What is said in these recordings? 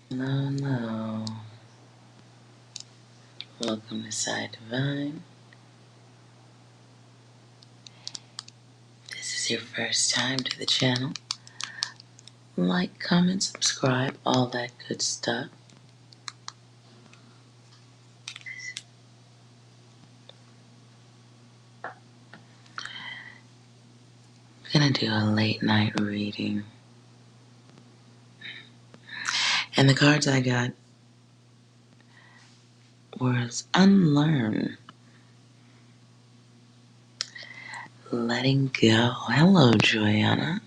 Hello, hello. Welcome to Psi Divine. This is your first time to the channel. Like, comment, subscribe, all that good stuff. I'm gonna do a late night reading. And the cards I got was Unlearn, Letting Go. Hello, Joyanna.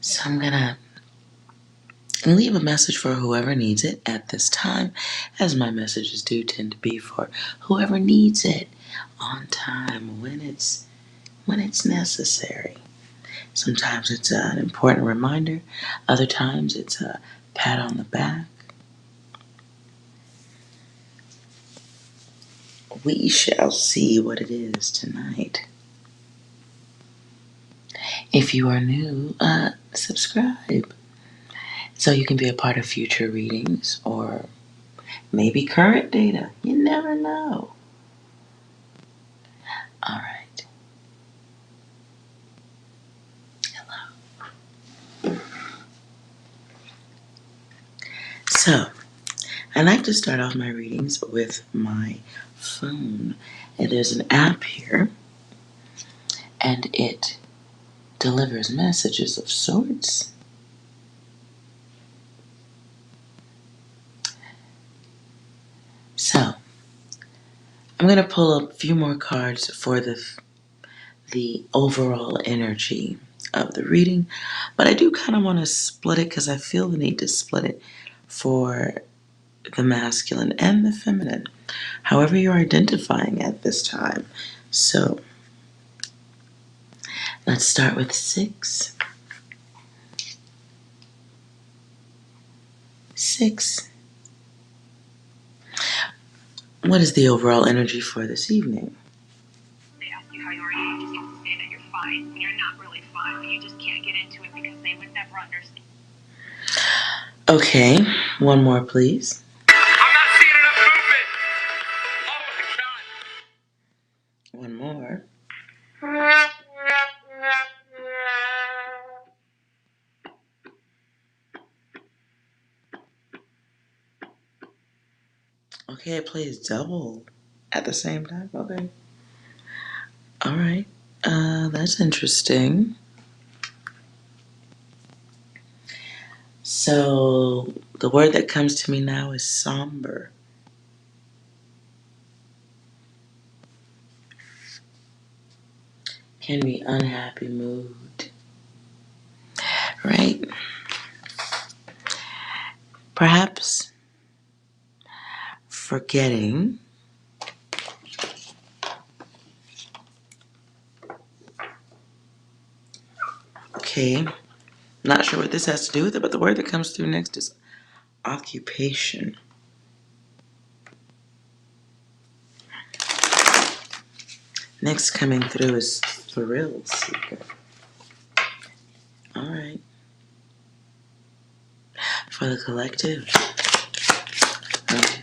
So I'm gonna leave a message for whoever needs it at this time, as my messages do tend to be for whoever needs it on time when it's necessary. Sometimes it's an important reminder, other times it's a pat on the back. We shall see what it is tonight. If you are new, subscribe so you can be a part of future readings or maybe current data. You never know. All right. Hello. So, I like to start off my readings with my phone. And there's an app here, and it delivers messages of sorts. So, I'm going to pull a few more cards for the overall energy of the reading, but I do kind of want to split it because I feel the need to split it for the masculine and the feminine, however you're identifying at this time. So, let's start with 6. 6. What is the overall energy for this evening? They ask you how you are, you just need to say that you're fine when you're not really fine, but you just can't get into it because they would never understand. Okay, one more, please. I'm not seeing enough movement. Oh my God. One more. Okay, it plays double at the same time. Okay. All right. That's interesting. So the word that comes to me now is somber. Can be unhappy mood. Right? Perhaps forgetting. Okay. Not sure what this has to do with it, but the word that comes through next is occupation. Next coming through is thrill seeker. All right. For the collective. Okay.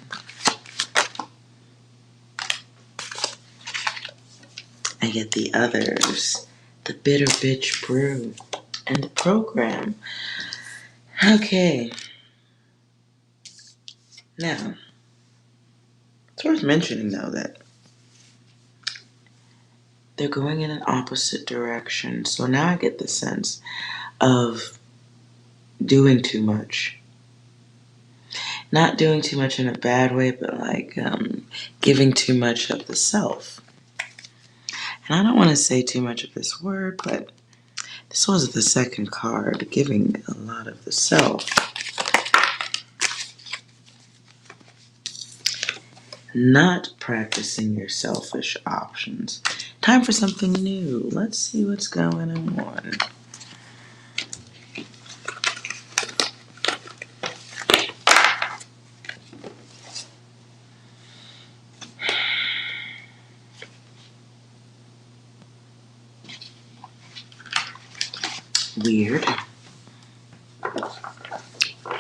I get the others. The bitter bitch brew. And the program. Okay. Now, it's worth mentioning though that they're going in an opposite direction. So now I get the sense of doing too much. Not doing too much in a bad way, but like giving too much of the self. And I don't want to say too much of this word, but this was the second card, giving a lot of the self. Not practicing your selfish options. Time for something new. Let's see what's going on. Weird.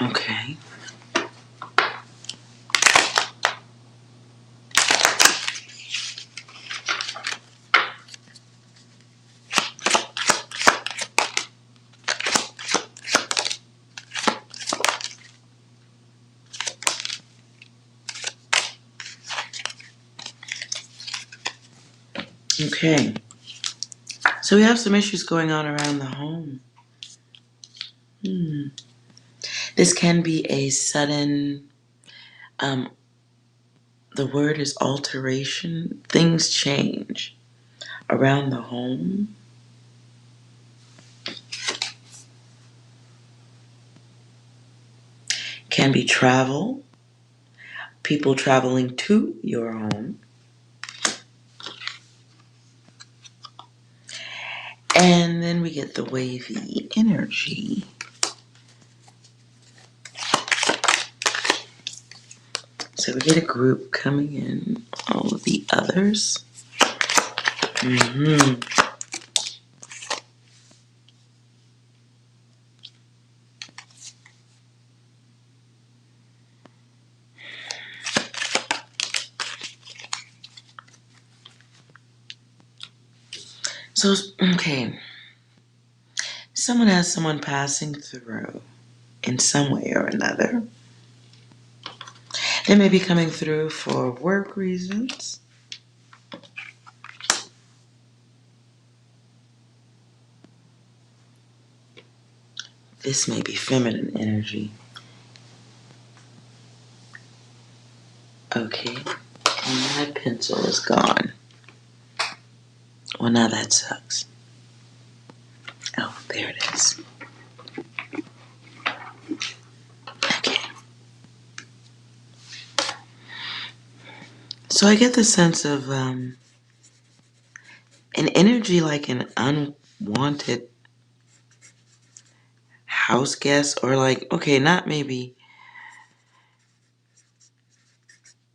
Okay. Okay. So we have some issues going on around the home. This can be a sudden, the word is alteration. Things change around the home. Can be travel, people traveling to your home. And then we get the wavy energy. So we get a group coming in, all of the others. So, okay. Someone has someone passing through in some way or another. They may be coming through for work reasons. This may be feminine energy. Okay. And my pencil is gone. Well, now that sucks. Oh, there it is. Okay. So I get the sense of an energy like an unwanted house guest, or like, okay, not maybe,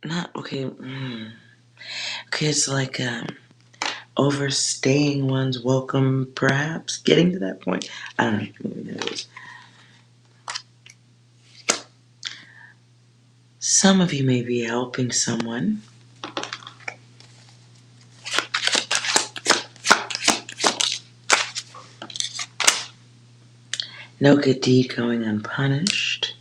not, okay, okay, it's like overstaying one's welcome, perhaps, getting to that point. I don't know, maybe that is. Some of you may be helping someone. No good deed going unpunished.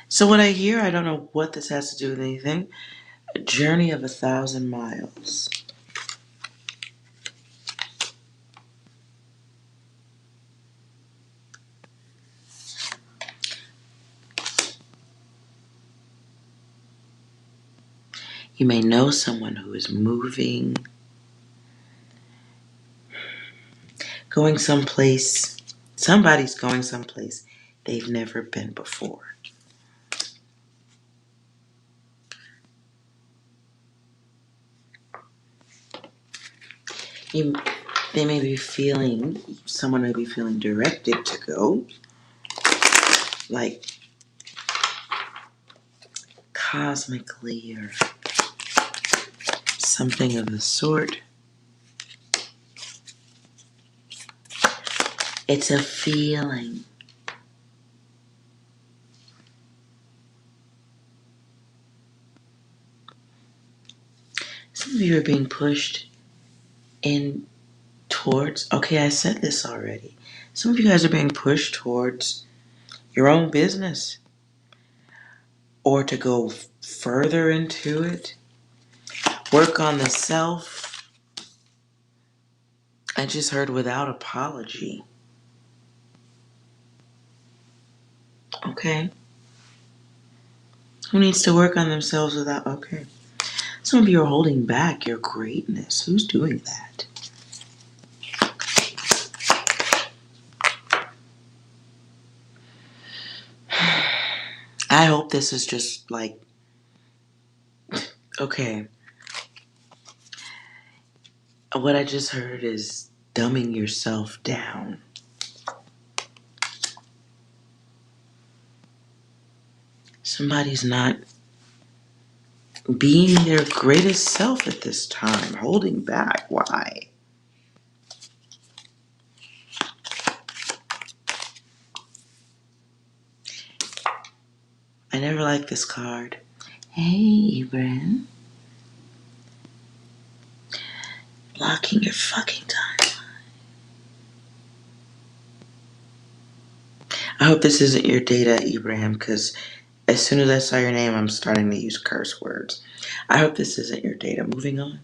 So what I hear, I don't know what this has to do with anything. A journey of 1,000 miles. You may know someone who is moving, going someplace. Somebody's going someplace they've never been before. They may be feeling, someone may be feeling directed to go, like cosmically or something of the sort. It's a feeling. Some of you are being pushed in towards, okay, I said this already. Some of you guys are being pushed towards your own business or to go further into it. Work on the self. I just heard without apology. Okay. Who needs to work on themselves without, okay. Some of you are holding back your greatness. Who's doing that? I hope this is just like, okay. What I just heard is dumbing yourself down. Somebody's not being their greatest self at this time, holding back. Why? I never liked this card. Hey, Ibrahim. Blocking your fucking timeline. I hope this isn't your data, Ibrahim, because as soon as I saw your name, I'm starting to use curse words. I hope this isn't your data. Moving on.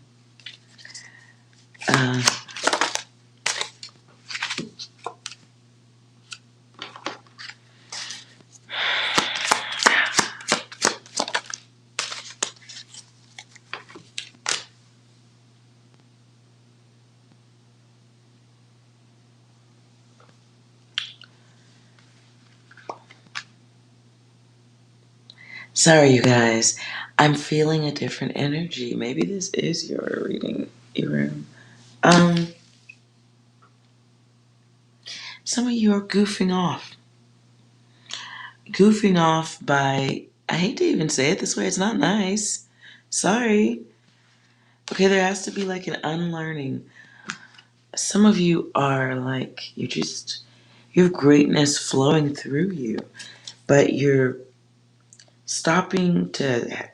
Sorry, you guys. I'm feeling a different energy. Maybe this is your reading, Ibrahim. Some of you are goofing off. Goofing off by, I hate to even say it this way, it's not nice. Sorry. Okay, there has to be like an unlearning. Some of you are like, you have greatness flowing through you, but you're stopping to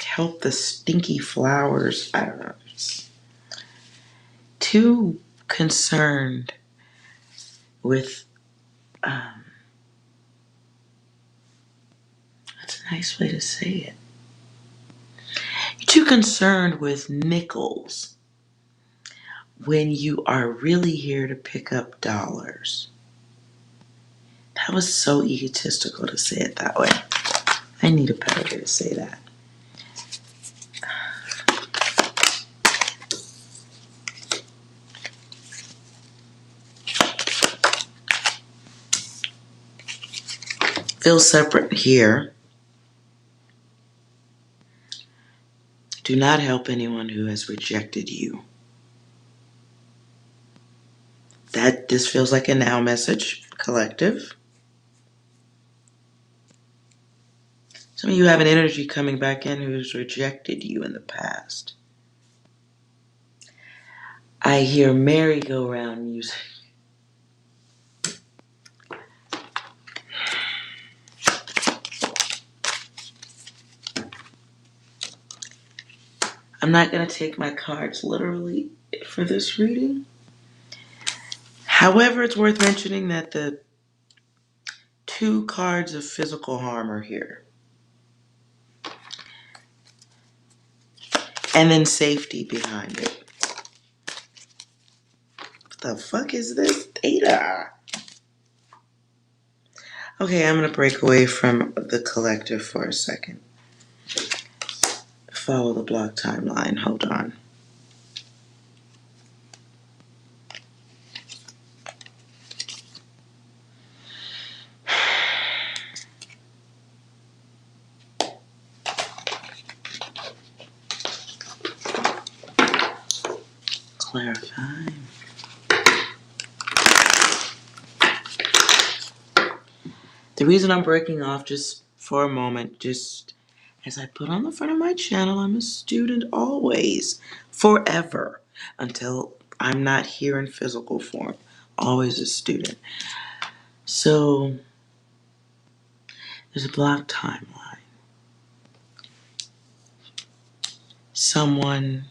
help the stinky flowers. I don't know. Just too concerned with, that's a nice way to say it. You're too concerned with nickels when you are really here to pick up dollars. That was so egotistical to say it that way. I need a better way to say that. Feel separate here. Do not help anyone who has rejected you. This feels like a now message, collective. Some of you have an energy coming back in who's rejected you in the past. I hear merry-go-round music. I'm not going to take my cards literally for this reading. However, it's worth mentioning that the 2 cards of physical harm are here. And then safety behind it. What the fuck is this data? Okay, I'm going to break away from the collective for a second. Follow the block timeline. Hold on. Clarify. The reason I'm breaking off just for a moment, just as I put on the front of my channel, I'm a student always, forever, until I'm not here in physical form. Always a student. So, there's a block timeline. Someone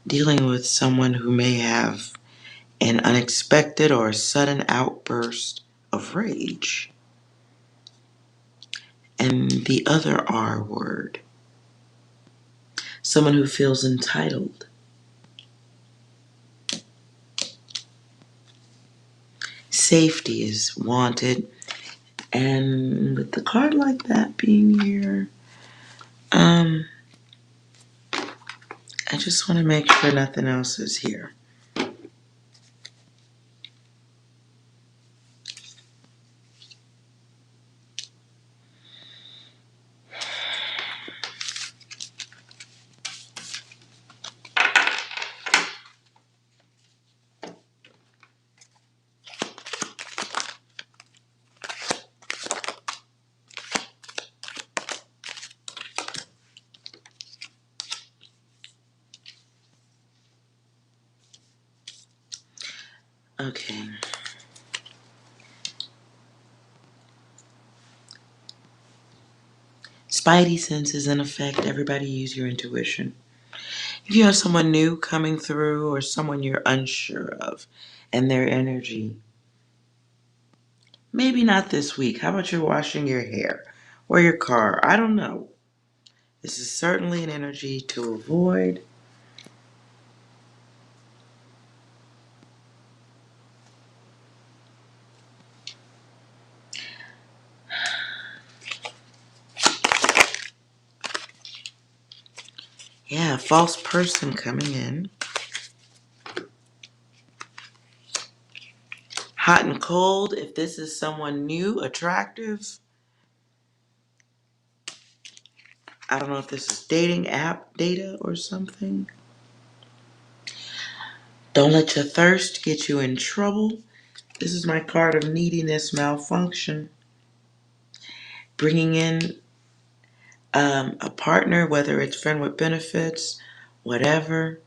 dealing with someone who may have an unexpected or sudden outburst of rage. And the other R word. Someone who feels entitled. Safety is wanted. And with the card like that being here, I just want to make sure nothing else is here. Okay. Spidey senses in effect. Everybody use your intuition. If you have someone new coming through or someone you're unsure of and their energy, maybe not this week. How about you're washing your hair or your car? I don't know. This is certainly an energy to avoid. Yeah, false person coming in. Hot and cold, if this is someone new, attractive. I don't know if this is dating app data or something. Don't let your thirst get you in trouble. This is my card of neediness malfunction. Bringing in a partner, whether it's friend with benefits, whatever.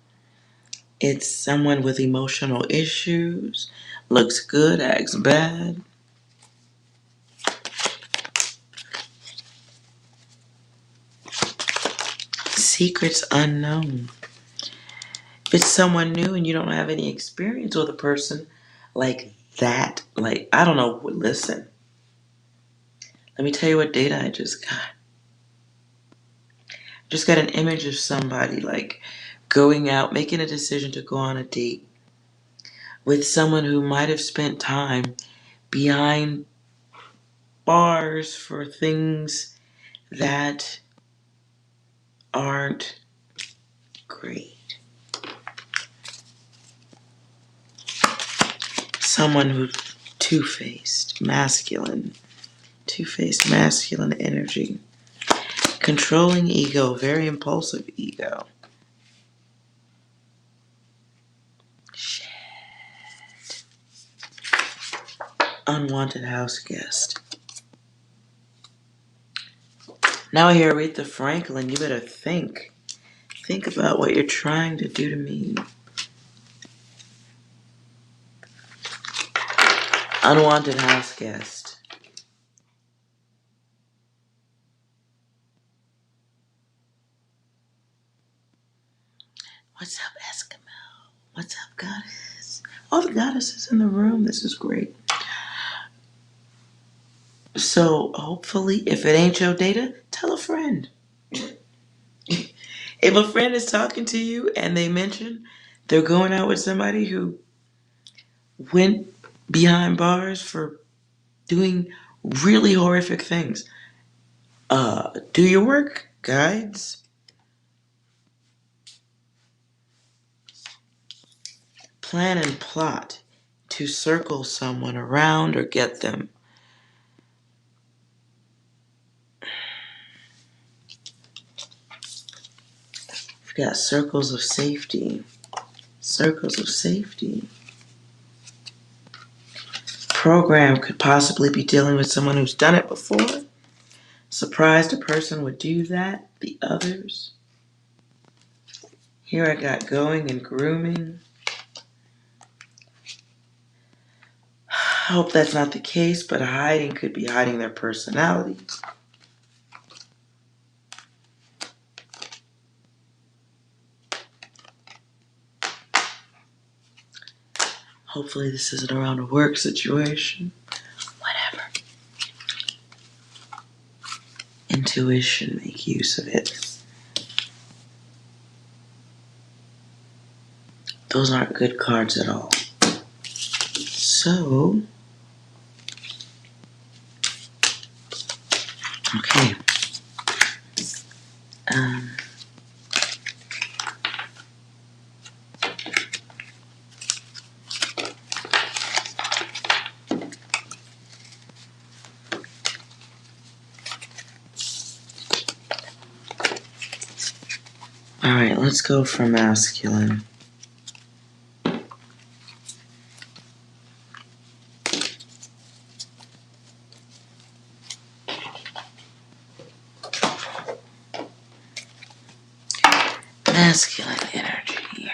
It's someone with emotional issues. Looks good, acts bad. Secrets unknown. If it's someone new and you don't have any experience with a person like that, like, I don't know, listen. Let me tell you what data I just got. Just got an image of somebody like going out, making a decision to go on a date with someone who might have spent time behind bars for things that aren't great. Someone who's two-faced, masculine, two-faced masculine energy. Controlling ego, very impulsive ego. Shit. Unwanted house guest. Now here, Aretha Franklin, you better think. Think about what you're trying to do to me. Unwanted house guest. What's up, Eskimo? What's up, goddess? All the goddesses in the room. This is great. So hopefully, if it ain't your data, tell a friend. If a friend is talking to you and they mention they're going out with somebody who went behind bars for doing really horrific things, do your work, guides. Plan and plot to circle someone around or get them. We've got circles of safety. Circles of safety. Program could possibly be dealing with someone who's done it before. Surprised a person would do that. The others. Here I got going and grooming. I hope that's not the case, but hiding could be hiding their personalities. Hopefully this isn't around a work situation. Whatever. Intuition, make use of it. Those aren't good cards at all. So, okay. Alright, let's go for masculine. Masculine energy.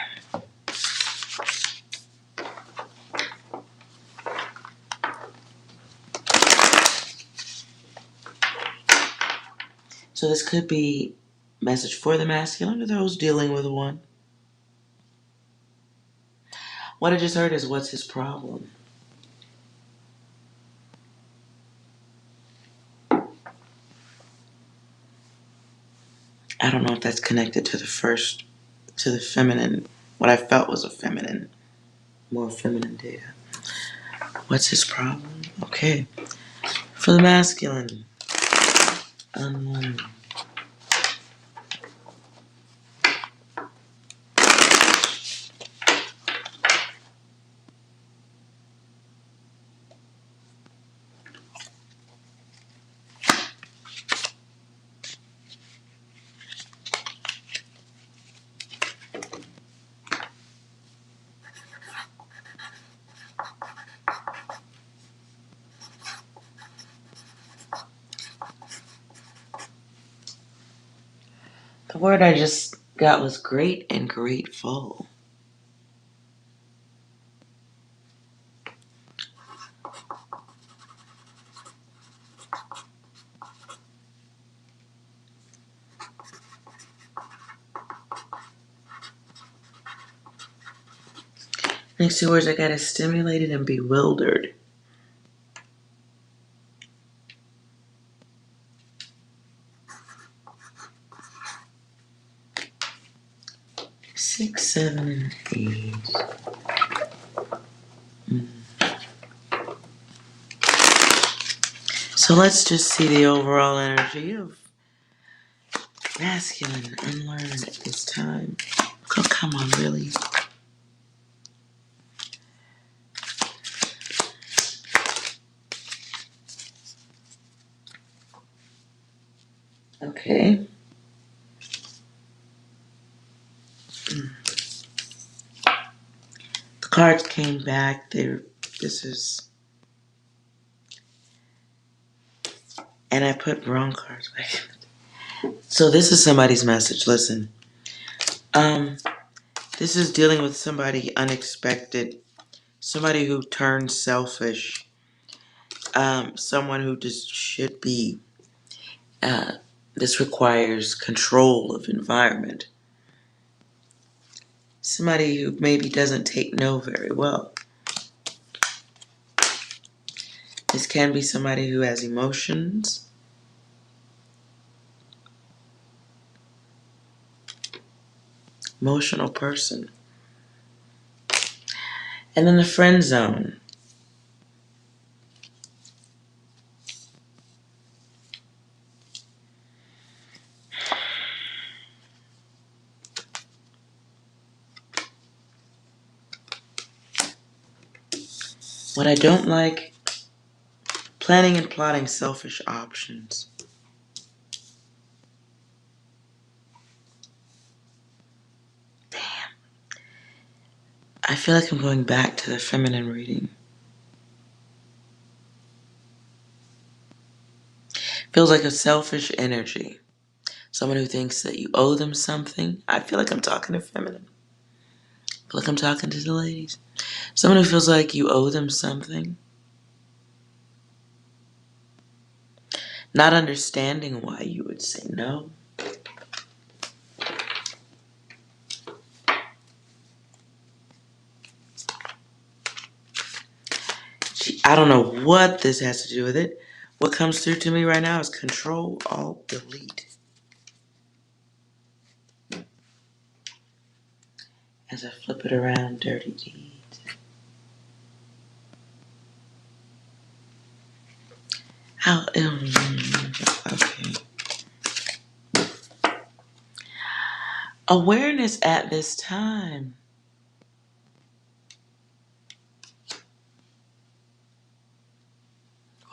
So this could be message for the masculine or those dealing with one. What I just heard is, what's his problem? I don't know if that's connected to the feminine, what I felt was a feminine, more feminine data. What's his problem? Okay. For the masculine, unlearn. The word I just got was great and grateful. Next two words I got is stimulated and bewildered. Six, seven, and eight. So let's just see the overall energy of masculine unlearned at this time. Oh, come on, really? Okay. The cards came back. And I put wrong cards back. So this is somebody's message. Listen. This is dealing with somebody unexpected, somebody who turns selfish, someone who just should be. This requires control of environment. Somebody who maybe doesn't take no very well. This can be somebody who has emotions. Emotional person. And then the friend zone. What I don't like, planning and plotting selfish options. Damn. I feel like I'm going back to the feminine reading. Feels like a selfish energy. Someone who thinks that you owe them something. I feel like I'm talking to feminine. I feel like I'm talking to the ladies. Someone who feels like you owe them something. Not understanding why you would say no. I don't know what this has to do with it. What comes through to me right now is Control, Alt, Delete. As I flip it around, Dirty Deeds. How, okay. Awareness at this time.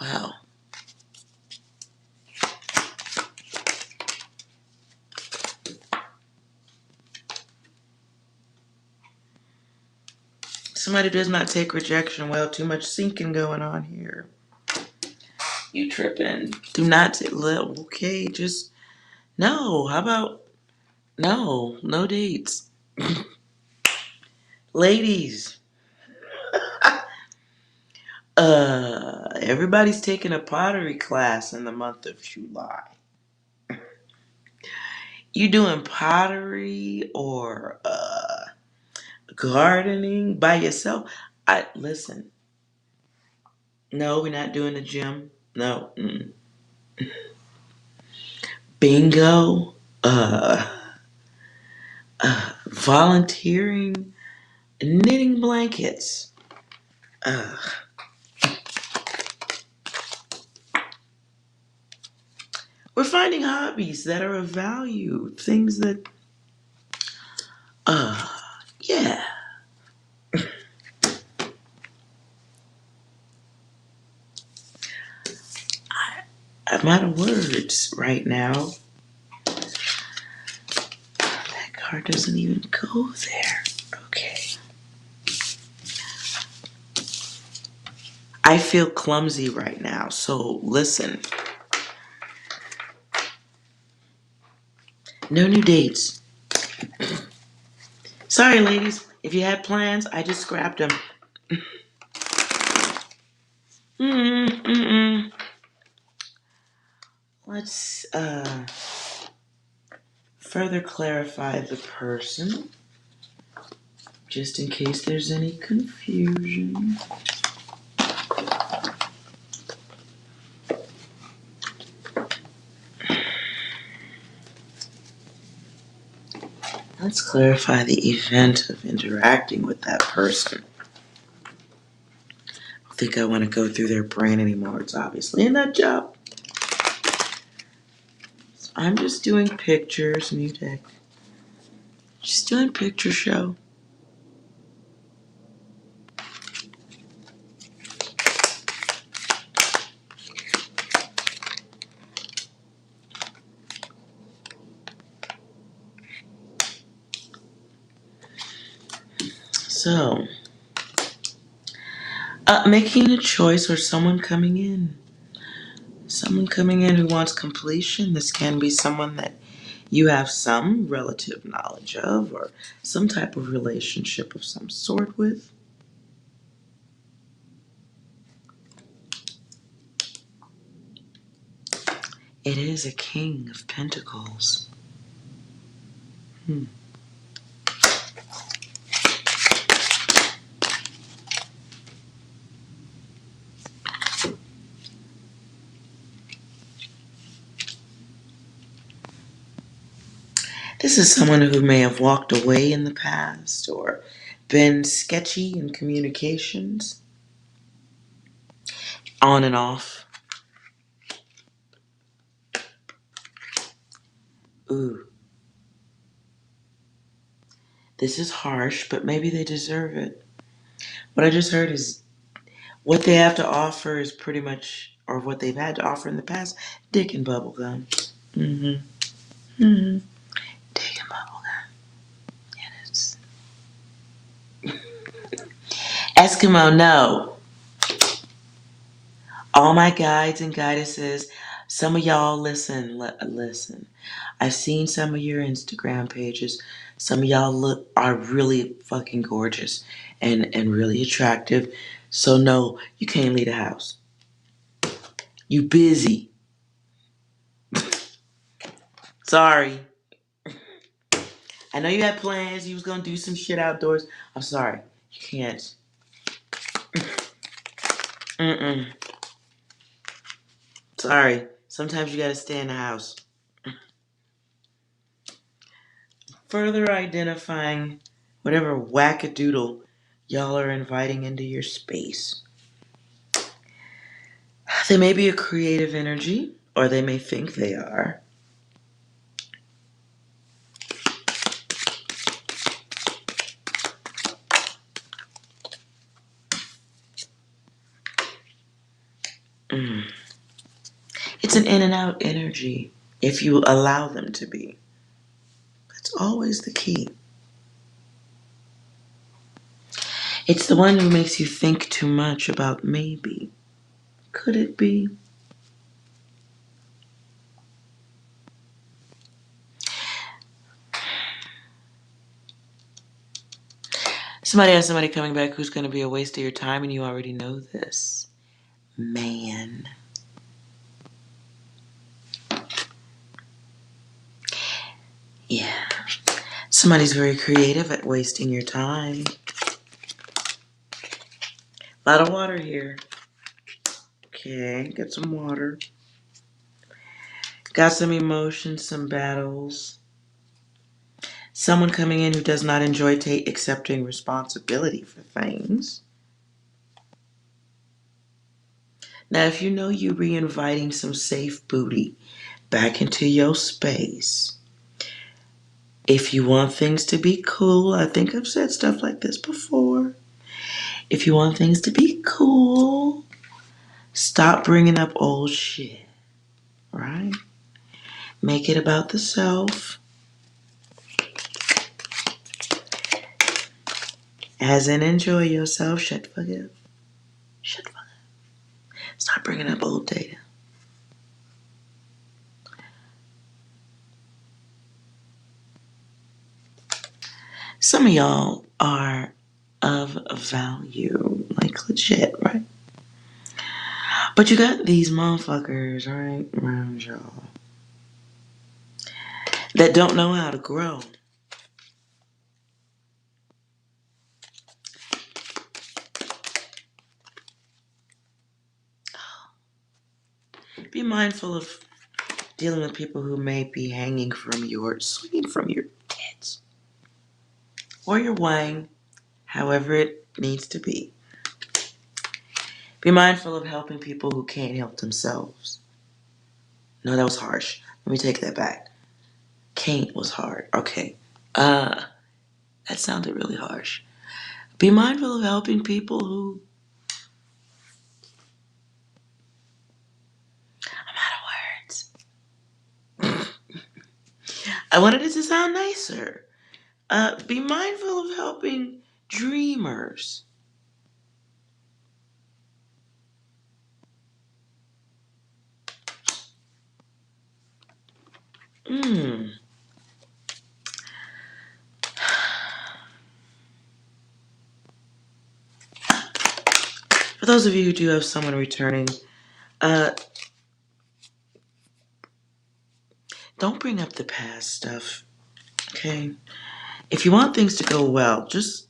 Wow. Somebody does not take rejection well. Too much sinking going on here. You tripping. Do not take, okay, just, no. How about, no dates. Ladies. Everybody's taking a pottery class in the month of July. You doing pottery or gardening by yourself? I listen. No, we're not doing the gym. No. Mm. Bingo. Volunteering. Knitting blankets. Uh, we're finding hobbies that are of value. Things that, uh, yeah. I'm out of words right now. That card doesn't even go there. Okay. I feel clumsy right now, so listen. No new dates. Sorry, ladies. If you had plans, I just scrapped them. Mm-mm. Let's further clarify the person, just in case there's any confusion. Let's clarify the event of interacting with that person. I don't think I want to go through their brain anymore. It's obviously a nut job. So I'm just doing pictures, new deck. Just doing picture show. So, making a choice or someone coming in. Someone coming in who wants completion. This can be someone that you have some relative knowledge of or some type of relationship of some sort with. It is a King of Pentacles. This is someone who may have walked away in the past or been sketchy in communications, on and off. Ooh, this is harsh, but maybe they deserve it. What I just heard is what they have to offer is pretty much, or what they've had to offer in the past, dick and bubblegum. Mm-hmm. Mm-hmm. Dick and bubblegum. It is. Eskimo, no. All my guides and guidesses, some of y'all listen. I've seen some of your Instagram pages. Some of y'all are really fucking gorgeous and really attractive. So no, you can't leave the house. You busy. Sorry. I know you had plans. You was gonna do some shit outdoors. I'm sorry. You can't. Mm-mm. Sorry. Sometimes you gotta stay in the house. Further identifying whatever wackadoodle y'all are inviting into your space. They may be a creative energy, or they may think they are. Mm. It's an in and out energy if you allow them to be. That's always the key. It's the one who makes you think too much about maybe. Could it be? Somebody has somebody coming back who's going to be a waste of your time, and you already know this. Man. Yeah. Somebody's very creative at wasting your time. A lot of water here. Okay, get some water. Got some emotions, some battles. Someone coming in who does not enjoy accepting responsibility for things. Now, if you know you re-inviting some safe booty back into your space, if you want things to be cool, I think I've said stuff like this before. If you want things to be cool, stop bringing up old shit, right? Make it about the self. As in, enjoy yourself. Shut the fuck up. Shut the fuck up. Stop bringing up old data. Some of y'all are of value, like legit, right? But you got these motherfuckers, right, around y'all that don't know how to grow. Be mindful of dealing with people who may be swinging from your tits or your wang, however it needs to be. Be mindful of helping people who can't help themselves. No, that was harsh. Let me take that back. Can't was hard. Okay. That sounded really harsh. Be mindful of helping people who... I'm out of words. I wanted it to sound nicer. Be mindful of helping dreamers. For those of you who do have someone returning, don't bring up the past stuff, okay? If you want things to go well, just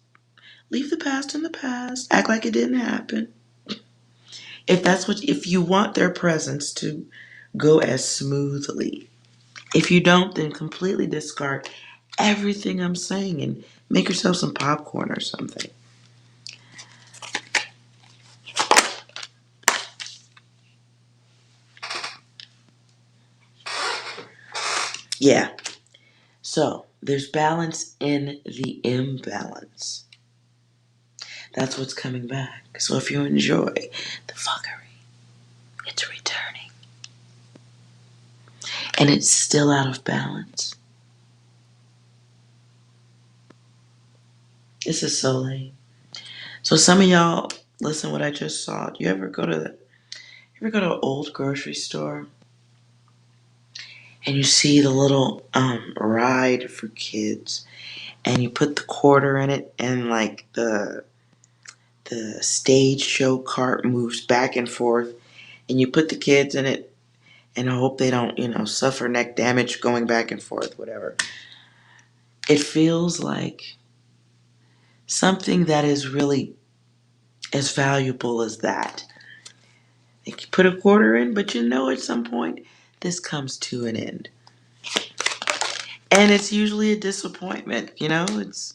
leave the past in the past. Act like it didn't happen. If you want their presence to go as smoothly. If you don't, then completely discard everything I'm saying and make yourself some popcorn or something. Yeah. So, there's balance in the imbalance. That's what's coming back. So if you enjoy the fuckery, it's returning. And it's still out of balance. This is so lame. So some of y'all, listen what I just saw. You ever go to an old grocery store and you see the little ride for kids and you put the quarter in it and like the stage show cart moves back and forth and you put the kids in it and I hope they don't, suffer neck damage going back and forth, whatever. It feels like something that is really as valuable as that. Like you put a quarter in, but at some point this comes to an end. And it's usually a disappointment, it's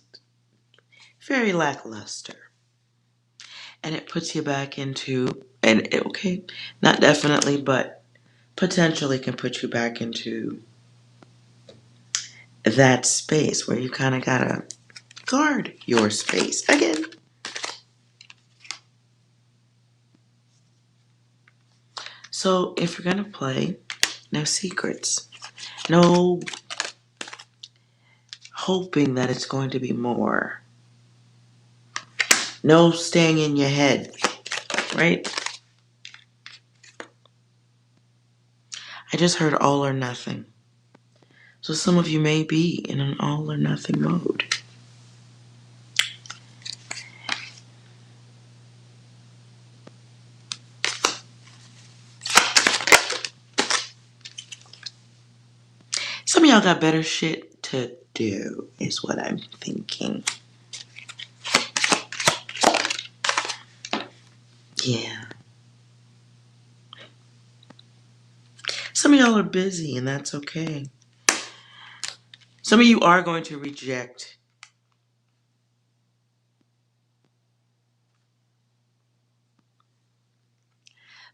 very lackluster. And it puts you back into, okay, not definitely, but potentially can put you back into that space where you kind of gotta guard your space again. So if you're gonna play, no secrets, no hoping that it's going to be more, no staying in your head, right? I just heard all or nothing. So some of you may be in an all or nothing mode. Some of y'all got better shit to do, is what I'm thinking. Yeah. Some of y'all are busy, and that's okay. Some of you are going to reject.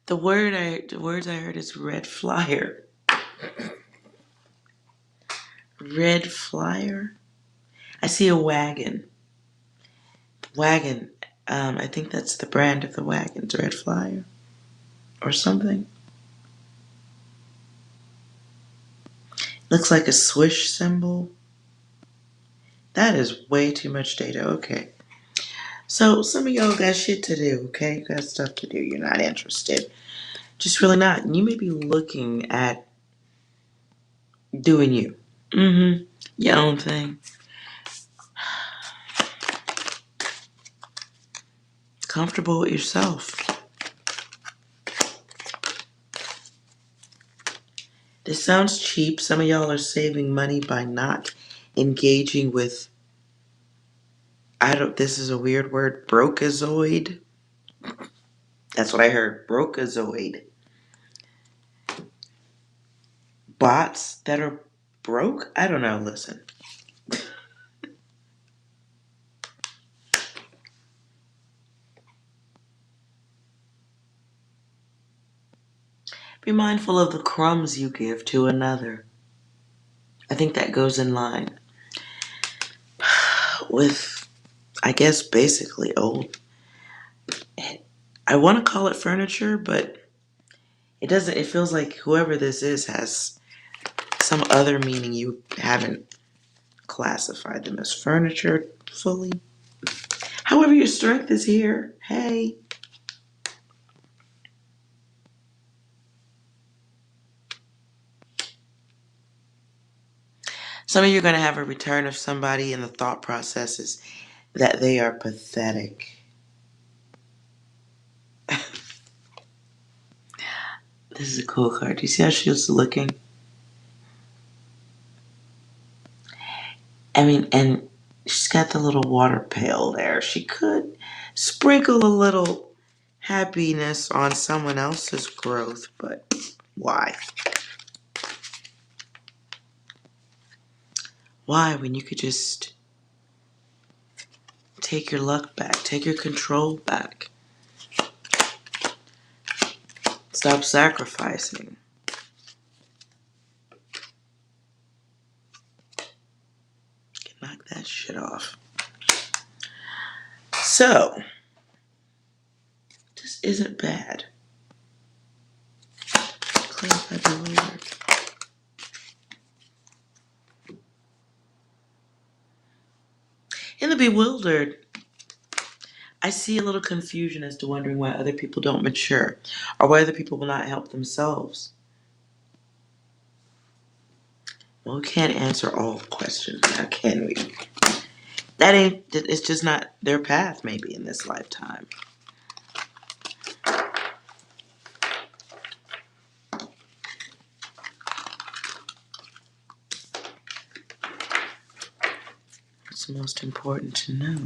The words I heard is red flyer. Red flyer? I see a wagon. Wagon. I think that's the brand of the wagons, Red Flyer. Or something. Looks like a swish symbol. That is way too much data. Okay. So some of y'all got shit to do, okay? You got stuff to do. You're not interested. Just really not. And you may be looking at doing you. Mm-hmm. Your own thing. Comfortable with yourself. This sounds cheap. Some of y'all are saving money by not engaging with, this is a weird word, brokazoid. That's what I heard, brokazoid. Bots that are broke? I don't know, listen. Be mindful of the crumbs you give to another. I think that goes in line with, I guess, basically old. I want to call it furniture, but it doesn't. It feels like whoever this is has some other meaning you haven't classified them as furniture fully. However, your strength is here. Hey. Some of you are going to have a return of somebody, and the thought process is that they are pathetic. This is a cool card. Do you see how she was looking? I mean, and she's got the little water pail there. She could sprinkle a little happiness on someone else's growth, but why? Why when you could just take your luck back, take your control back? Stop sacrificing. Knock that shit off. So, this isn't bad. Clarify bewildered. In the bewildered, I see a little confusion as to wondering why other people don't mature, or why other people will not help themselves. Well, we can't answer all questions now, can we? It's just not their path, maybe, in this lifetime. What's most important to know?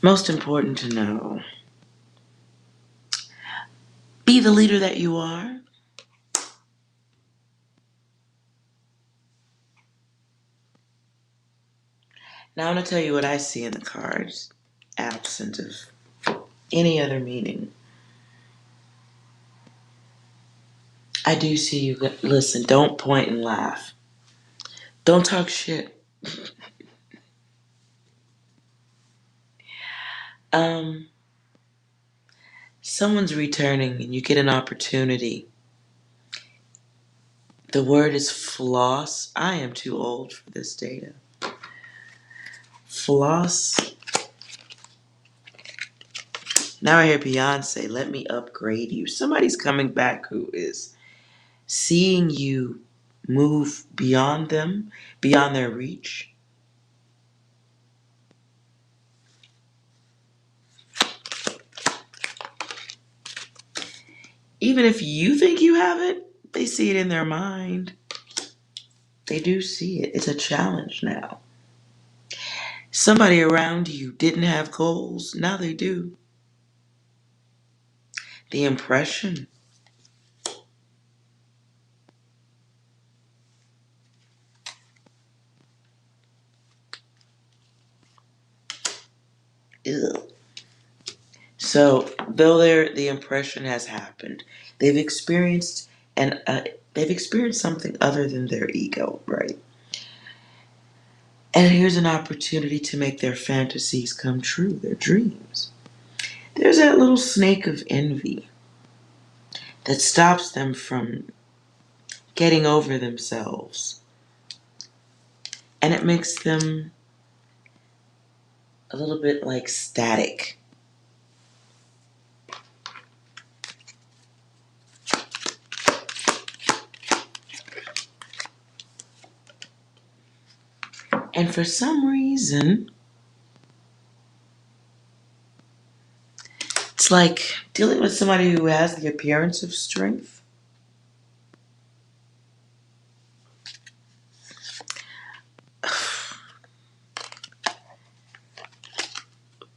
Most important to know. Be the leader that you are. Now I'm going to tell you what I see in the cards, absent of any other meaning. I do see you. Listen, don't point and laugh. Don't talk shit. Someone's returning and you get an opportunity. The word is floss. I am too old for this data. Floss. Now I hear Beyonce, let me upgrade you. Somebody's coming back who is seeing you move beyond them, beyond their reach. Even if you think you have it, they see it in their mind. They do see it. It's a challenge now. Somebody around you didn't have goals. Now they do. The impression. Ew. So, though the impression has happened, they've experienced and they've experienced something other than their ego, right? And here's an opportunity to make their fantasies come true, their dreams. There's that little snake of envy that stops them from getting over themselves, and it makes them a little bit like static. And for some reason, it's like dealing with somebody who has the appearance of strength.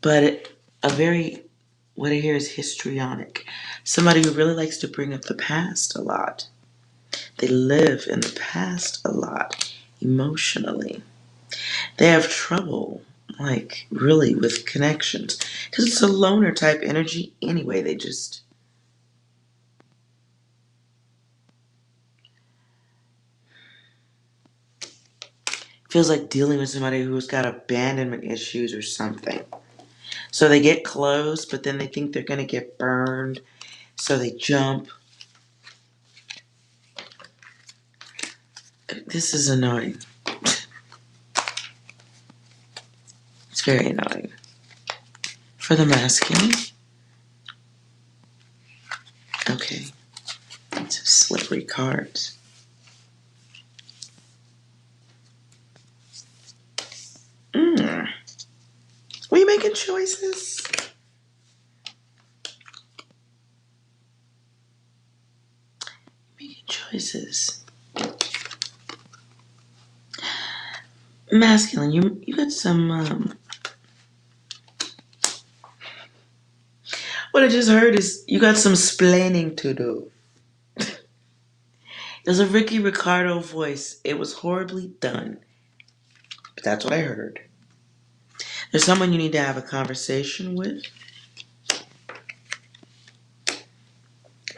But what I hear is histrionic. Somebody who really likes to bring up the past a lot. They live in the past a lot emotionally. They have trouble, like, really with connections. Because it's a loner type energy anyway. They just. Feels like dealing with somebody who's got abandonment issues or something. So they get close, but then they think they're going to get burned. So they jump. This is annoying. It's very annoying. For the masculine. Okay. It's slippery cards. Are you making choices? Making choices. Masculine, you got some. What I just heard is you got some splaining to do. There's a Ricky Ricardo voice. It was horribly done. But that's what I heard. There's someone you need to have a conversation with.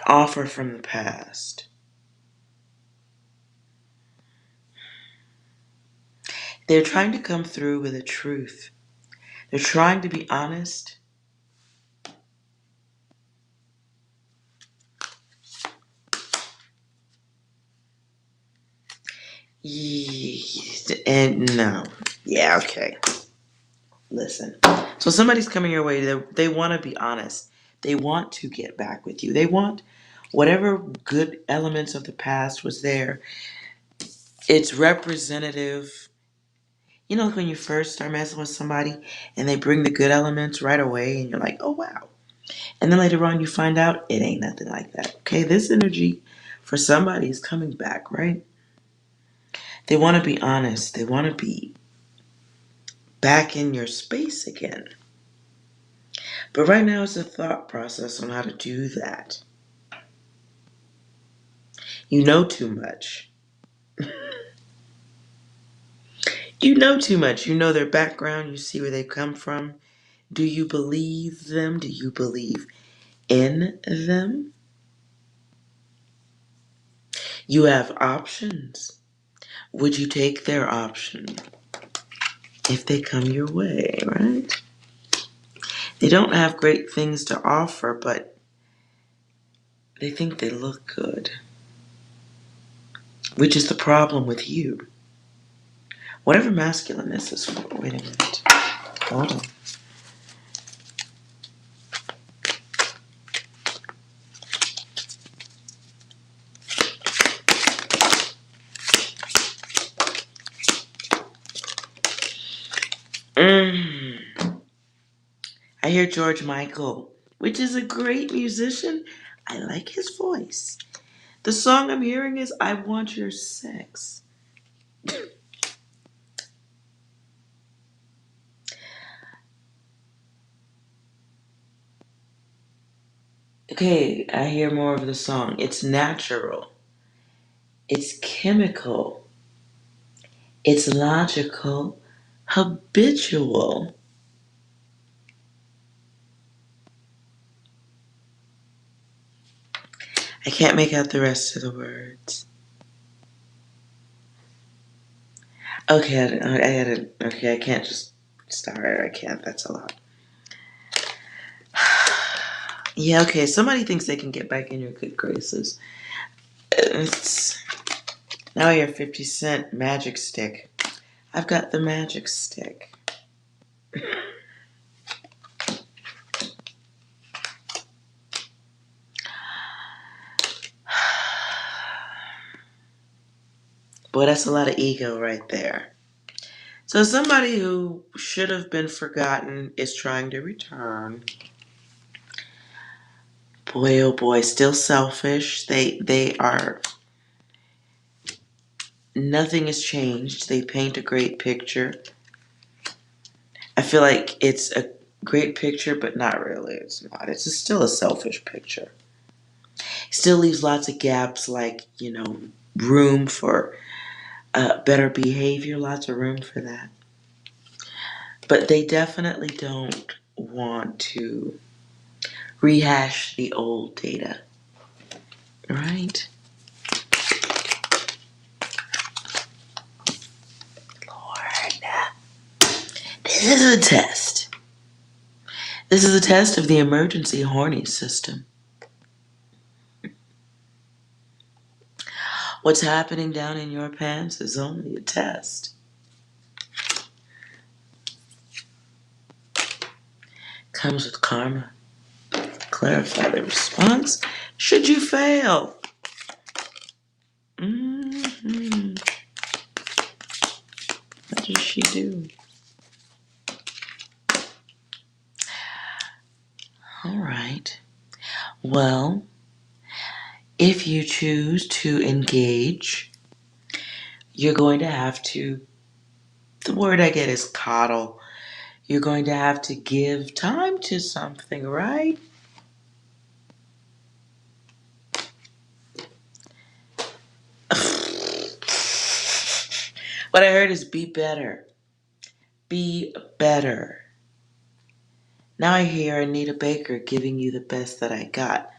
Offer from the past. They're trying to come through with a truth. They're trying to be honest. And no. Yeah, okay. Listen. So somebody's coming your way. They want to be honest. They want to get back with you. They want whatever good elements of the past was there. It's representative. You know, like when you first start messing with somebody and they bring the good elements right away and you're like, oh wow. And then later on you find out it ain't nothing like that. Okay, this energy for somebody is coming back, right? They want to be honest. They want to be back in your space again. But right now it's a thought process on how to do that. You know too much. You know too much. You know their background. You see where they come from. Do you believe them? Do you believe in them? You have options. Would you take their option if they come your way, right? They don't have great things to offer, but they think they look good. Which is the problem with you. Whatever masculine this is for. Wait a minute. Hold on. I hear George Michael, which is a great musician. I like his voice. The song I'm hearing is I Want Your Sex. Okay, I hear more of the song. It's natural. It's chemical. It's logical. Habitual. I can't make out the rest of the words. Okay, okay, I can't just start. I can't. That's a lot. Yeah, okay, somebody thinks they can get back in your good graces. It's, now I hear 50 Cent Magic Stick. I've got the magic stick. Boy, that's a lot of ego right there. So somebody who should have been forgotten is trying to return. Boy, oh boy, still selfish. They are, nothing has changed. They paint a great picture. I feel like it's a great picture, but not really. It's not. It's still a selfish picture. Still leaves lots of gaps, like, room for better behavior, lots of room for that. But they definitely don't want to rehash the old data, right? Lord, this is a test. This is a test of the emergency horny system. What's happening down in your pants is only a test. Comes with karma. Clarify the response should you fail. Mm-hmm. What does she do? All right. Well, if you choose to engage, you're going to have to, the word I get is coddle. You're going to have to give time to something, right? What I heard is be better. Be better. Now I hear Anita Baker giving you the best that I got.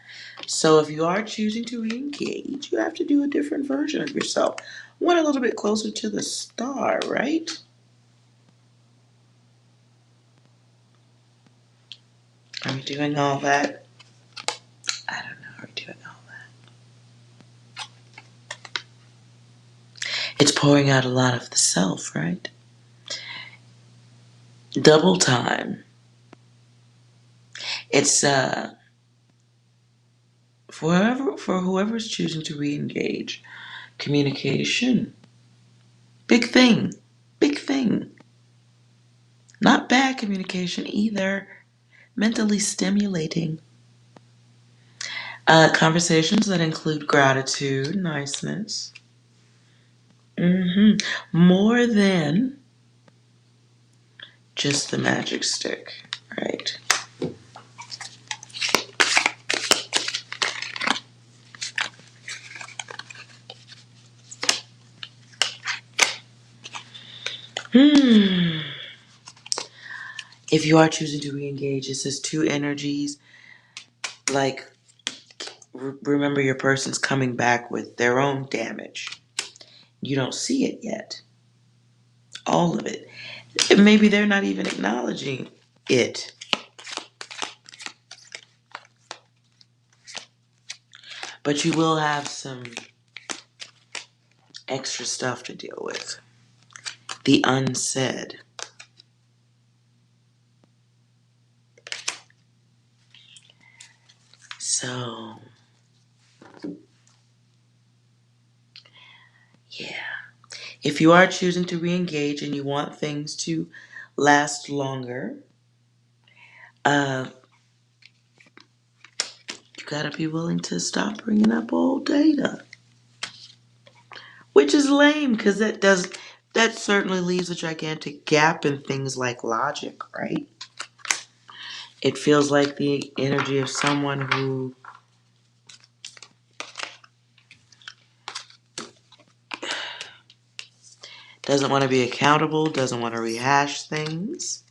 So if you are choosing to re-engage, you have to do a different version of yourself. One a little bit closer to the star, right? Are we doing all that? I don't know. Are we doing all that? It's pouring out a lot of the self, right? Double time. It's for whoever's choosing to re-engage. Communication. Big thing. Big thing. Not bad communication either. Mentally stimulating. Conversations that include gratitude, niceness. More than just the magic stick, right? If you are choosing to re-engage, it says two energies. Like, remember your person's coming back with their own damage. You don't see it yet. All of it. Maybe they're not even acknowledging it. But you will have some extra stuff to deal with. The unsaid. So, yeah. If you are choosing to re-engage and you want things to last longer, you're got to be willing to stop bringing up old data. Which is lame, because that certainly leaves a gigantic gap in things like logic, right? It feels like the energy of someone who doesn't want to be accountable, doesn't want to rehash things,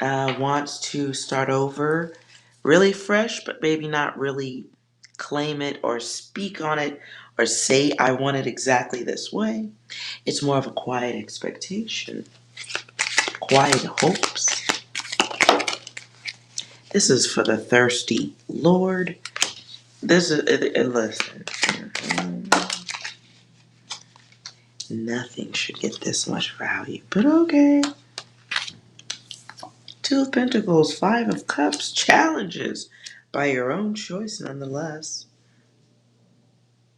wants to start over really fresh, but maybe not really claim it or speak on it or say, I want it exactly this way. It's more of a quiet expectation, quiet hopes. This is for the thirsty. Lord, this is, listen. Nothing should get this much value, but okay. Two of Pentacles, Five of Cups, challenges by your own choice nonetheless.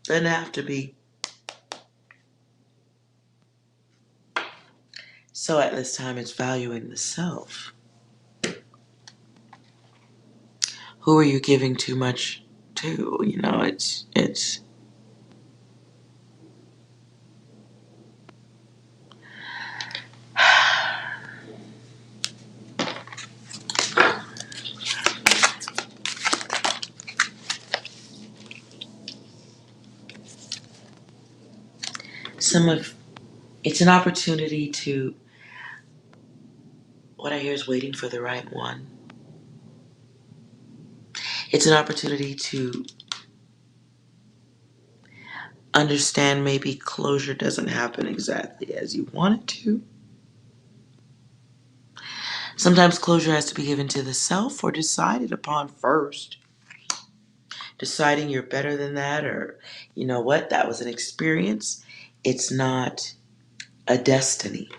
Doesn't have to be. So at this time, it's valuing the self. Who are you giving too much to? You know, it's it's an opportunity to, what I hear is waiting for the right one. It's an opportunity to understand maybe closure doesn't happen exactly as you want it to. Sometimes closure has to be given to the self or decided upon first. Deciding you're better than that, or you know what, that was an experience. It's not a destiny.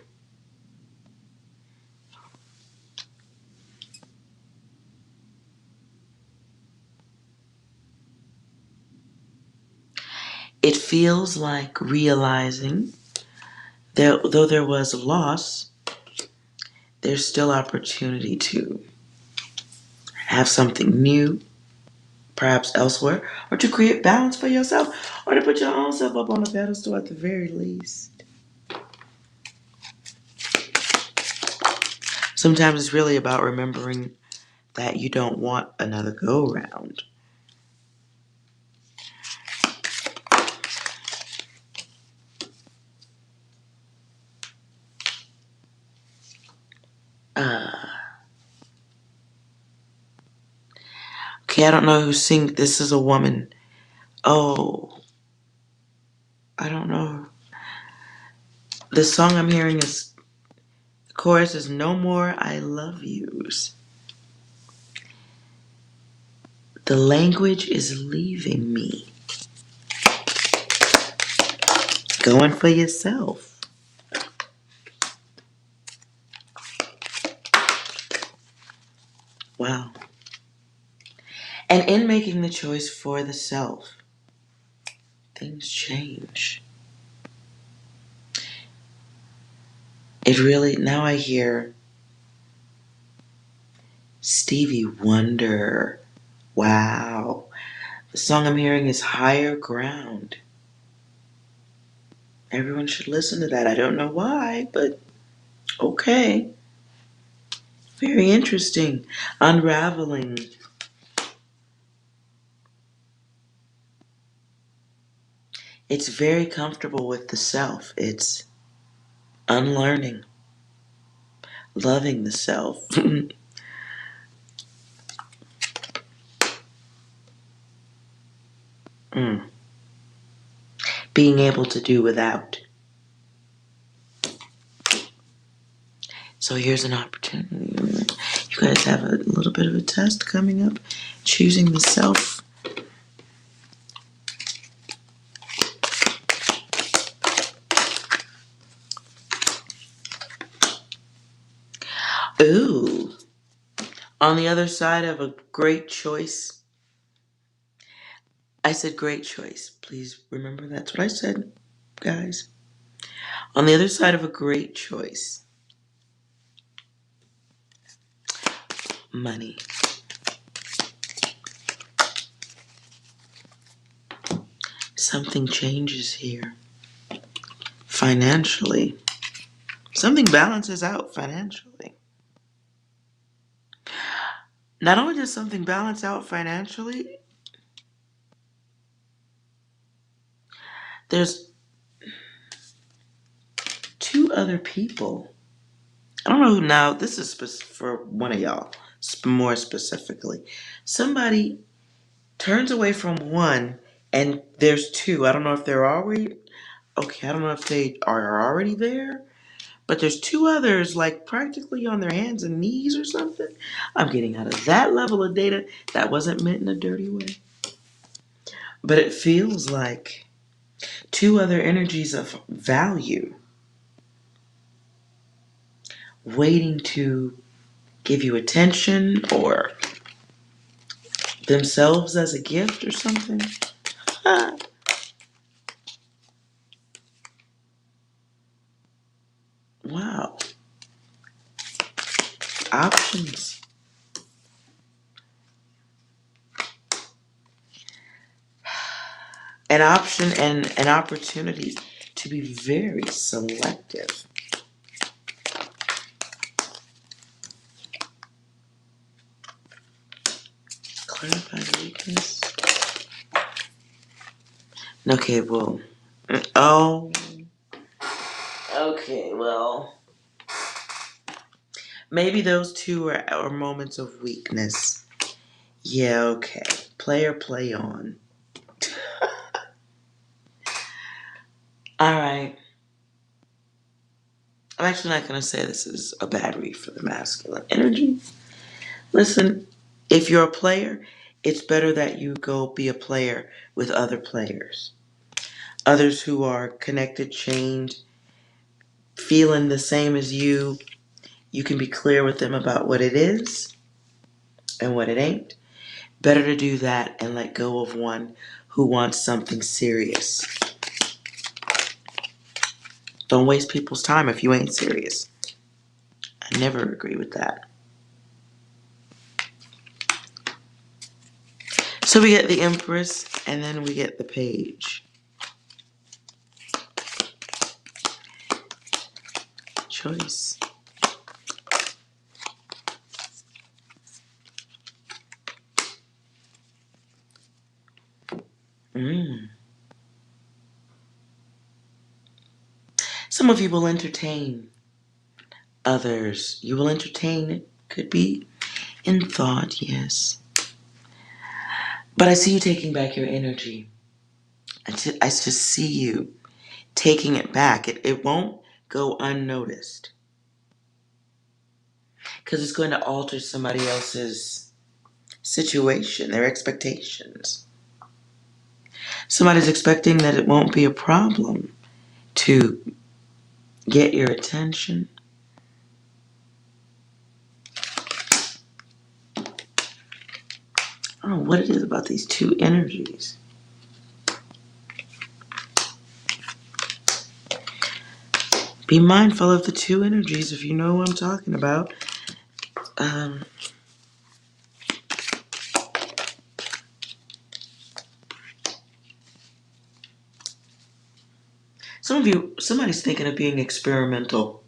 It feels like realizing that though there was loss, there's still opportunity to have something new, perhaps elsewhere, or to create balance for yourself, or to put your own self up on a pedestal at the very least. Sometimes it's really about remembering that you don't want another go round. Okay, I don't know who sings. This is a woman. Oh, I don't know. The song I'm hearing is, the chorus is No More I Love Yous. The language is leaving me. Going for yourself. Wow. And in making the choice for the self, things change. It really, now I hear Stevie Wonder. Wow. The song I'm hearing is Higher Ground. Everyone should listen to that. I don't know why, but okay. Very interesting. Unraveling. It's very comfortable with the self. It's unlearning, loving the self. Mm. Being able to do without. So here's an opportunity. You guys have a little bit of a test coming up. Choosing the self. Ooh. On the other side of a great choice. I said great choice. Please remember that's what I said, guys. On the other side of a great choice. Money. something changes here financially. Something balances out financially. Not only does something balance out financially, there's two other people. I don't know who now. This is for one of y'all, more specifically. Somebody turns away from one, and there's two. I don't know if they're already. Okay, I don't know if they are already there, but there's two others, like practically on their hands and knees or something. I'm getting out of that level of data. That wasn't meant in a dirty way. But it feels like two other energies of value waiting to give you attention or themselves as a gift or something. Wow. Options. An option and an opportunity to be very selective. Clarify the weakness. Okay, well. Oh. Okay, well. Maybe those two are moments of weakness. Yeah, okay. Play on. Alright. I'm actually not going to say this is a bad read for the masculine energy. Listen, if you're a player, it's better that you go be a player with other players. Others who are connected, chained, feeling the same as you. You can be clear with them about what it is and what it ain't. Better to do that and let go of one who wants something serious. Don't waste people's time if you ain't serious. I never agree with that. So we get the Empress and then we get the Page. Choice. Some of you will entertain. Others you will entertain. It could be in thought, yes. But I see you taking back your energy. I just see you taking it back. It won't go unnoticed. Because it's going to alter somebody else's situation, their expectations. Somebody's expecting that it won't be a problem to get your attention. I don't know what it is about these two energies. Be mindful of the two energies if you know what I'm talking about. Somebody's thinking of being experimental.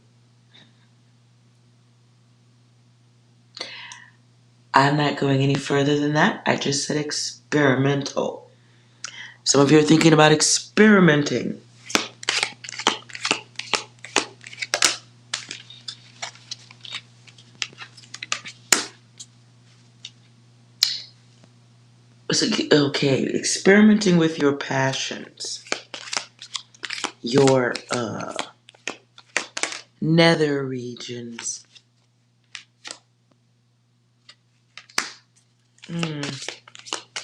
I'm not going any further than that. I just said experimental. Some of you are thinking about experimenting. Okay, experimenting with your passions, your nether regions.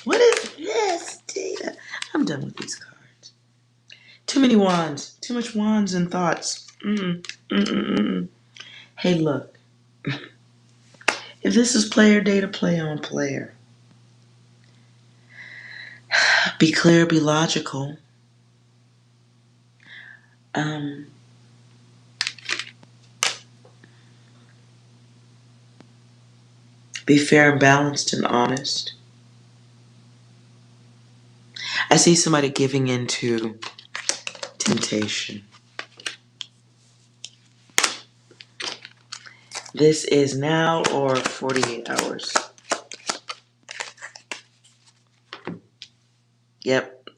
What is this, Data? I'm done with these cards. Too many wands. Too much wands and thoughts. Hey, look. If this is player data, play on player. Be clear, be logical. Be fair and balanced and honest. I see somebody giving into temptation. This is now or 48 hours. Yep.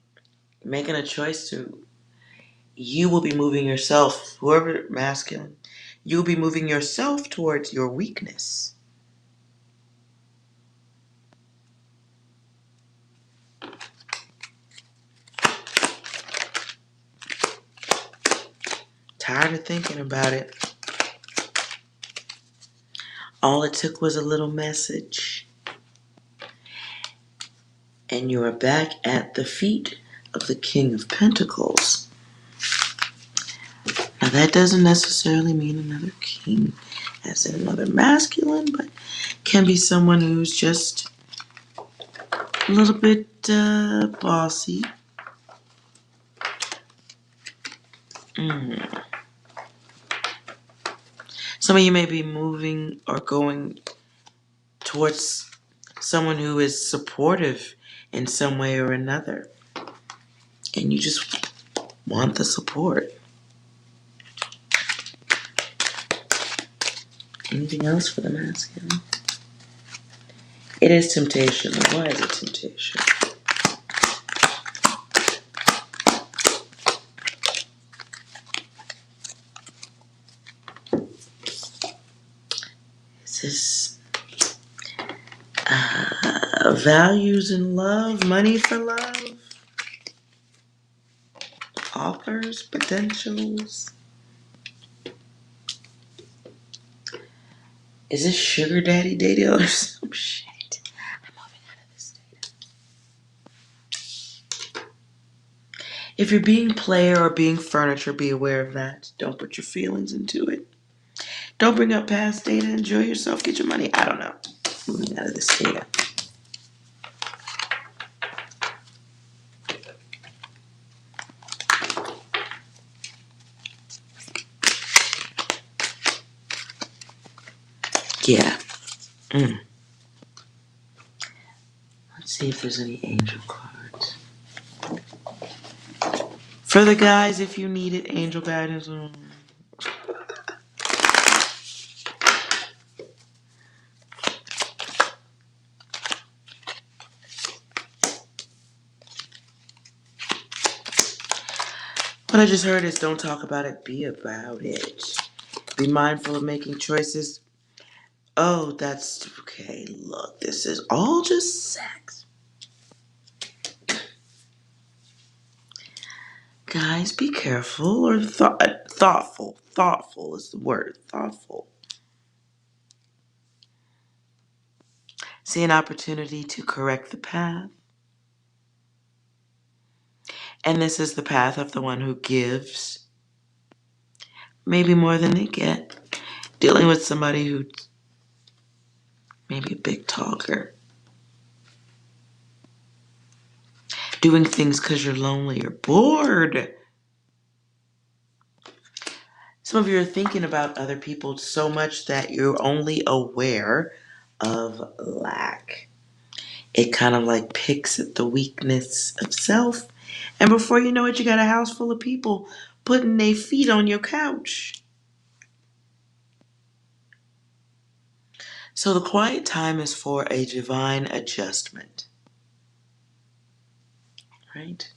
Making a choice to, you will be moving yourself, whoever masculine, you'll be moving yourself towards your weakness. Tired of thinking about it. All it took was a little message. And you are back at the feet of the King of Pentacles. Now that doesn't necessarily mean another king, as in another masculine, but can be someone who's just a little bit bossy. Some of you may be moving or going towards someone who is supportive in some way or another. And you just want the support. Anything else for the masculine? It is temptation. Why is it temptation? Is this values in love, money for love, offers, potentials? Is this sugar daddy data or some shit? I'm moving out of this data. If you're being player or being furniture, be aware of that. Don't put your feelings into it. Don't bring up past data. Enjoy yourself. Get your money. I don't know. Moving out of this data. Yeah. Let's see if there's any angel cards. For the guys, if you needed angel guidance. What I just heard is don't talk about it, be about it. Be mindful of making choices. Oh, that's okay. Look, this is all just sex. Guys, be careful or thoughtful. Thoughtful is the word. Thoughtful. See an opportunity to correct the path. And this is the path of the one who gives. Maybe more than they get. Dealing with somebody who's maybe a big talker. Doing things because you're lonely or bored. Some of you are thinking about other people so much that you're only aware of lack. It kind of like picks at the weakness of self. And before you know it, you got a house full of people putting their feet on your couch. So the quiet time is for a divine adjustment. Right?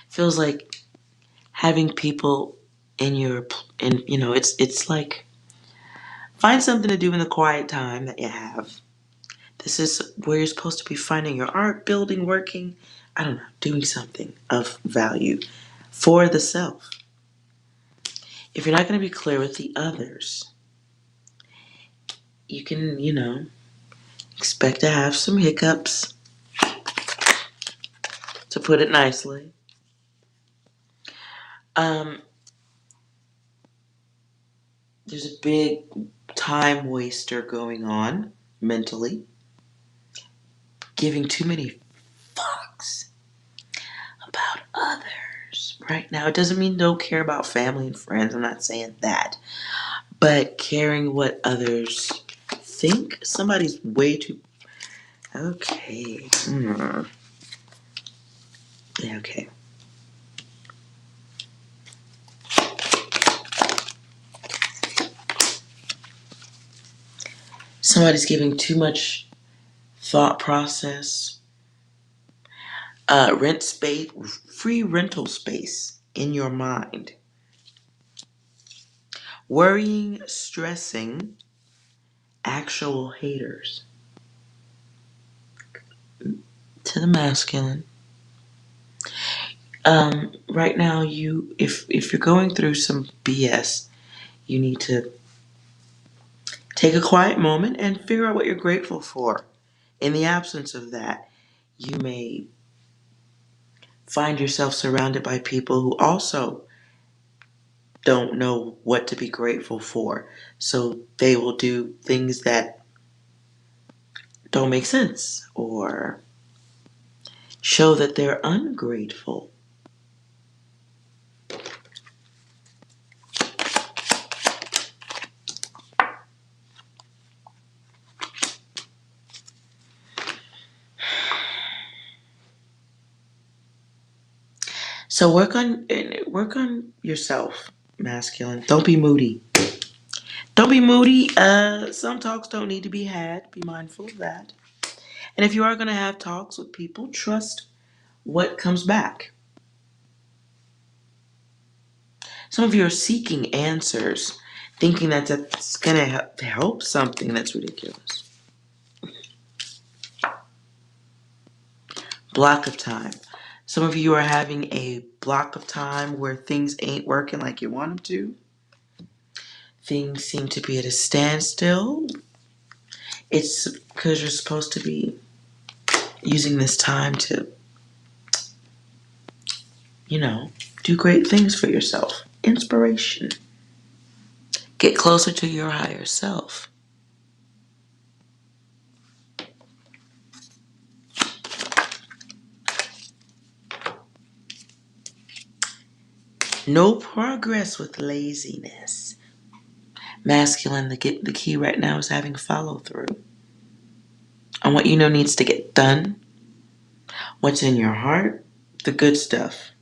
Feels like having people in your, it's like find something to do in the quiet time that you have. This is where you're supposed to be finding your art, building, working, I don't know, doing something of value for the self. If you're not going to be clear with the others, you can, expect to have some hiccups, to put it nicely. There's a big time waster going on mentally. Giving too many fucks about others right now. It doesn't mean don't care about family and friends. I'm not saying that. But caring what others think. Somebody's way too... Okay. Yeah, okay. Somebody's giving too much thought process. Rent space, free rental space in your mind. Worrying, stressing, actual haters. To the masculine. Right now, if you're going through some BS, you need to take a quiet moment and figure out what you're grateful for. In the absence of that, you may find yourself surrounded by people who also don't know what to be grateful for. So they will do things that don't make sense or show that they're ungrateful. So work on yourself, masculine. Don't be moody. Don't be moody. Some talks don't need to be had. Be mindful of that. And if you are going to have talks with people, trust what comes back. Some of you are seeking answers, thinking that that's going to help something. That's ridiculous. Block of time. Some of you are having a block of time where things ain't working like you want them to. Things seem to be at a standstill. It's because you're supposed to be using this time to, do great things for yourself. Inspiration. Get closer to your higher self. No progress with laziness. Masculine, the key right now is having follow through on what you know needs to get done, what's in your heart, the good stuff.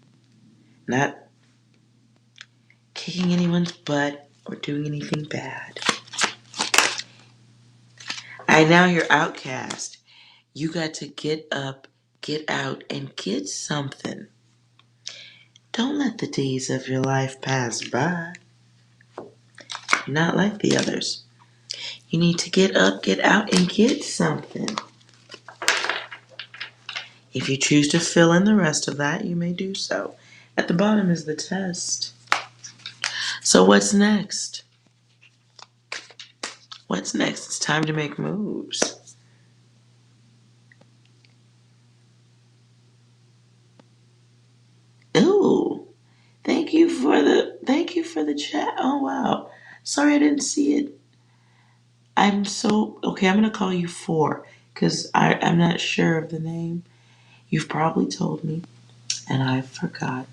Not kicking anyone's butt or doing anything bad. Now you're outcast. You got to get up, get out, and get something. Don't let the days of your life pass by. You're not like the others. You need to get up, get out, and get something. If you choose to fill in the rest of that, you may do so. At the bottom is the test. So what's next? What's next? It's time to make moves. Ooh. Thank you for the chat. Oh wow. Sorry I didn't see it. I'm gonna call you 4 because I'm not sure of the name. You've probably told me and I've forgotten.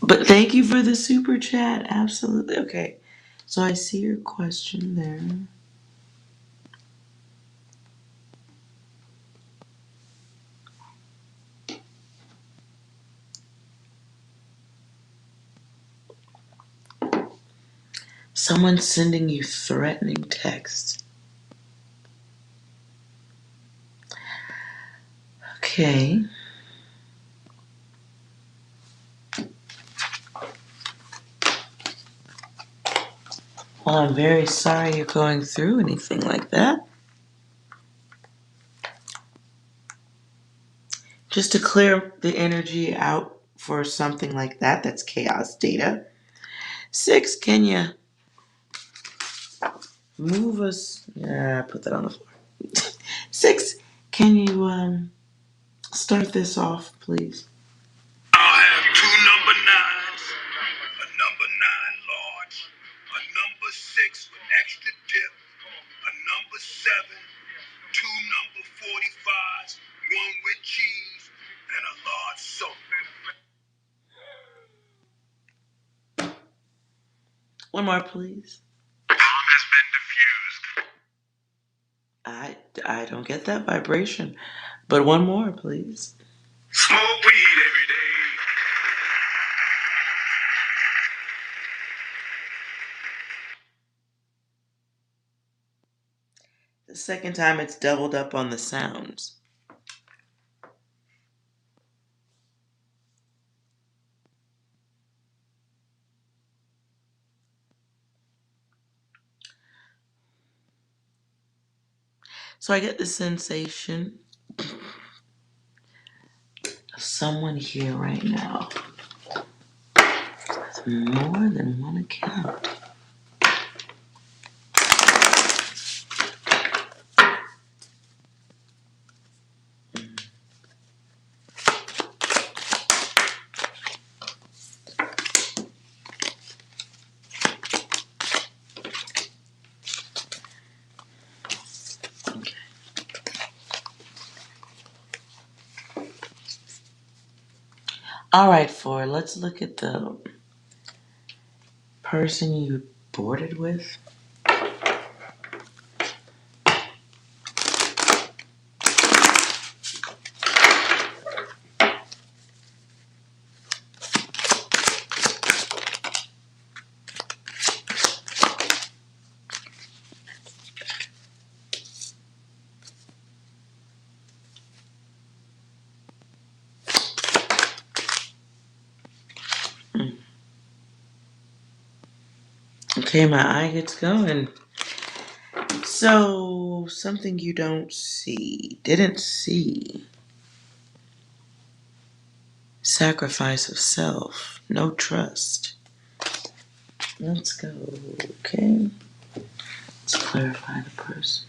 But thank you for the super chat. Absolutely. Okay. So I see your question there. Someone's sending you threatening texts. Okay. Well, I'm very sorry you're going through anything like that. Just to clear the energy out for something like that, that's chaos data. 6, can you move us? Yeah, put that on the floor. 6, can you start this off, please? I'll have 2 number 9s, a number 9 large, a number 6 with extra dip, a number 7, 2 number 45s, one with cheese, and a large soda. One more, please. Bomb has been defused. I don't get that vibration. But one more, please. Smoke weed every day. The second time it's doubled up on the sounds. So I get the sensation of someone here right now with more than one account. Okay. All right, Four, let's look at the person you boarded with. Okay, my eye gets going. So, something you didn't see. Sacrifice of self, no trust. Let's go, okay? Let's clarify the person.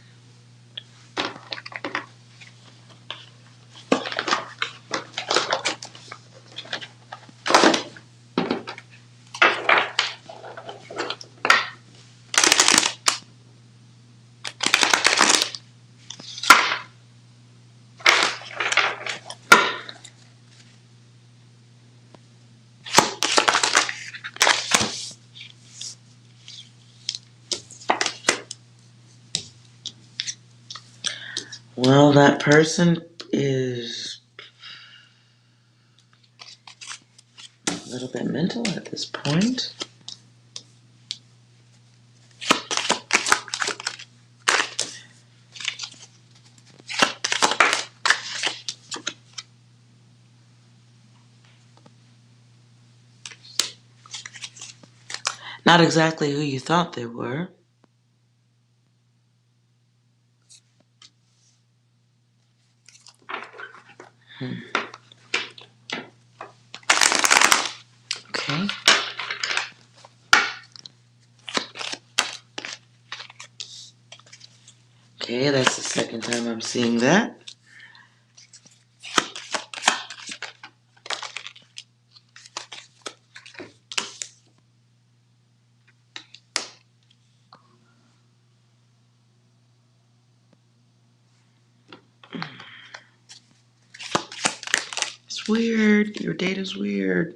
Well, that person is a little bit mental at this point. Not exactly who you thought they were. Okay. Okay, that's the second time I'm seeing that. It's weird. Your data's weird.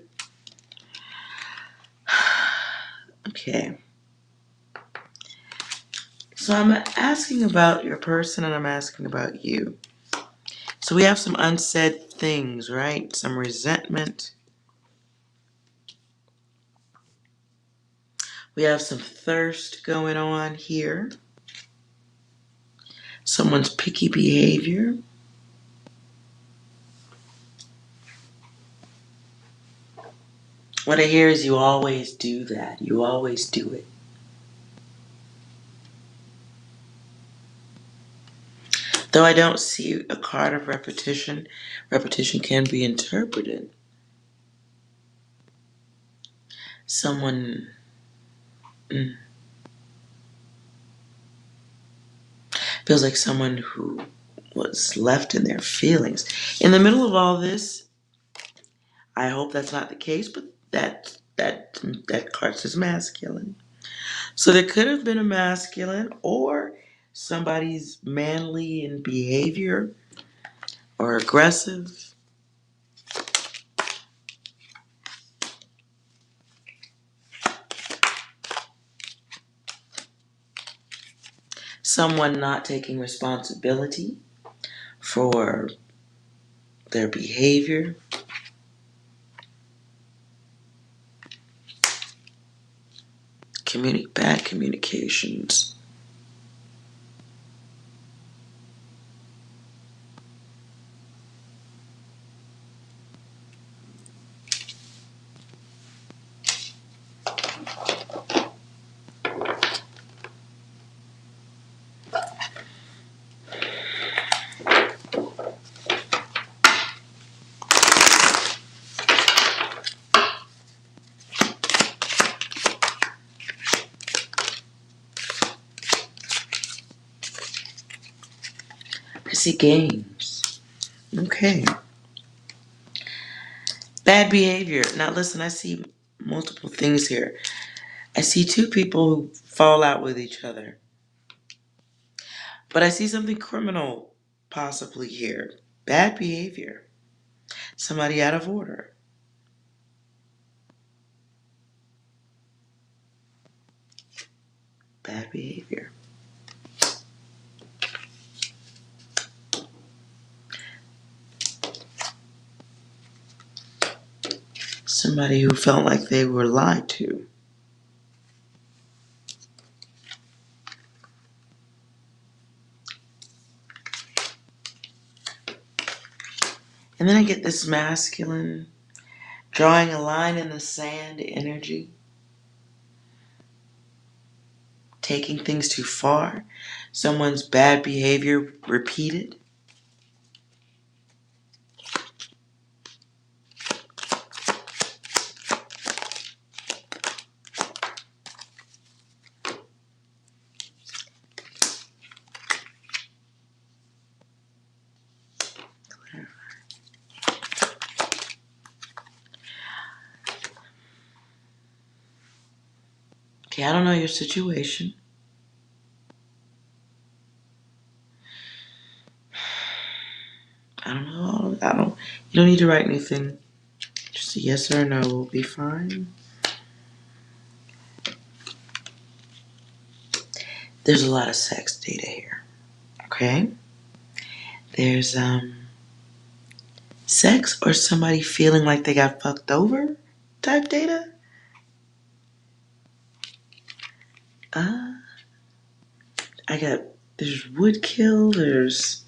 Okay. So I'm asking about your person and I'm asking about you. So we have some unsaid things, right? Some resentment. We have some thirst going on here. Someone's picky behavior. What I hear is you always do that. You always do it. Though I don't see a card of repetition, repetition can be interpreted. Someone feels like someone who was left in their feelings. In the middle of all this, I hope that's not the case, but that card says masculine. So there could have been a masculine or somebody's manly in behavior or aggressive. Someone not taking responsibility for their behavior, bad communications. I see games. Okay. Bad behavior. Now listen, I see multiple things here. I see two people who fall out with each other. But I see something criminal possibly here. Bad behavior. Somebody out of order. Bad behavior. Somebody who felt like they were lied to. And then I get this masculine, drawing a line in the sand energy. Taking things too far. Someone's bad behavior repeated. Okay, I don't know your situation. I don't know. You don't need to write anything. Just a yes or a no will be fine. There's a lot of sex data here. Okay? There's sex or somebody feeling like they got fucked over type data. There's woodkill, there's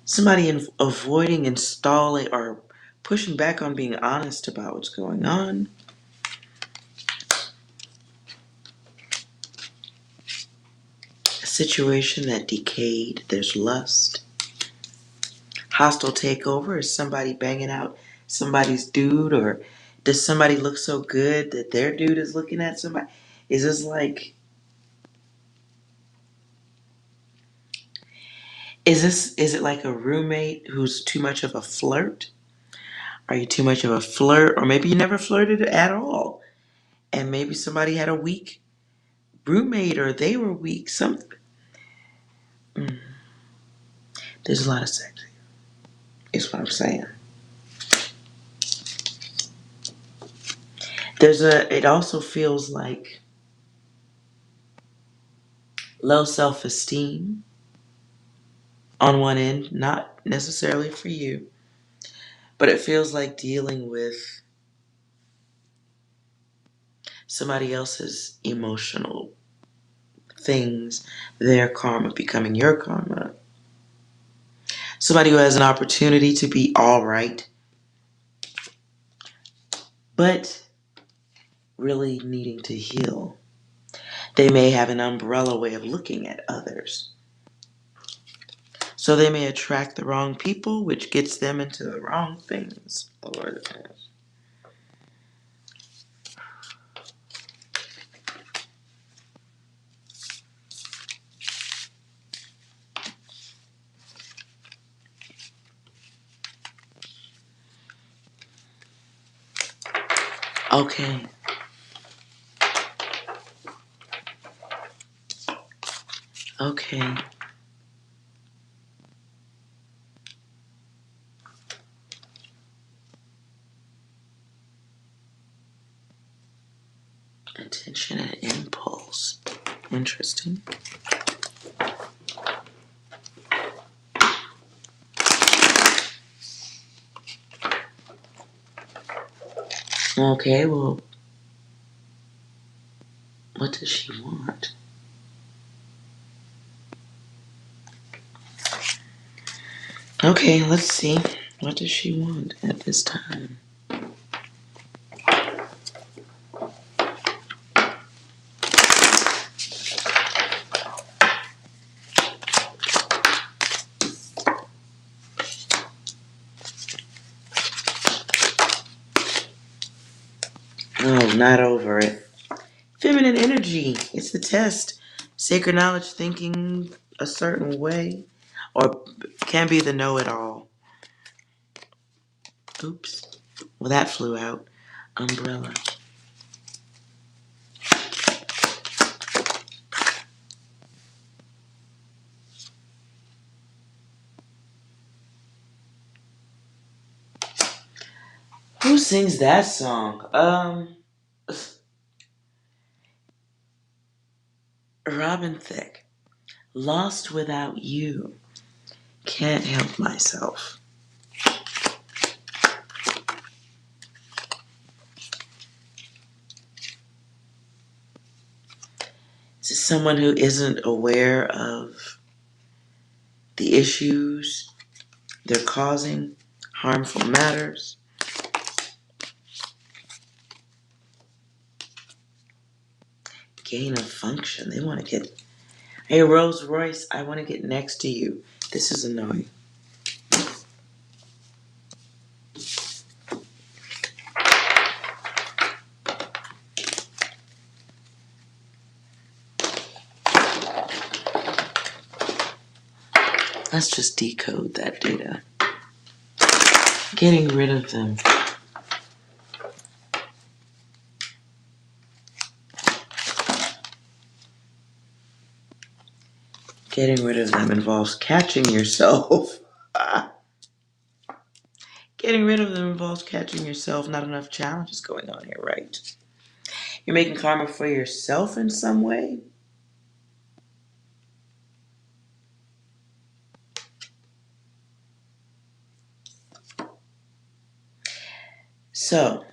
somebody avoiding installing or pushing back on being honest about what's going on. A situation that decayed, there's lust. Hostile takeover, is somebody banging out somebody's dude, or does somebody look so good that their dude is looking at somebody? Is this like, is it like a roommate who's too much of a flirt? Are you too much of a flirt? Or maybe you never flirted at all. And maybe somebody had a weak roommate or they were weak. There's a lot of sex here, is what I'm saying. It also feels like low self-esteem on one end, not necessarily for you, but it feels like dealing with somebody else's emotional things, their karma becoming your karma. Somebody who has an opportunity to be all right, but really needing to heal. They may have an umbrella way of looking at others. So they may attract the wrong people, which gets them into the wrong things. Lord knows. Okay. Okay. Attention and impulse. Interesting. Okay, well, what does she want? Okay, let's see. What does she want at this time? Oh, not over it. Feminine energy. It's the test. Sacred knowledge thinking a certain way. Or can be the know-it-all. Oops. Well, that flew out. Umbrella. Who sings that song? Robin Thicke. Lost without you. Can't help myself. This is someone who isn't aware of the issues they're causing, harmful matters. Gain of function. They want to get, hey, Rolls Royce, I want to get next to you. This is annoying. Let's just decode that data. Getting rid of them. Getting rid of them involves catching yourself. Getting rid of them involves catching yourself. Not enough challenges going on here, right? You're making karma for yourself in some way. So,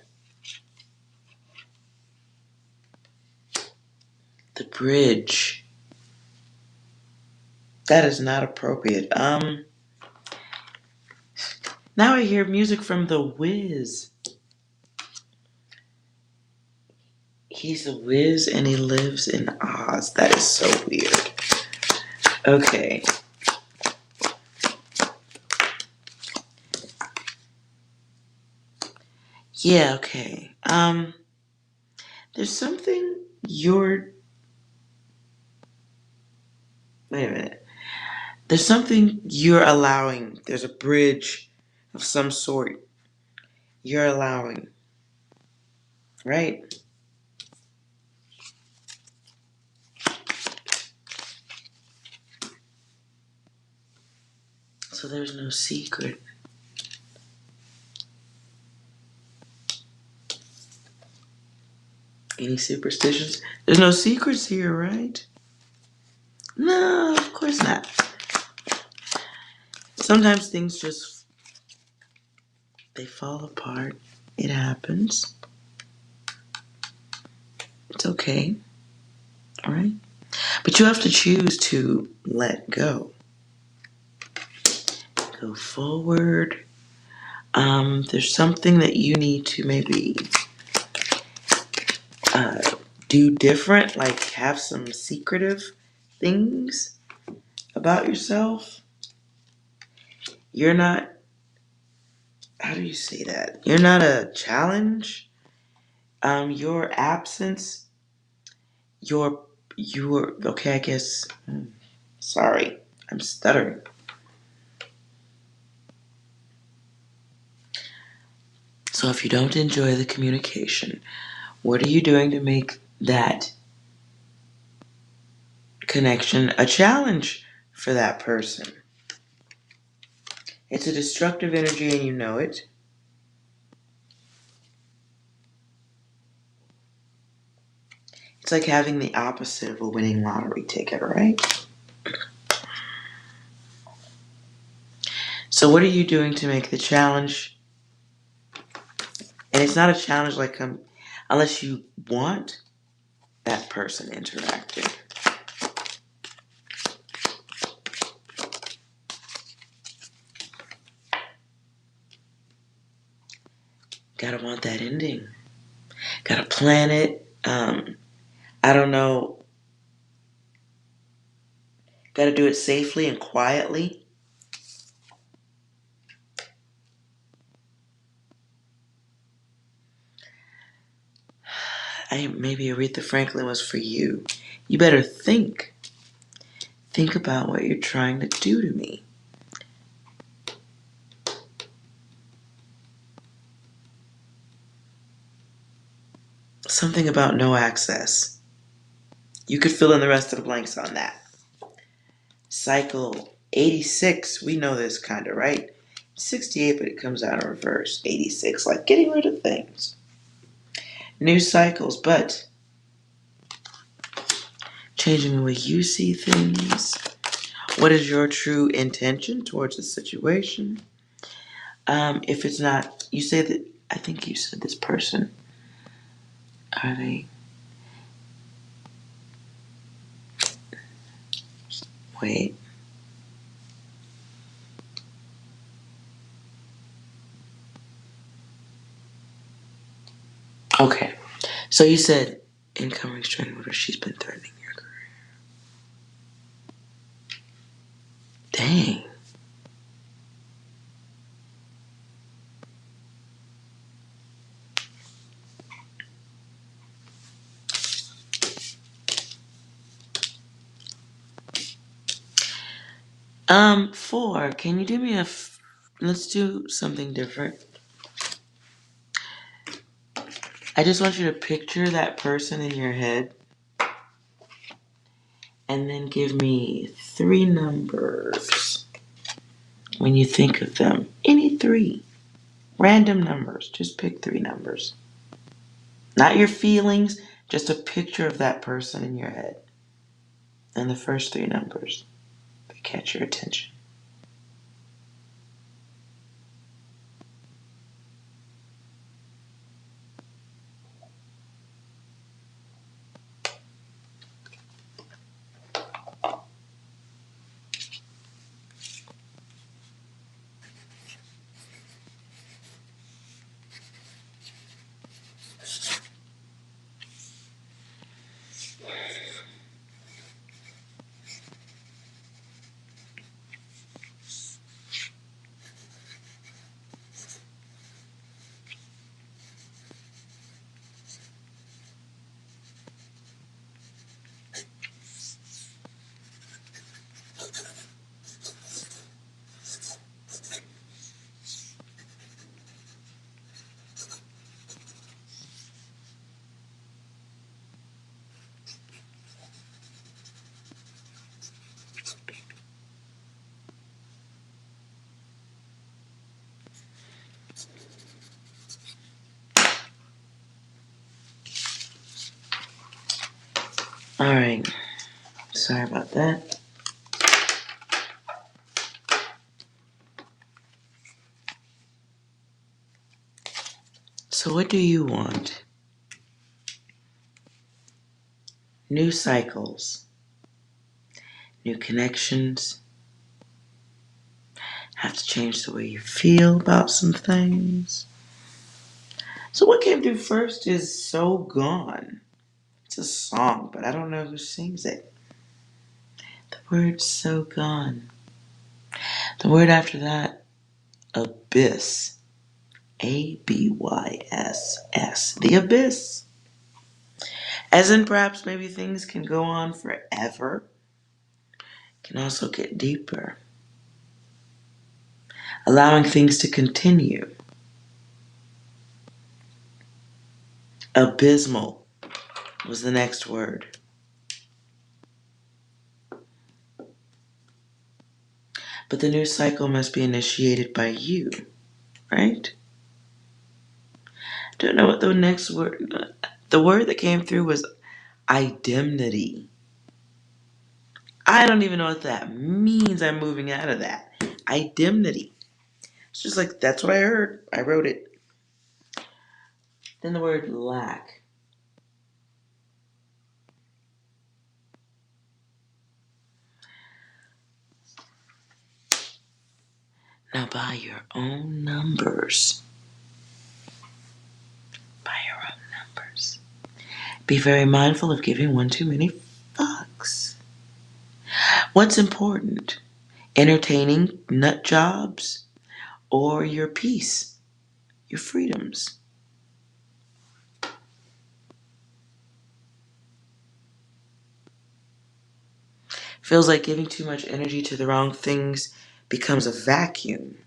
the bridge. That is not appropriate. Now I hear music from The Wiz. He's a whiz and he lives in Oz. That is so weird. Okay. Yeah, okay. There's something you're... Wait a minute. There's something you're allowing. There's a bridge of some sort you're allowing. Right? So there's no secret. Any superstitions? There's no secrets here, right? No, of course not. Sometimes things just, they fall apart. It happens. It's okay. All right? But you have to choose to let go. Go forward. There's something that you need to maybe do different, like have some secretive things about yourself. You're not, how do you say that? You're not a challenge. Your absence, okay, I guess, sorry, I'm stuttering. So if you don't enjoy the communication, what are you doing to make that connection a challenge for that person? It's a destructive energy and you know it. It's like having the opposite of a winning lottery ticket, right? So what are you doing to make the challenge an it's not a challenge like unless you want that person interacting. Gotta want that ending. Gotta plan it. I don't know. Gotta do it safely and quietly. Maybe Aretha Franklin was for you. You better think. Think about what you're trying to do to me. Something about no access. You could fill in the rest of the blanks on that. Cycle 86, we know this kind of, right? 68, but it comes out in reverse. 86, like getting rid of things. New cycles, but changing the way you see things. What is your true intention towards the situation? If it's not, you say that, I think you said this person, are they, wait. Okay, so you said income restraining order, she's been threatening your career. Dang. Four, can you do me let's do something different. I just want you to picture that person in your head and then give me 3 numbers when you think of them. Any 3. Random numbers. Just pick 3 numbers. Not your feelings, just a picture of that person in your head. And the first 3 numbers that catch your attention. Alright. Sorry about that. So what do you want? New cycles. New connections. Have to change the way you feel about some things. So what came through first is So Gone. It's a song, but I don't know who sings it. The word So Gone. The word after that, abyss. ABYSS. The abyss. As in perhaps maybe things can go on forever. Can also get deeper. Allowing things to continue. Abysmal was the next word. But the new cycle must be initiated by you, right? Don't know what the next word. The word that came through was indemnity. I don't even know what that means. I'm moving out of that. Indemnity. It's just like, that's what I heard. I wrote it. Then the word lack. Now, by your own numbers, be very mindful of giving one too many fucks. What's important? Entertaining nut jobs or your peace, your freedoms? Feels like giving too much energy to the wrong things becomes a vacuum.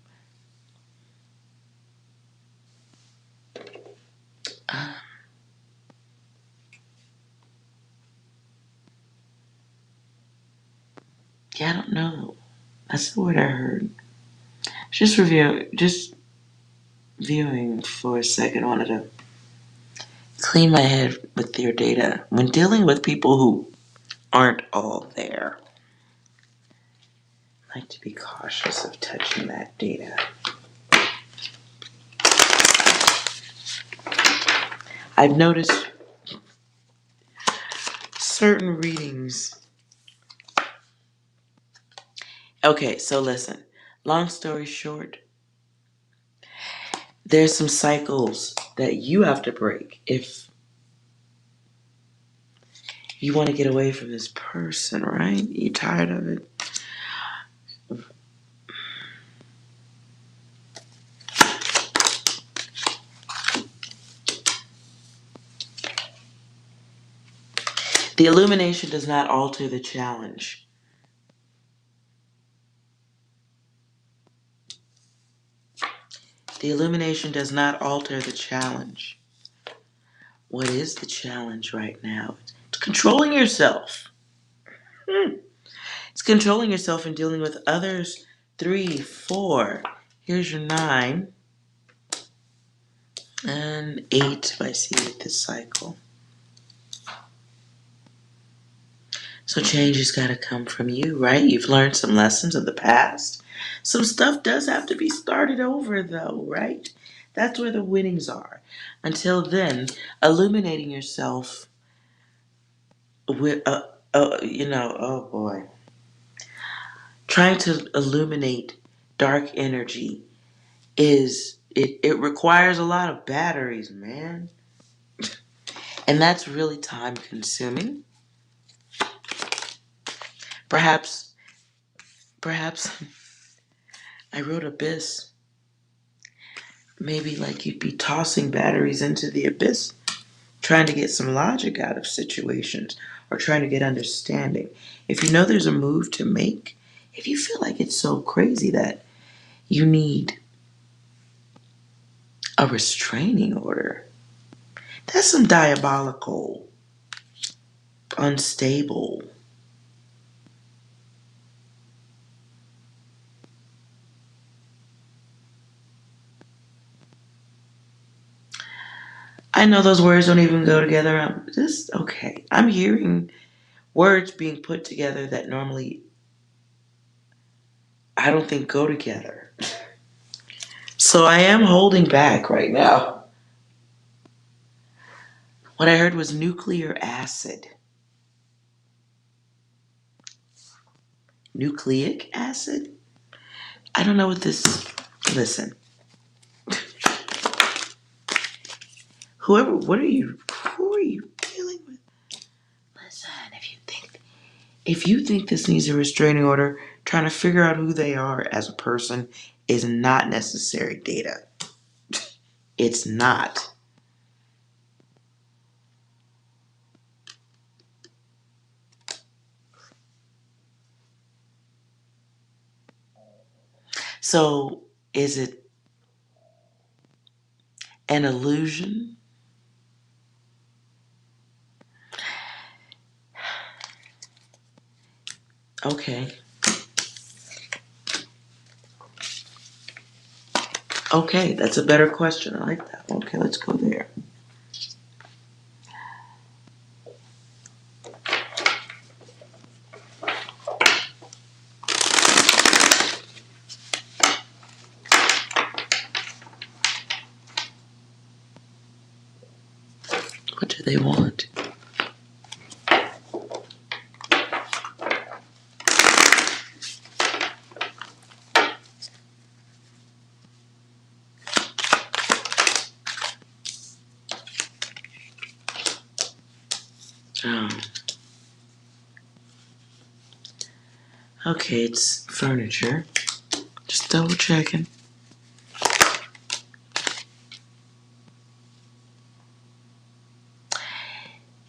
Yeah, I don't know. That's the word I heard. Just viewing for a second. I wanted to clean my head with your data. When dealing with people who aren't all there, I like to be cautious of touching that data. I've noticed certain readings. Okay, so listen. Long story short, there's some cycles that you have to break if you want to get away from this person, right? You tired of it? The illumination does not alter the challenge. The illumination does not alter the challenge. What is the challenge right now? It's controlling yourself. It's controlling yourself and dealing with others. 3, 4. Here's your 9. And 8 if I see this cycle. So change has got to come from you, right? You've learned some lessons of the past. Some stuff does have to be started over, though, right? That's where the winnings are. Until then, illuminating yourself with, oh boy. Trying to illuminate dark energy it requires a lot of batteries, man. And that's really time consuming. Perhaps I wrote abyss. Maybe like you'd be tossing batteries into the abyss, trying to get some logic out of situations or trying to get understanding. If you know there's a move to make, if you feel like it's so crazy that you need a restraining order, that's some diabolical, unstable. I know those words don't even go together. I'm just okay. I'm hearing words being put together that normally I don't think go together. So I am holding back right now. What I heard was nuclear acid. Nucleic acid? I don't know what this. Listen. Who are you dealing with? Listen, if you think this needs a restraining order, trying to figure out who they are as a person is not necessary data. It's not. So, is it an illusion? Okay. Okay, that's a better question. I like that. Okay, let's go there. they want. Oh. Okay, it's furniture. Just double checking.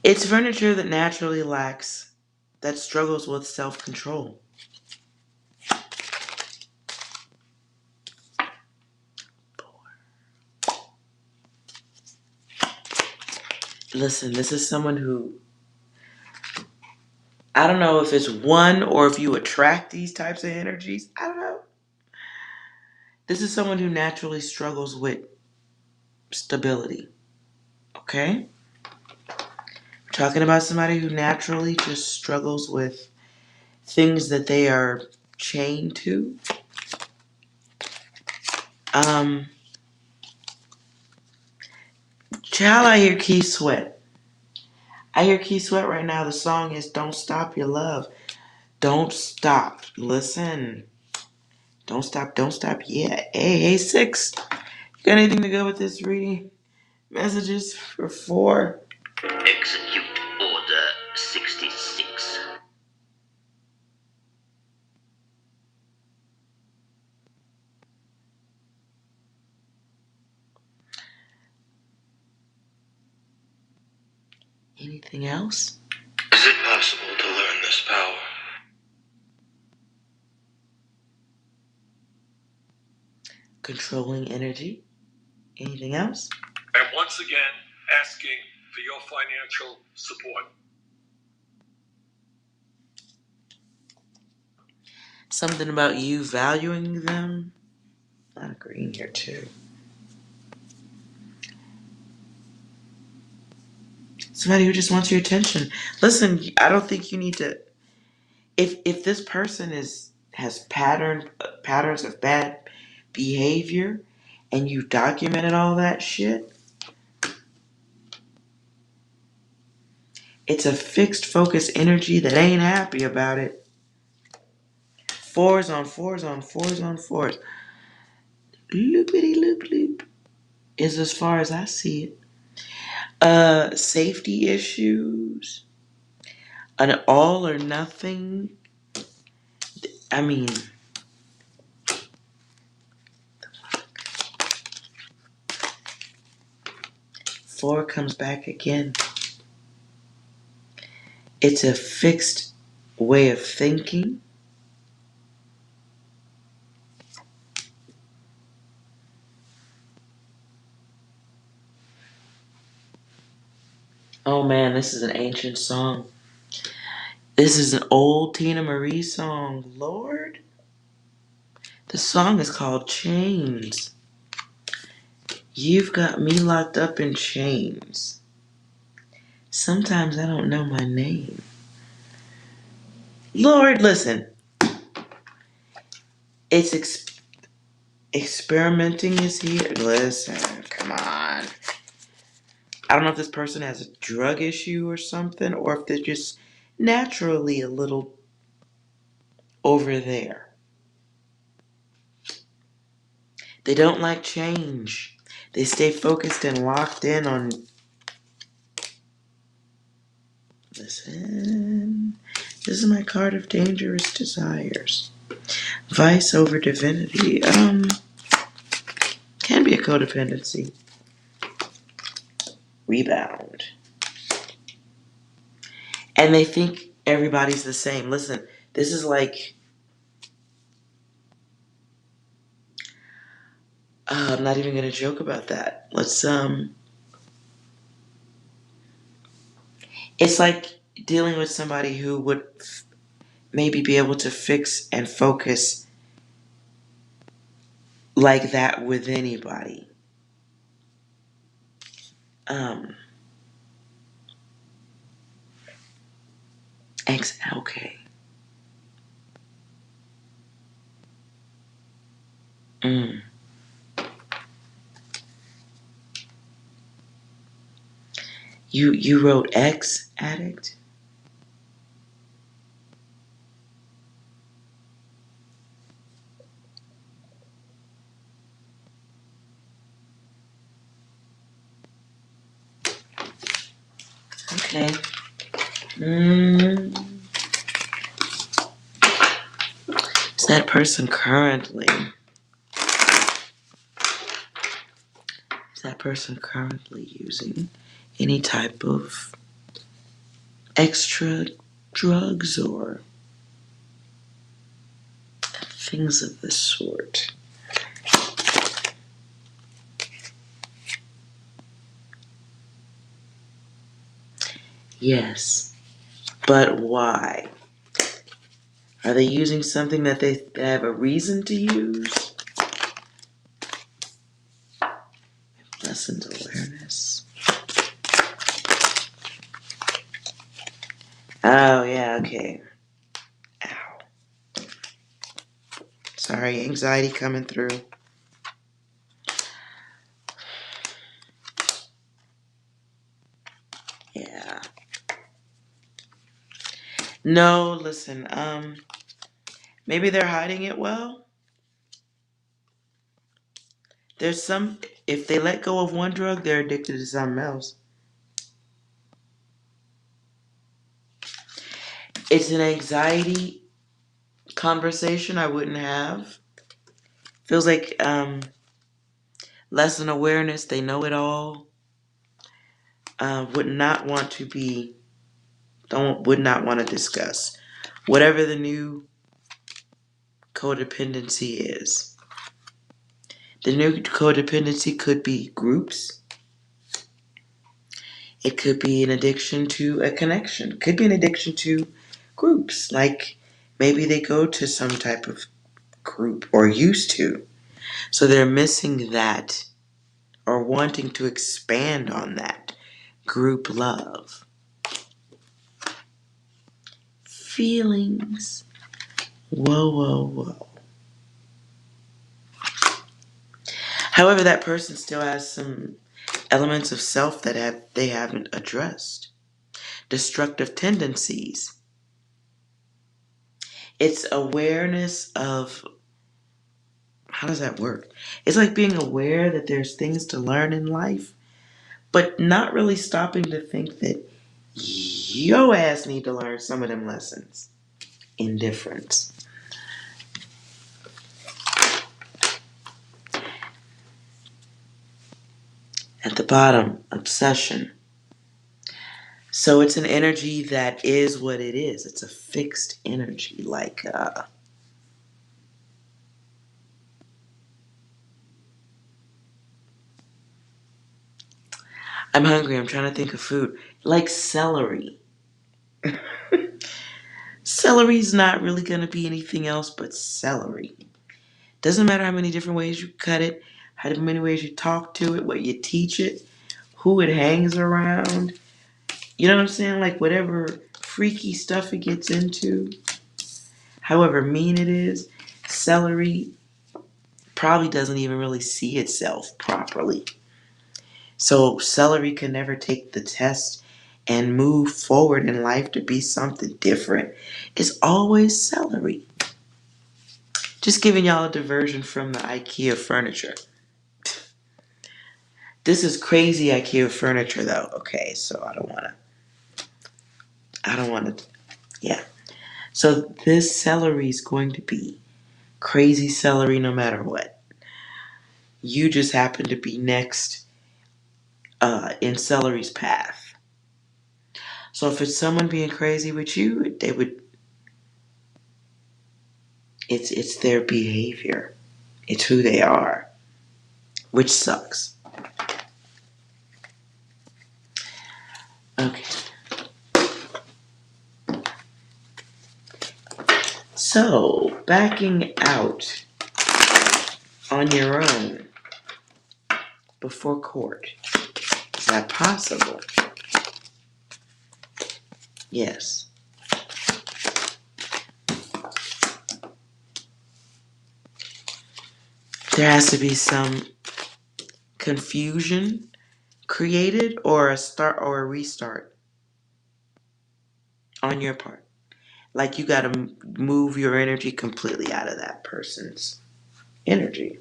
It's furniture that naturally lacks, that struggles with self-control. Listen, this is someone who, I don't know if it's one or if you attract these types of energies. I don't know. This is someone who naturally struggles with stability. Okay? We're talking about somebody who naturally just struggles with things that they are chained to. Child, I hear Key Sweat. I hear Key Sweat right now. The song is Don't Stop Your Love. Don't stop. Listen. Don't stop. Don't stop. Yeah. Hey, 6. You got anything to go with this reading? Messages for 4. Execute Order 66. Anything else? Is it possible to learn this power? Controlling energy. Anything else? I am once again asking for your financial support. Something about you valuing them. A lot of green here too. Somebody who just wants your attention. Listen, I don't think you need to. If this person has patterns of bad behavior, and you documented all that shit, it's a fixed focus energy that ain't happy about it. 4s on 4s on 4s on 4s. Loopity loop loop is as far as I see it. Safety issues. An all or nothing. I mean, 4 comes back again. It's a fixed way of thinking. Oh man, this is an ancient song. This is an old Tina Marie song. Lord. The song is called Chains. You've got me locked up in chains. Sometimes I don't know my name. Lord, listen. It's experimenting is here. Listen, come on. I don't know if this person has a drug issue or something, or if they're just naturally a little over there. They don't like change. They stay focused and locked in on. Listen. This is my card of dangerous desires. Vice over divinity. Can be a codependency. Rebound. And they think everybody's the same. Listen, this is like. I'm not even gonna joke about that. It's like dealing with somebody who would maybe be able to fix and focus like that with anybody. Um, okay. Mm. You wrote ex-addict? Okay. Is that person currently using any type of extra drugs or things of the sort? Yes. But why? Are they using something that they have a reason to use? Lessons awareness. Oh, yeah, okay. Ow. Sorry, anxiety coming through. Yeah. No, listen, maybe they're hiding it well. There's some, if they let go of one drug, they're addicted to something else. It's an anxiety conversation I wouldn't have. Feels like lesson awareness, they know it all. Would not want to discuss whatever the new codependency is. The new codependency could be groups. It could be an addiction to a connection. It could be an addiction to groups. Like maybe they go to some type of group or used to. So they're missing that or wanting to expand on that group love. Feelings. Whoa, whoa, whoa. However, that person still has some elements of self that they haven't addressed. Destructive tendencies. It's awareness of, how does that work? It's like being aware that there's things to learn in life, but not really stopping to think that yo ass need to learn some of them lessons. Indifference. At the bottom, obsession. So it's an energy that is what it is. It's a fixed energy, like I'm hungry, I'm trying to think of food. Like celery. Celery's not really going to be anything else but celery. Doesn't matter how many different ways you cut it, how many ways you talk to it, what you teach it, who it hangs around. You know what I'm saying? Like whatever freaky stuff it gets into, however mean it is, celery probably doesn't even really see itself properly. So celery can never take the test and move forward in life to be something different. It's always celery. Just giving y'all a diversion from the IKEA furniture. This is crazy IKEA furniture though. Okay, so I don't want to, yeah. So this celery is going to be crazy celery no matter what. You just happen to be next in celery's path. So if it's someone being crazy with you, it's their behavior. It's who they are, which sucks. Okay. So, backing out on your own before court. Is that possible? Yes. There has to be some confusion created or a start or a restart on your part. Like you got to move your energy completely out of that person's energy.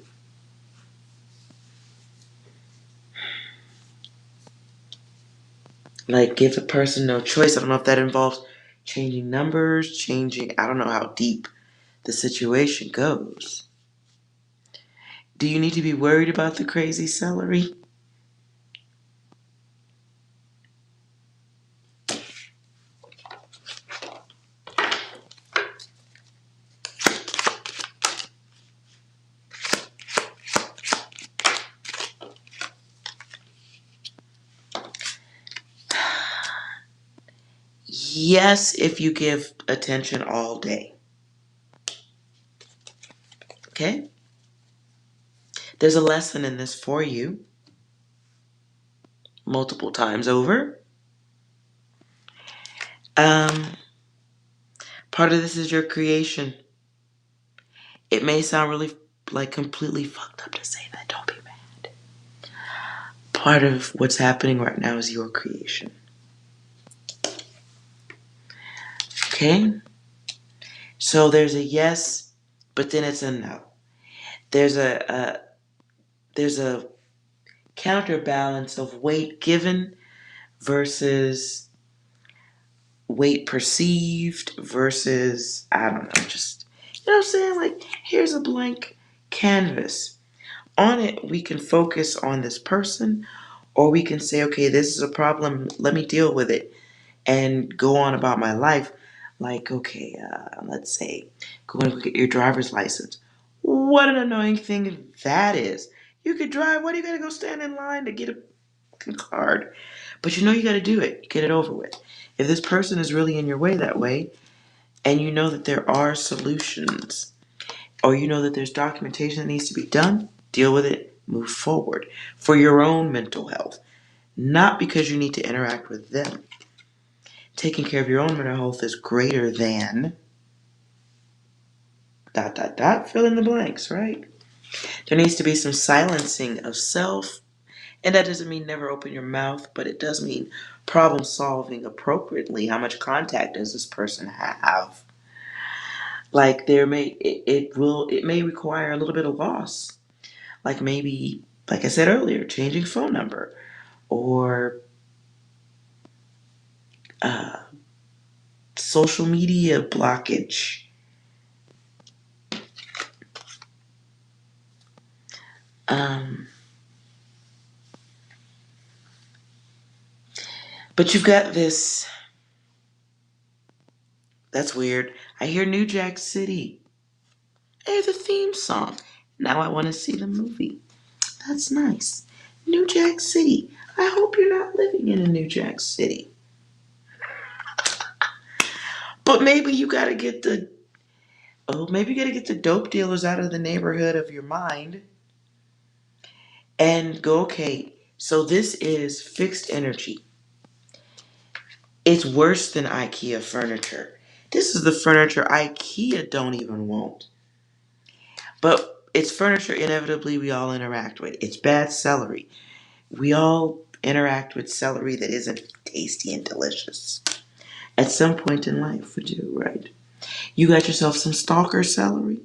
Like give the person no choice. I don't know if that involves changing numbers, I don't know how deep the situation goes. Do you need to be worried about the crazy celery? Yes, if you give attention all day. Okay? There's a lesson in this for you multiple times over. Um, Part of this is your creation. It may sound really like completely fucked up to say that. Don't be mad. Part of what's happening right now is your creation. Okay? So there's a yes, but then it's a no. There's a counterbalance of weight given versus weight perceived versus I don't know, just you know what I'm saying? Like here's a blank canvas. On it we can focus on this person or we can say, okay, this is a problem, let me deal with it and go on about my life. Like, okay, let's say, go and get your driver's license. What an annoying thing that is. You could drive, why do you gotta go stand in line to get a card? But you know you gotta do it, get it over with. If this person is really in your way that way, and you know that there are solutions, or you know that there's documentation that needs to be done, deal with it, move forward for your own mental health, not because you need to interact with them. Taking care of your own mental health is greater than ... fill in the blanks, right? There needs to be some silencing of self, and that doesn't mean never open your mouth, but it does mean problem solving appropriately. How much contact does this person have? Like it may require a little bit of loss. Like maybe, like I said earlier, changing phone number or uh, social media blockage. Um, but you've got this. That's weird. I hear New Jack City. Hey, the theme song. Now I want to see the movie. That's nice. New Jack City. I hope you're not living in a New Jack City. But maybe you gotta get the dope dealers out of the neighborhood of your mind and go, okay, so this is fixed energy. It's worse than IKEA furniture. This is the furniture IKEA don't even want. But it's furniture inevitably we all interact with. It's bad celery. We all interact with celery that isn't tasty and delicious. At some point in life, we do, right? You got yourself some stalker celery.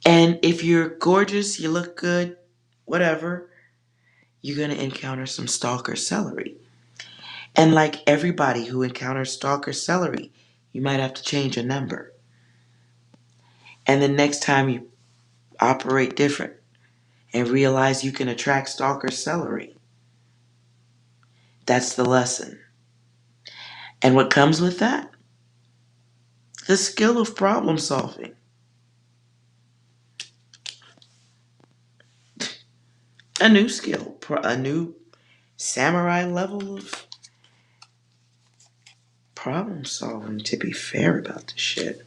And if you're gorgeous, you look good, whatever, you're going to encounter some stalker celery. And like everybody who encounters stalker celery, you might have to change a number. And the next time you operate different and realize you can attract stalker celery. That's the lesson. And what comes with that? The skill of problem solving. A new skill, a new samurai level of problem solving, to be fair about this shit.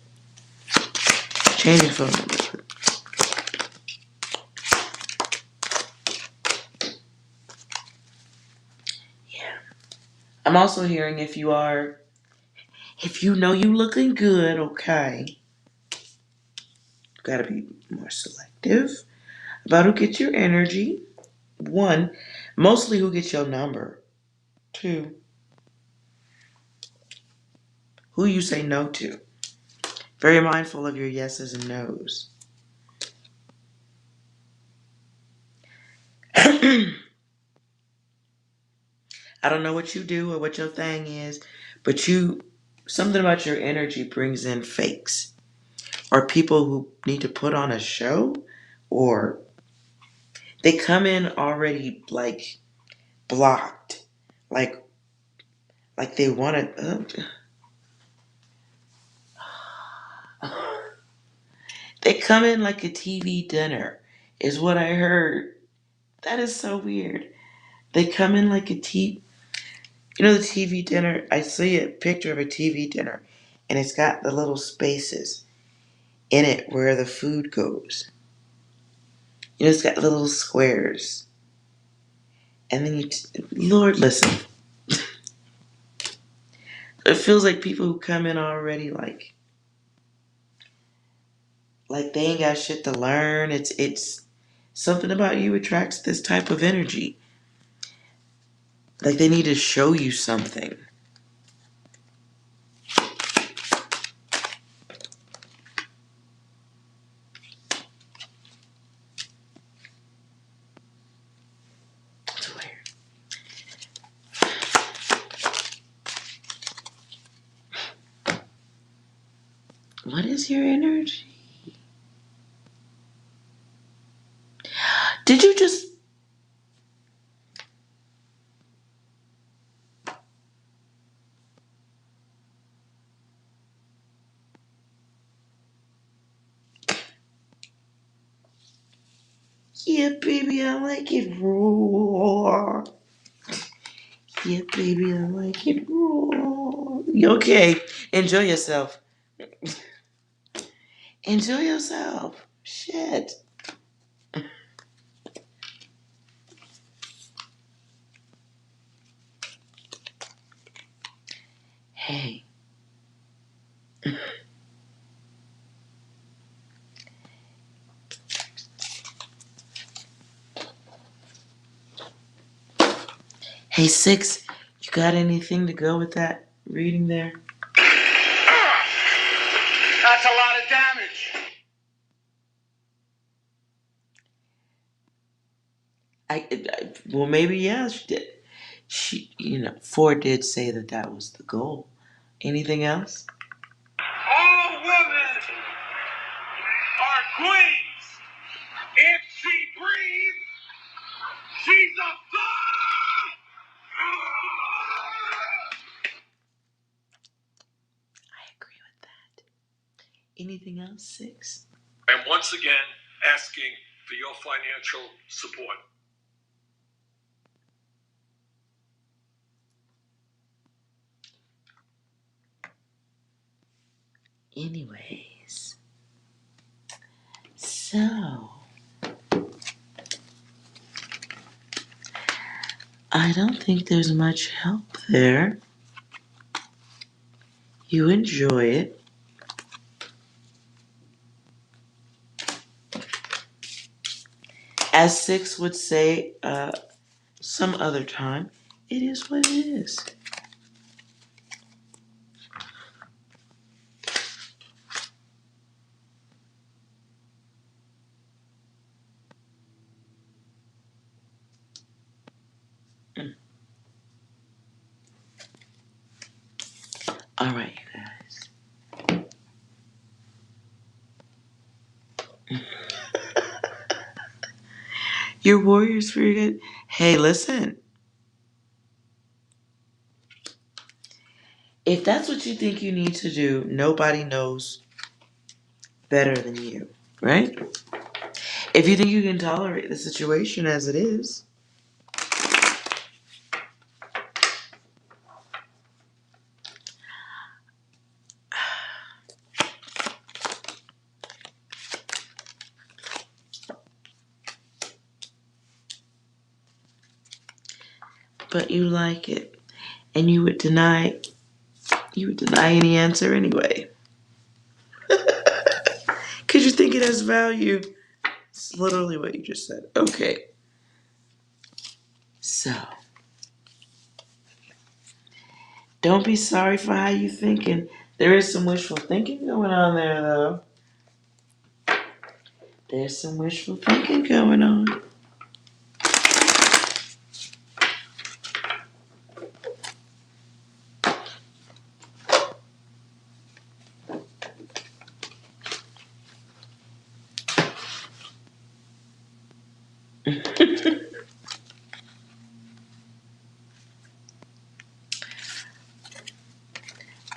Changing phone numbers. Yeah. I'm also hearing if you know you looking good, okay, gotta be more selective. about who gets your energy. One, mostly who gets your number. Two, who you say no to. Very mindful of your yeses and nos. I don't know what you do or what your thing is, but something about your energy brings in fakes or people who need to put on a show, or they come in already like blocked, like they want to. They come in like a TV dinner, is what I heard. That is so weird. They come in like a TV. You know the TV dinner? I see a picture of a TV dinner, and it's got the little spaces in it where the food goes. You know, it's got little squares. And then Lord, listen. It feels like people who come in already like they ain't got shit to learn. It's something about you attracts this type of energy. Like they need to show you something. It's weird. What is your energy? Did you just... Yeah, baby, I like it raw. Yeah, baby, I like it raw. You okay? Enjoy yourself. Enjoy yourself. Shit. Hey. Hey, Six, you got anything to go with that reading there? That's a lot of damage. Well, maybe, yeah, she did. Ford did say that was the goal. Anything else? All women are queens. If she breathes, she's a god. I agree with that. Anything else, Six? I'm once again asking for your financial support. Anyways, so I don't think there's much help there. You enjoy it. As Six would say some other time, it is what it is. All right, you guys. Your warrior's very good. Hey, listen. If that's what you think you need to do, nobody knows better than you, right? If you think you can tolerate the situation as it is, but you like it, and you would deny any answer anyway. Because you think it has value. It's literally what you just said. Okay. So, don't be sorry for how you thinking. There is some wishful thinking going on there, though. There's some wishful thinking going on.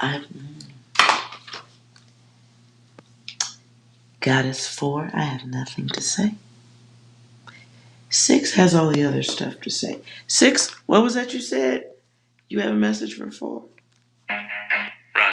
I've Goddess 4, I have nothing to say. 6 has all the other stuff to say. 6, what was that you said? You have a message for 4? Run.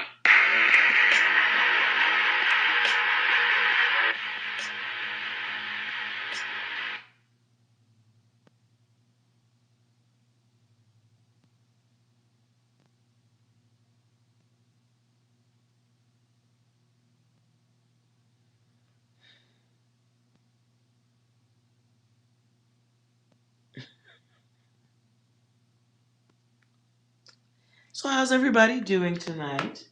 So how's everybody doing tonight?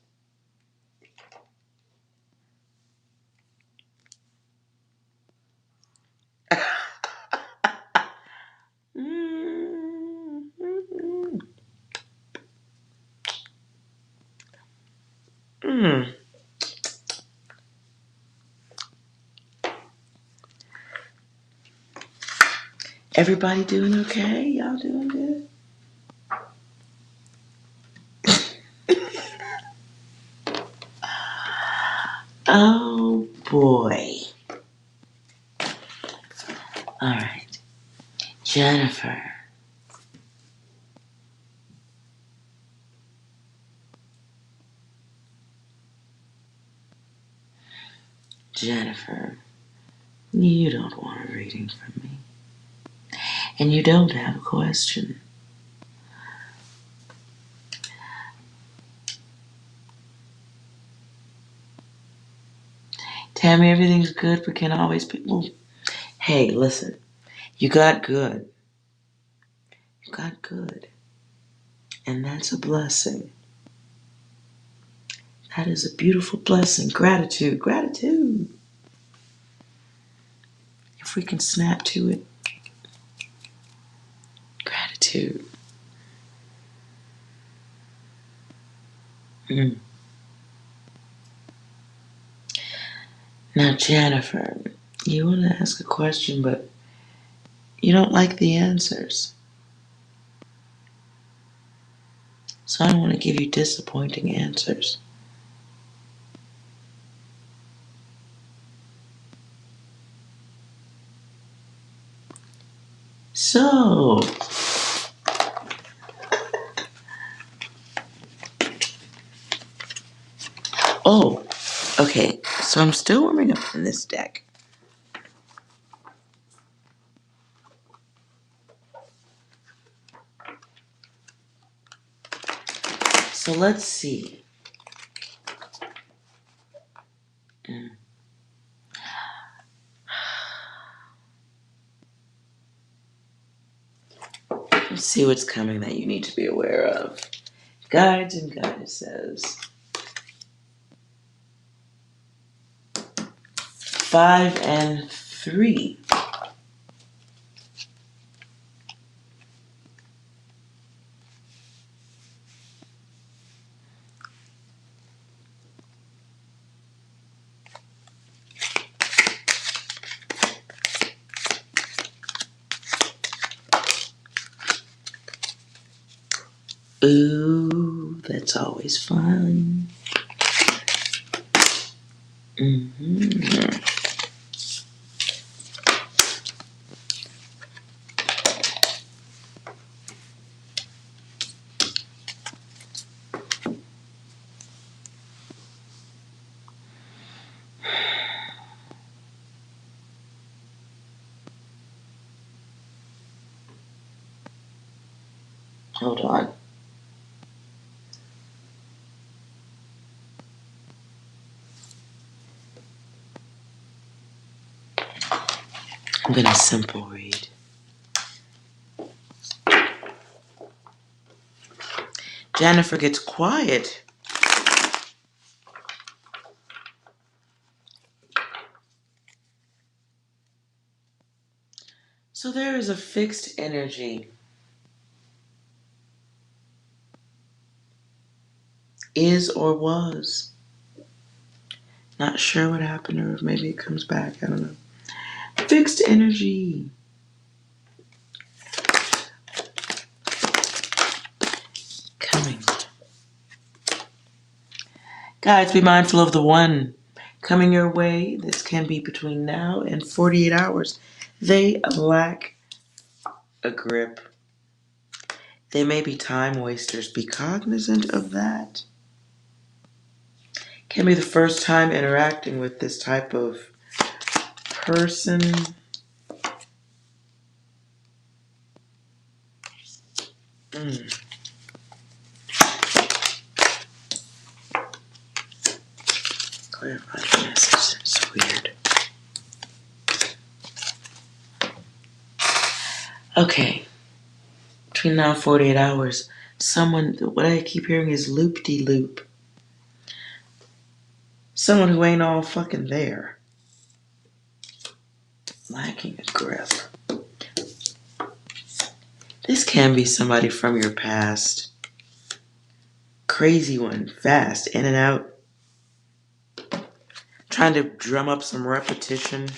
Mm. Everybody doing okay? Y'all doing good? Oh boy. All right. Jennifer. Jennifer, you don't want a reading from me. And you don't have a question. Tammy, everything's good, but can always be. Well, hey, listen. You got good. You got good. And that's a blessing. That is a beautiful blessing. Gratitude. Gratitude. If we can snap to it. Gratitude. Mm. Now, Jennifer, you want to ask a question, but you don't like the answers. So I don't want to give you disappointing answers. So, oh, okay. So I'm still warming up in this deck. So let's see. Let's see what's coming that you need to be aware of. Guides and goddesses. 5 and 3. Ooh, that's always fun. Mm-hmm. Hold on. I'm gonna simple read. Jennifer gets quiet. So there is a fixed energy. Is or was. Not sure what happened, or maybe it comes back. I don't know. Fixed energy. Coming. Guys, be mindful of the one coming your way. This can be between now and 48 hours. They lack a grip. They may be time wasters. Be cognizant of that. Can be the first time interacting with this type of person. Clarify the message. It's weird. Okay. Between now and 48 hours, someone, what I keep hearing is loop-de-loop. Someone who ain't all fucking there. Lacking a grip. This can be somebody from your past. Crazy one, fast, in and out. Trying to drum up some repetition.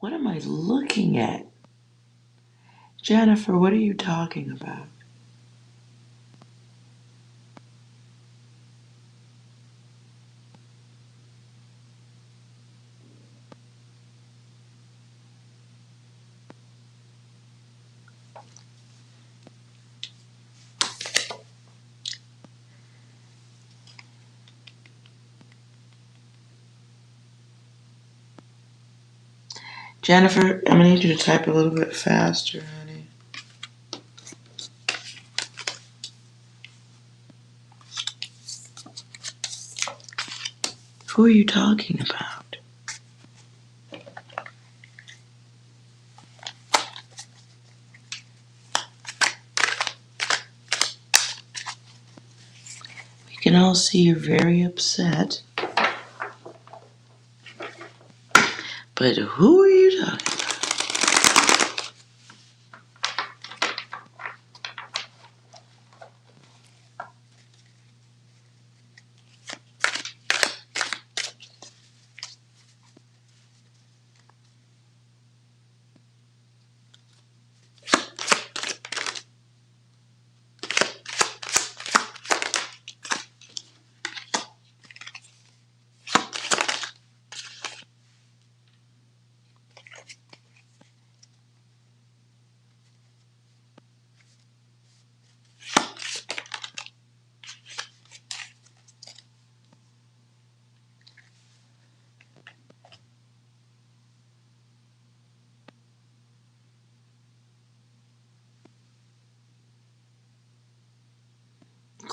What am I looking at? Jennifer, what are you talking about? Jennifer, I'm gonna need you to type a little bit faster, honey. Who are you talking about? We can all see you're very upset. But who are you talking about?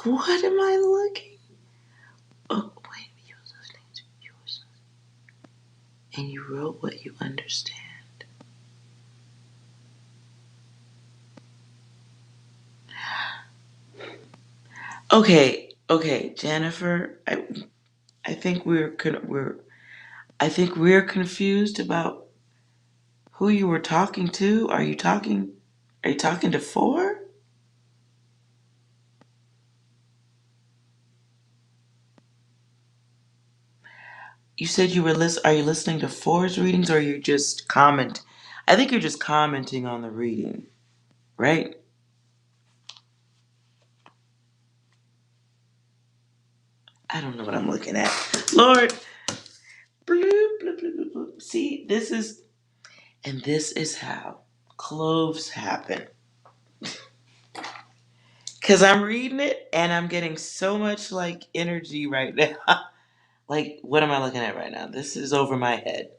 What am I looking? Oh, wait, you was listening to yours. And you wrote what you understand. Okay, Jennifer. I think we're confused about who you were talking to. Are you talking to four? You said you were are you listening to four's readings, or are you just comment? I think you're just commenting on the reading, right? I don't know what I'm looking at. Lord, bloop, bloop, bloop, bloop, bloop. See, this is how cloves happen. Cause I'm reading it and I'm getting so much like energy right now. Like, what am I looking at right now? This is over my head.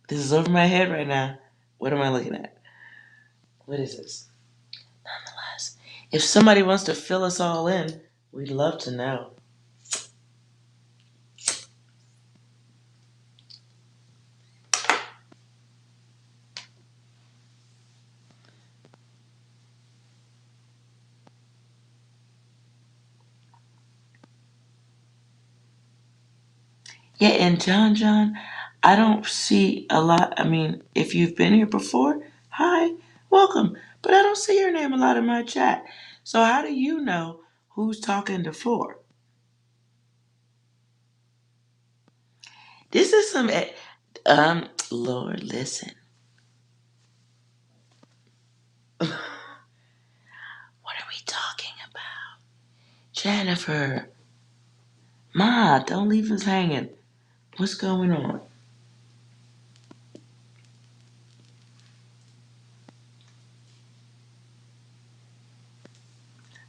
This is over my head right now. What am I looking at? What is this? Nonetheless, if somebody wants to fill us all in, we'd love to know. Yeah, and John, I don't see a lot. I mean, if you've been here before, hi, welcome. But I don't see your name a lot in my chat. So how do you know who's talking to four? This is some, Lord, listen. What are we talking about? Jennifer, Ma, don't leave us hanging. What's going on?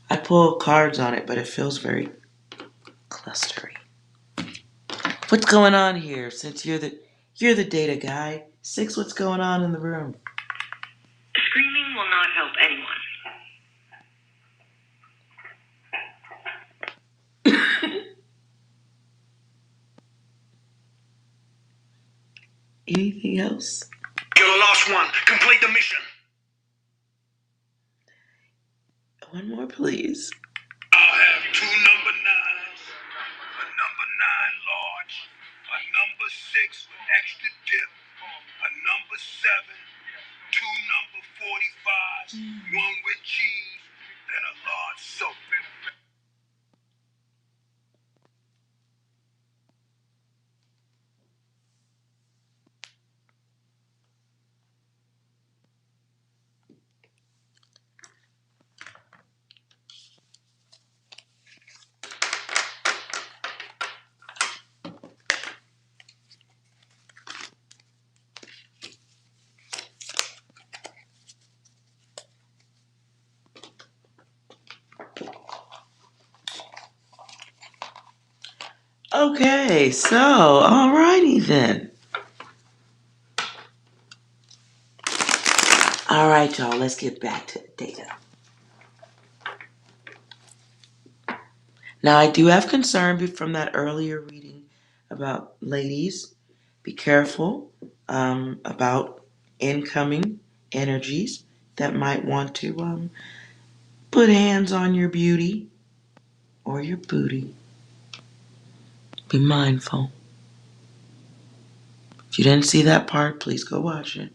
I pull cards on it, but it feels very clustery. What's going on here? Since you're the data guy. Six, what's going on in the room? Screaming will not help anyone. Anything else? You're the last one. Complete the mission. One more, please. I'll have two number nines, a number nine large, a number six with extra dip, a number seven, two number 45s, one with cheese, and a large soap. Okay, so, alrighty then. Alright, y'all, let's get back to the data. Now, I do have concern from that earlier reading about ladies. Be careful about incoming energies that might want to put hands on your beauty or your booty. Be mindful. If you didn't see that part, please go watch it.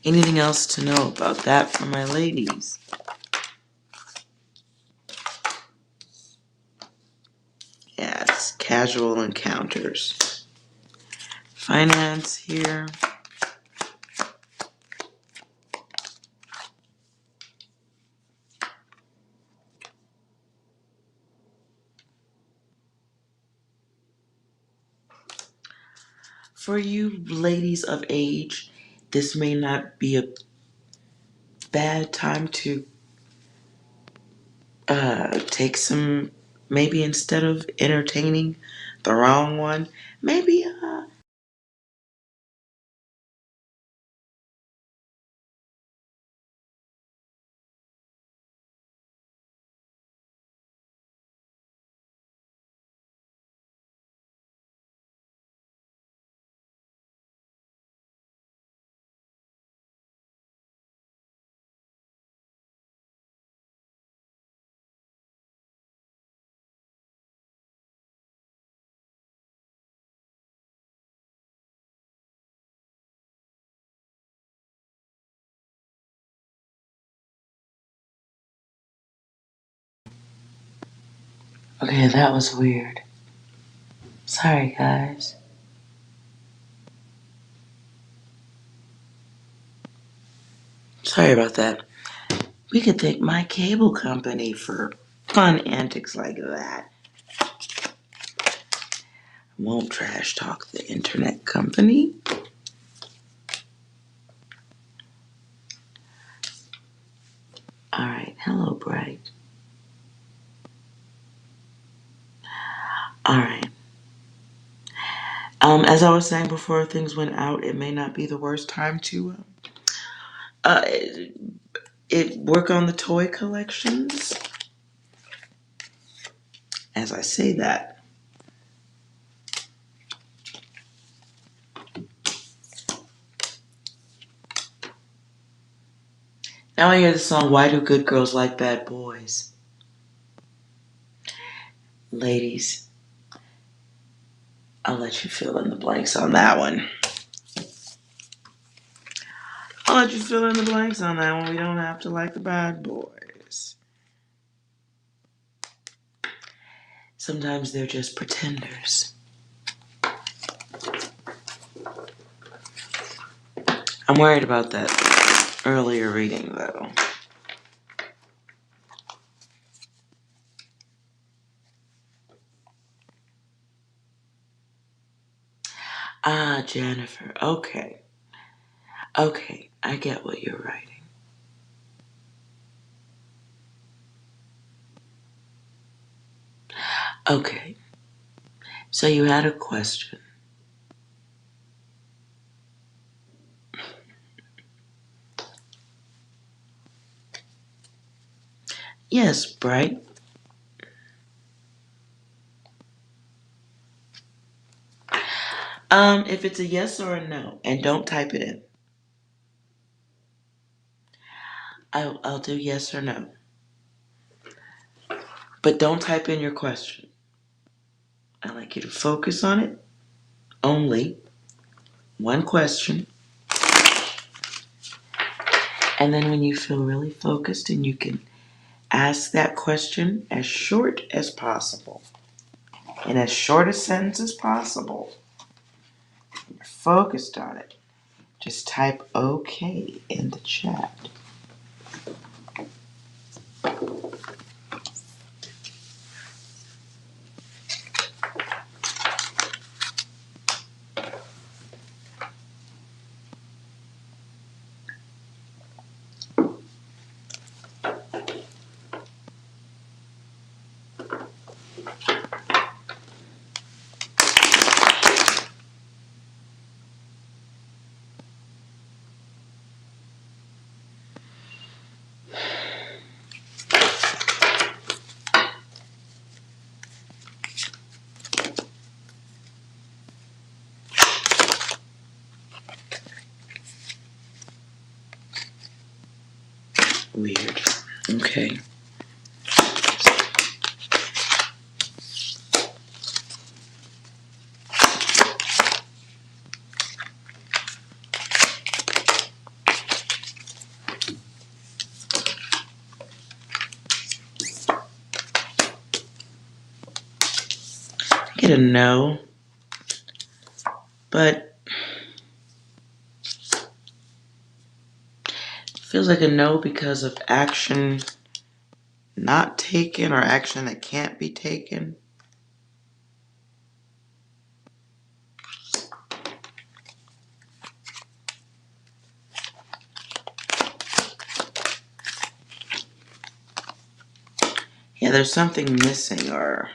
Anything else to know about that for my ladies? Yeah, it's casual encounters. Finance here. For you ladies of age, this may not be a bad time to take some, maybe instead of entertaining the wrong one, maybe okay, that was weird. Sorry, guys. Sorry about that. We could thank my cable company for fun antics like that. Won't trash talk the internet company. Alright, hello, Bright. As I was saying before things went out, it may not be the worst time to uh, work on the toy collections. As I say that, now I hear the song, Why Do Good Girls Like Bad Boys? Ladies, I'll let you fill in the blanks on that one. I'll let you fill in the blanks on that one. We don't have to like the bad boys. Sometimes they're just pretenders. I'm worried about that earlier reading, though. Ah, Jennifer. Okay. Okay, I get what you're writing. Okay, so you had a question. Yes, Bright. If it's a yes or a no, and don't type it in. I'll do yes or no. But don't type in your question. I'd like you to focus on it. Only one question. And then when you feel really focused and you can ask that question as short as possible. In as short a sentence as possible. You're focused on it. Just type OK in the chat. Weird. Okay. I get a no, but it feels like a no because of action not taken or action that can't be taken. Yeah, there's something missing, or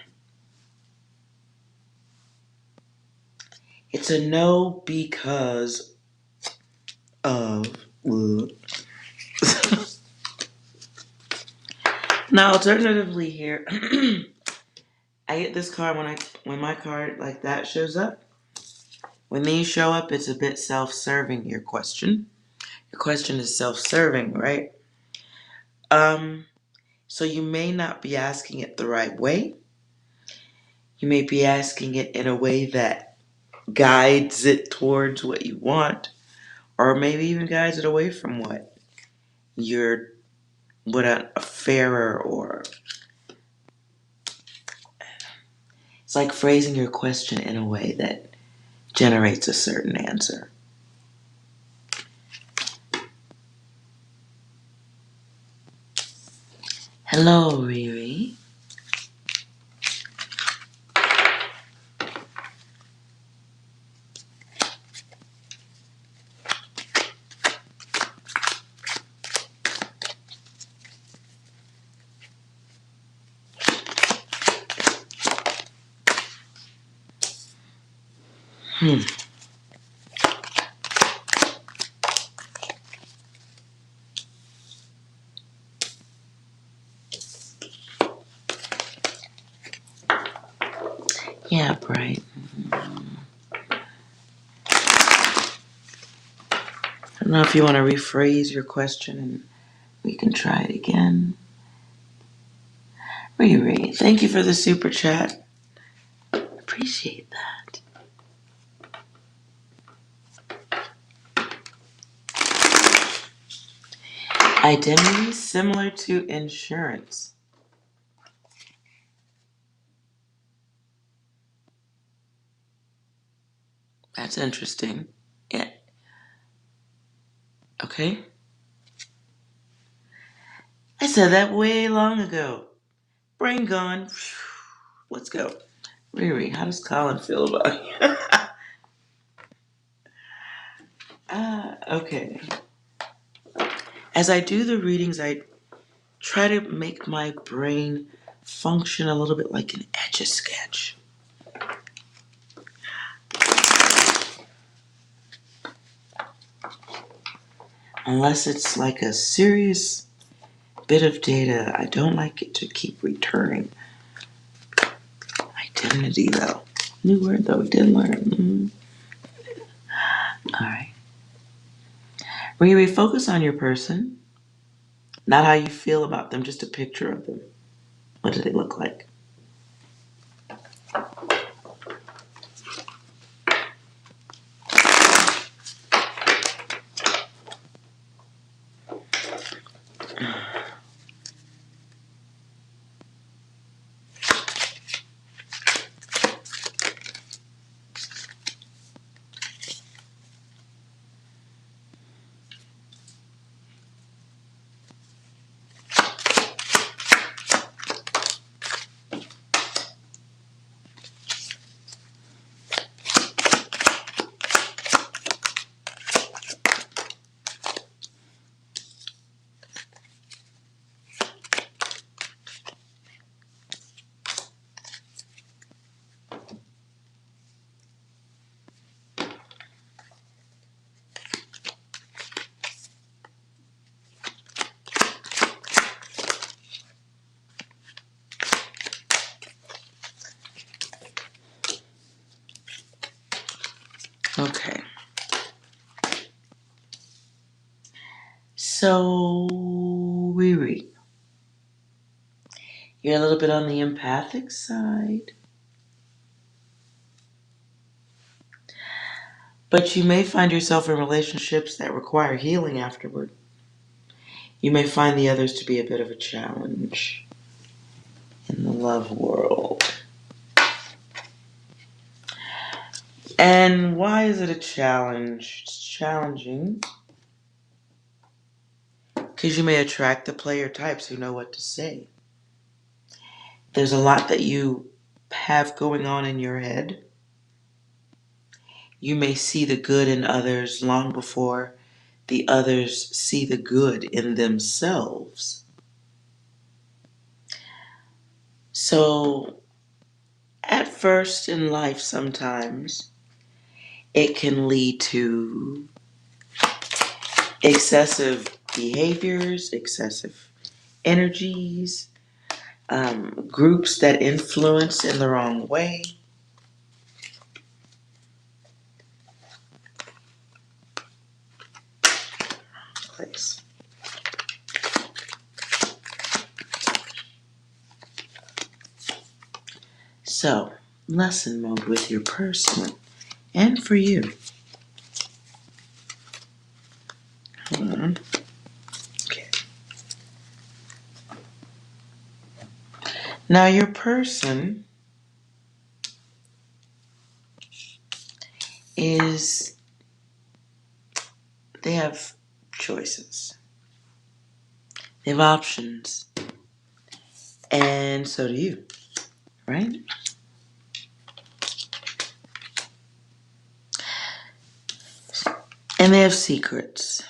it's a no because of. Now, alternatively here, I get this card when my card like that shows up. When these show up, it's a bit self-serving. Your question is self-serving, right? So you may not be asking it the right way. You may be asking it in a way that guides it towards what you want, or maybe even guides it away from what a fairer, or it's like phrasing your question in a way that generates a certain answer. Hello, Riri. Yeah, bright. I don't know if you want to rephrase your question and we can try it again. Riri, thank you for the super chat. Appreciate that. Identity similar to insurance. That's interesting. Yeah. Okay. I said that way long ago. Brain gone. Let's go. Riri, how does Colin feel about you? Okay. As I do the readings, I try to make my brain function a little bit like an Etch-a-Sketch. Unless it's like a serious bit of data, I don't like it to keep returning. Identity, though. New word, though. We did learn. All right. Riri, focus on your person, not how you feel about them, just a picture of them. What do they look like? Okay. So, Riri, you're a little bit on the empathic side, but you may find yourself in relationships that require healing afterward. You may find the others to be a bit of a challenge in the love world. And why is it a challenge? It's challenging because you may attract the player types who know what to say. There's a lot that you have going on in your head. You may see the good in others long before the others see the good in themselves. So, at first in life, sometimes it can lead to excessive behaviors, excessive energies, groups that influence in the wrong way. Place. So, lesson mode with your person and for you. Hold on. Okay. Now, your person is, they have choices, they have options, and so do you, right? And they have secrets,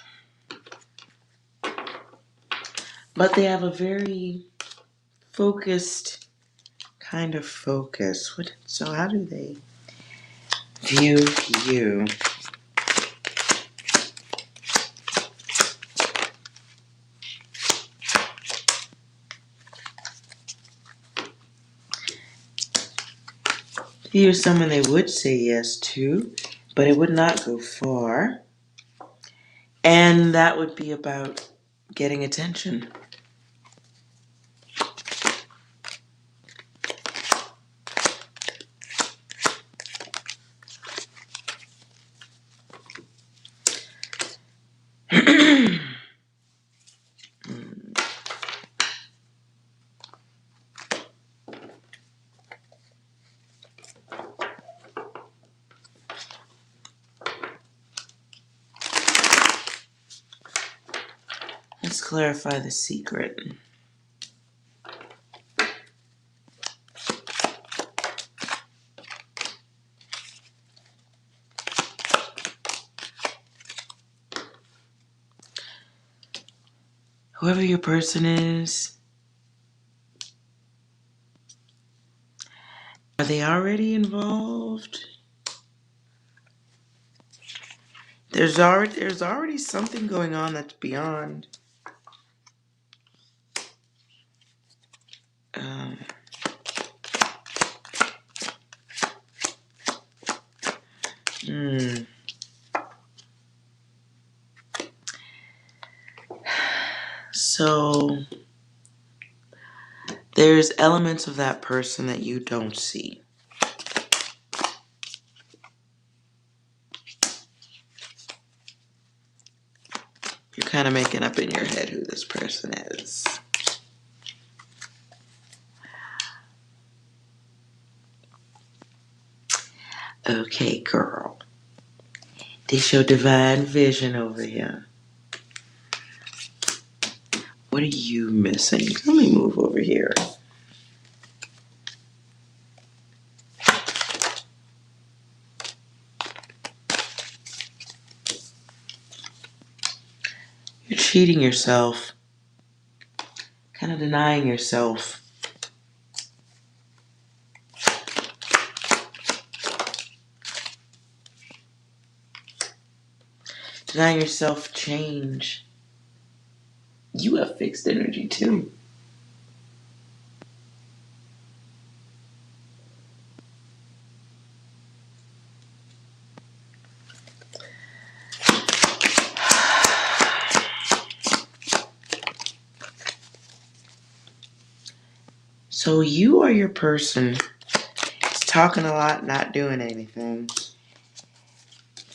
but they have a very focused kind of focus. So how do they View. View is someone they would say yes to, but it would not go far. And that would be about getting attention. Let's clarify the secret. Whoever your person is, are they already involved? There's already something going on that's beyond. Um, hmm. So there's elements of that person that you don't see. You're kind of making up in your head who this person is. Okay, girl. This your divine vision over here. What are you missing? Let me move over here. You're cheating yourself. Kind of denying yourself. Denying yourself change. You have fixed energy too. So you are your person. It's talking a lot, not doing anything.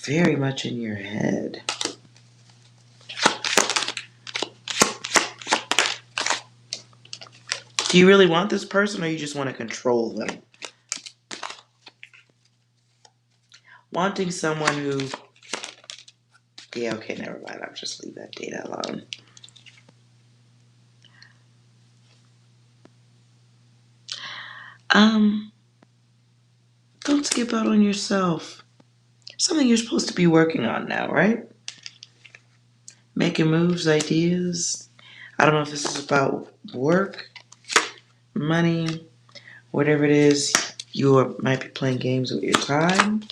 Very much in your head. Do you really want this person or you just want to control them? Wanting someone who... Yeah, okay, never mind. I'll just leave that data alone. Don't skip out on yourself. Something you're supposed to be working on now, right? Making moves, ideas. I don't know if this is about work, money, whatever it is. You might be playing games with your time.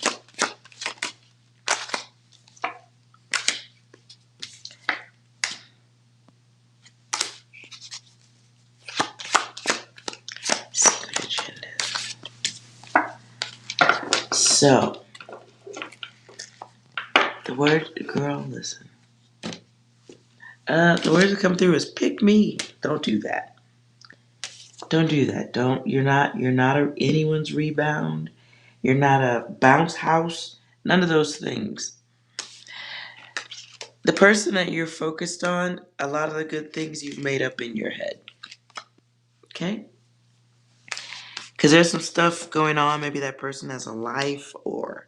Secret agenda. So, the word, girl, listen. The words that come through is pick me. Don't do that. Don't do that. You're not anyone's rebound. You're not a bounce house. None of those things. The person that you're focused on, a lot of the good things you've made up in your head. Okay? Because there's some stuff going on. Maybe that person has a life or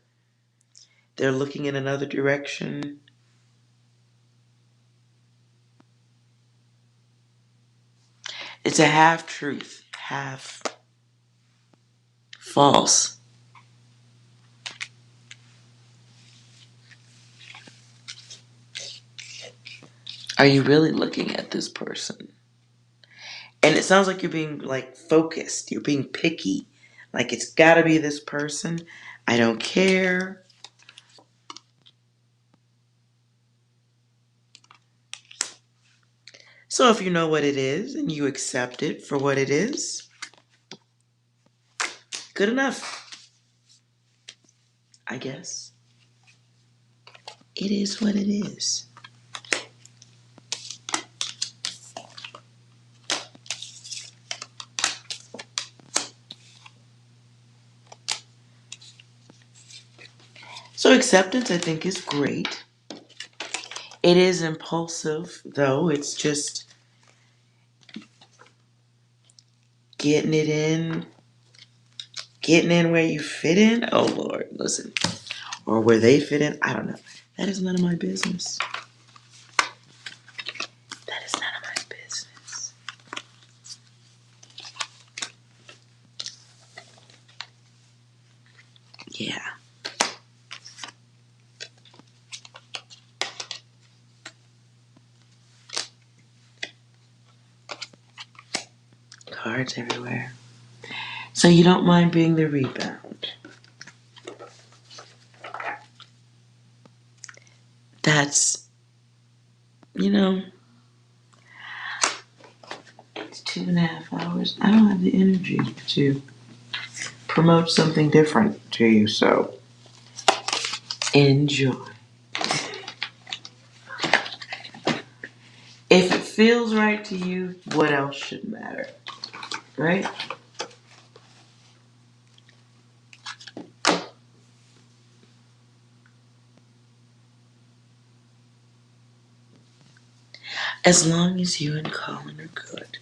they're looking in another direction. It's a half truth, half false. Are you really looking at this person? And it sounds like you're being like focused. You're being picky. Like it's got to be this person. I don't care. So if you know what it is and you accept it for what it is, good enough, I guess. It is what it is. So acceptance, I think, is great. It is impulsive, though. It's just getting it in, getting in where you fit in. Oh, Lord, listen. Or where they fit in. I don't know. That is none of my business. That is none of my business. Yeah. Cards everywhere. So you don't mind being the rebound. That's, it's 2.5 hours. I don't have the energy to promote something different to you, so enjoy. If it feels right to you, what else should matter? Right? As long as you and Colin are good.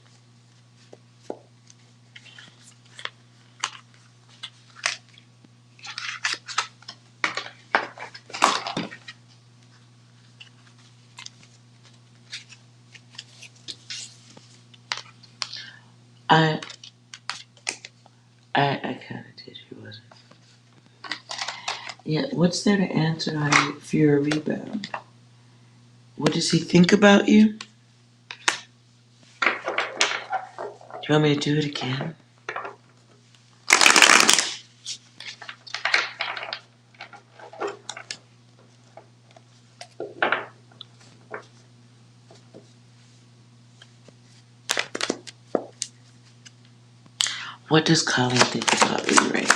I kind of did. You wasn't. Yeah. What's there to answer if you're a rebound? What does he think about you? Do you want me to do it again? What does Colin think about you, Ray?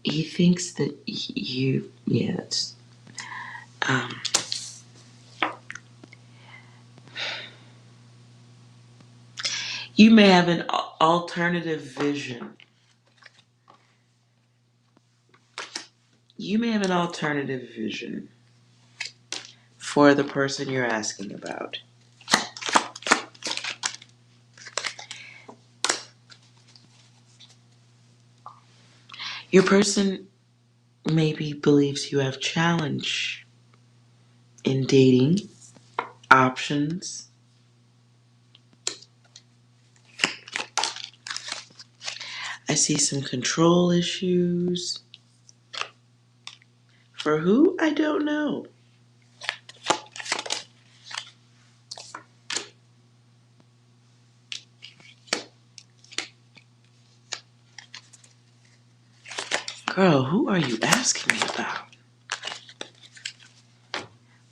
He thinks that you, yeah, um, you may have an alternative vision. You may have an alternative vision for the person you're asking about. Your person maybe believes you have challenge in dating options. I see some control issues. For who? I don't know. Girl, who are you asking me about?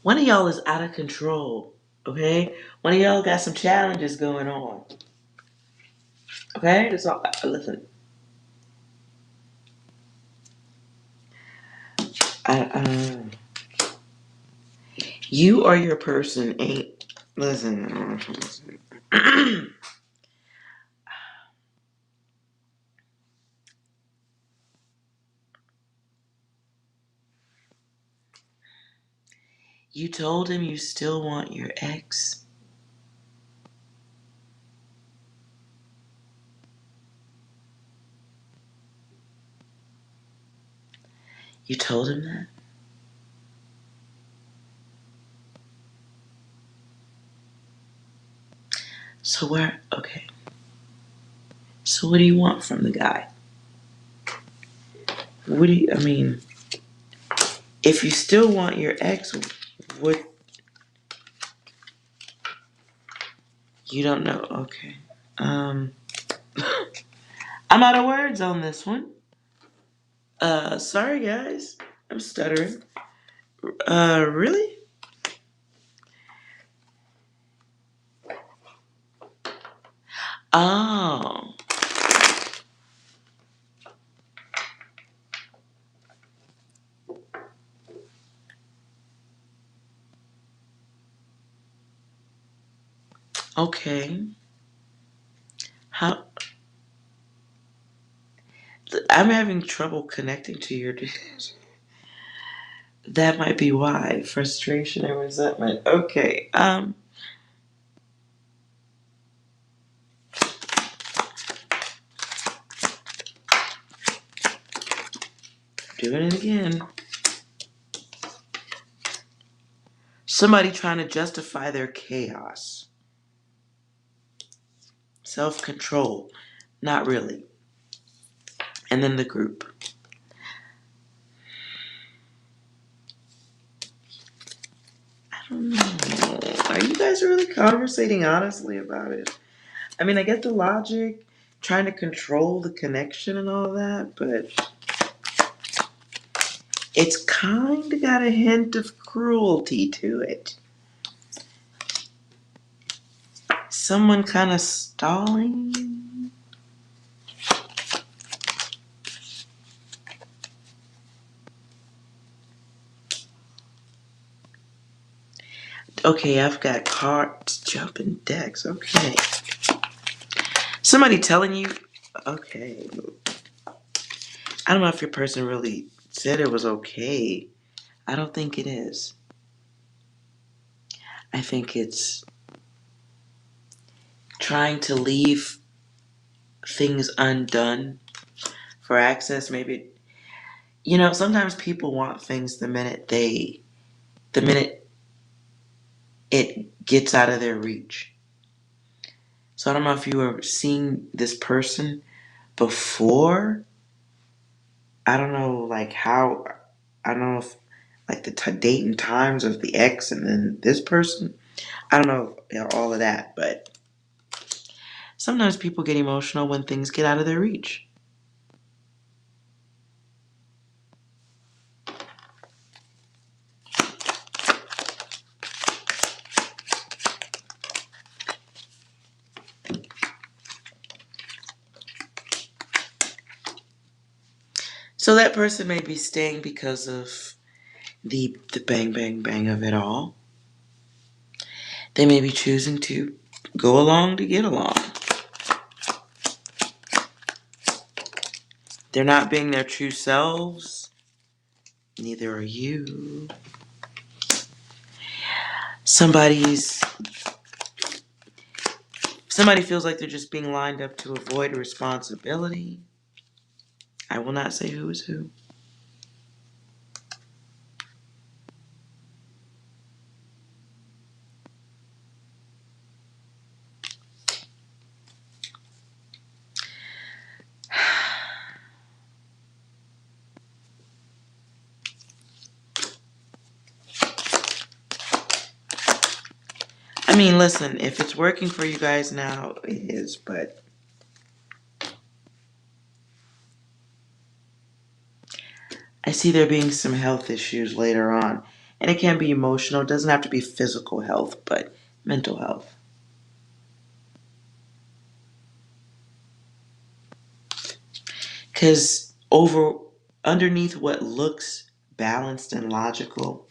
One of y'all is out of control, okay? One of y'all got some challenges going on, okay? That's all. Listen, I you or your person ain't. Listen. You told him you still want your ex. You told him that? So where? Okay. So what do you want from the guy? What do you? I mean, if you still want your ex, What? You don't know? Okay. I'm out of words on this one. Sorry guys. I'm stuttering. Really? Oh. Okay. How? I'm having trouble connecting to your. That might be why. Frustration and resentment. Okay. Doing it again. Somebody trying to justify their chaos. Self-control. Not really. And then the group. I don't know. Are you guys really conversating honestly about it? I mean, I get the logic, trying to control the connection and all that, but it's kind of got a hint of cruelty to it. Someone kind of stalling. Okay, I've got cards, jumping decks. Okay. Somebody telling you, okay. I don't know if your person really said it was okay. I don't think it is. I think it's trying to leave things undone for access. Maybe, sometimes people want things the minute it gets out of their reach. So I don't know if you were seeing this person before. I don't know, like how, I don't know if, like the date and times of the ex and then this person. I don't know, all of that, but sometimes people get emotional when things get out of their reach. So that person may be staying because of the bang, bang, bang of it all. They may be choosing to go along to get along. They're not being their true selves. Neither are you. Somebody feels like they're just being lined up to avoid a responsibility. I will not say who is who. I mean, listen, if it's working for you guys now, it is, but I see there being some health issues later on. And it can be emotional. It doesn't have to be physical health, but mental health. Because underneath what looks balanced and logical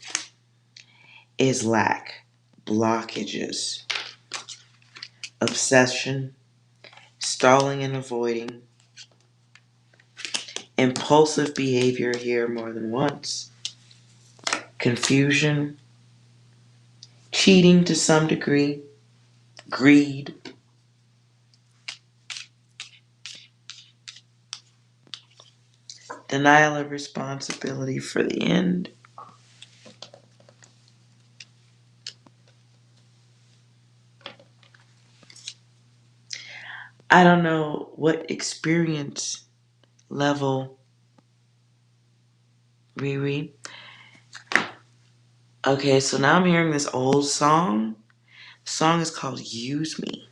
is lack, blockages, obsession, stalling and avoiding, impulsive behavior here more than once, confusion, cheating to some degree, greed, denial of responsibility for the end. I don't know what experience level, Riri, Okay, so now I'm hearing this old song. The song is called Use Me.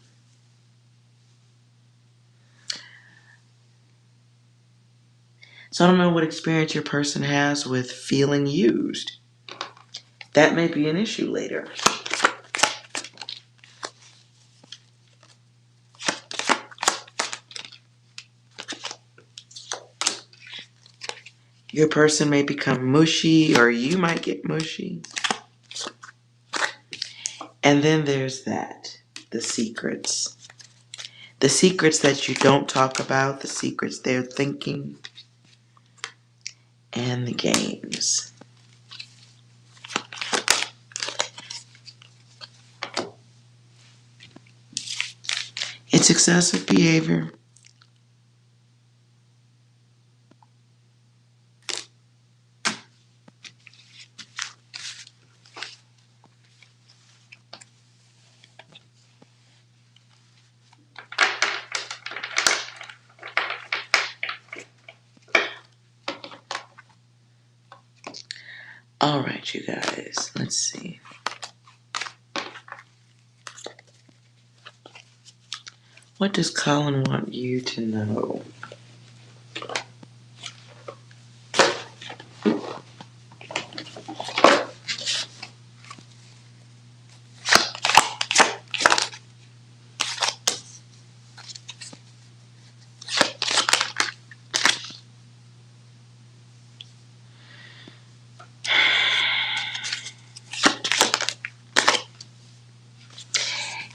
So I don't know what experience your person has with feeling used. That may be an issue later. Your person may become mushy, or you might get mushy. And then there's that, the secrets. The secrets that you don't talk about, the secrets they're thinking, and the games. It's excessive behavior. All right, you guys, let's see. What does Colin want you to know?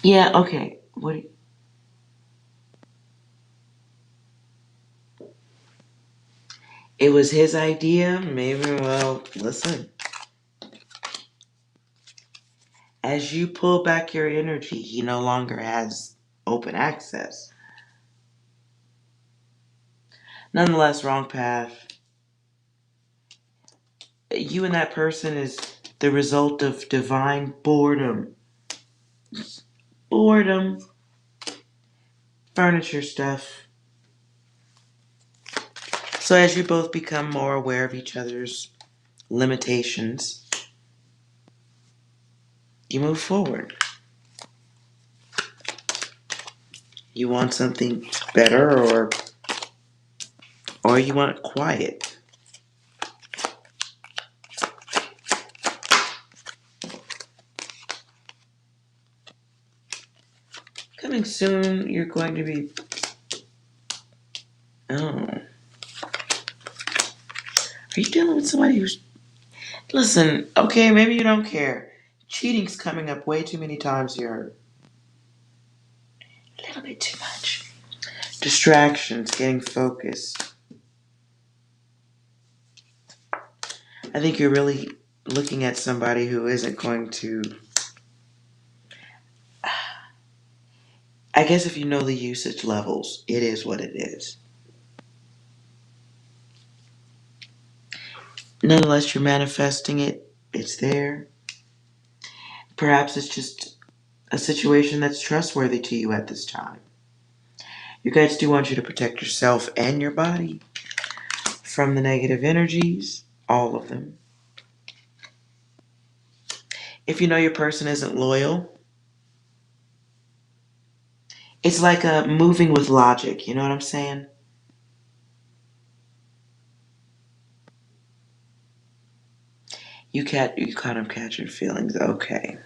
Yeah, okay. It was his idea? Maybe, well, listen. As you pull back your energy, he no longer has open access. Nonetheless, wrong path. You and that person is the result of divine boredom. Boredom. Furniture stuff. So as you both become more aware of each other's limitations, you move forward. You want something better, or you want quiet. Coming soon, you're going to be... Oh. Are you dealing with somebody who's... Listen, okay, maybe you don't care. Cheating's coming up way too many times here. A little bit too much. Distractions, getting focused. I think you're really looking at somebody who isn't going to... I guess if you know the usage levels, it is what it is. Nonetheless, you're manifesting it. It's there. Perhaps it's just a situation that's trustworthy to you at this time. You guys do want you to protect yourself and your body from the negative energies, all of them. If you know your person isn't loyal, it's like a moving with logic, you know what I'm saying? You kind of catch your feelings, okay.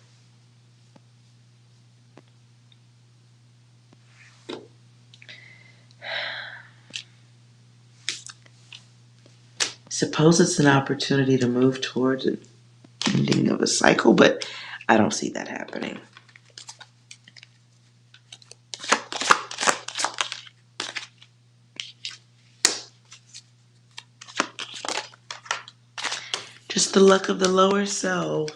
Suppose it's an opportunity to move towards an ending of a cycle, but I don't see that happening. Just the luck of the lower self.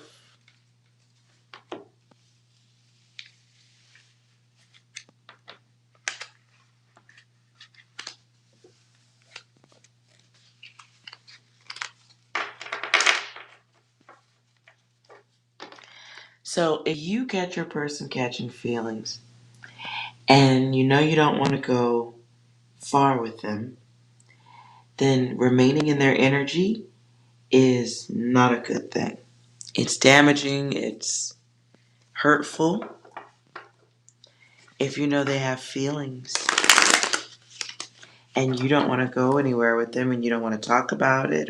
So if you catch your person catching feelings and you know you don't want to go far with them, then remaining in their energy is not a good thing. It's damaging, it's hurtful. If you know they have feelings and you don't want to go anywhere with them and you don't want to talk about it,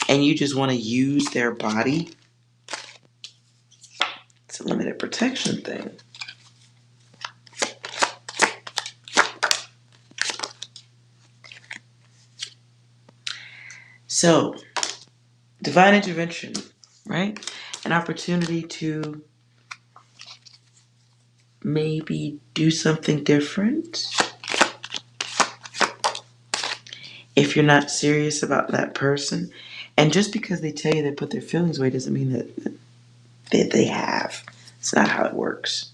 and you just want to use their body, it's a limited protection thing. So, divine intervention, right? An opportunity to maybe do something different. If you're not serious about that person, and just because they tell you they put their feelings away doesn't mean that they have. It's not how it works.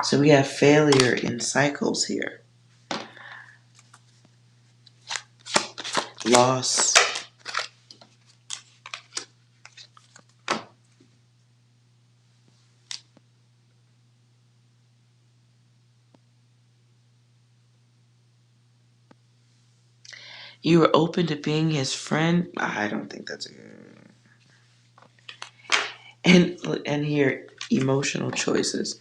So we have failure in cycles here. Loss. You were open to being his friend. I don't think that's a good. And here, emotional choices.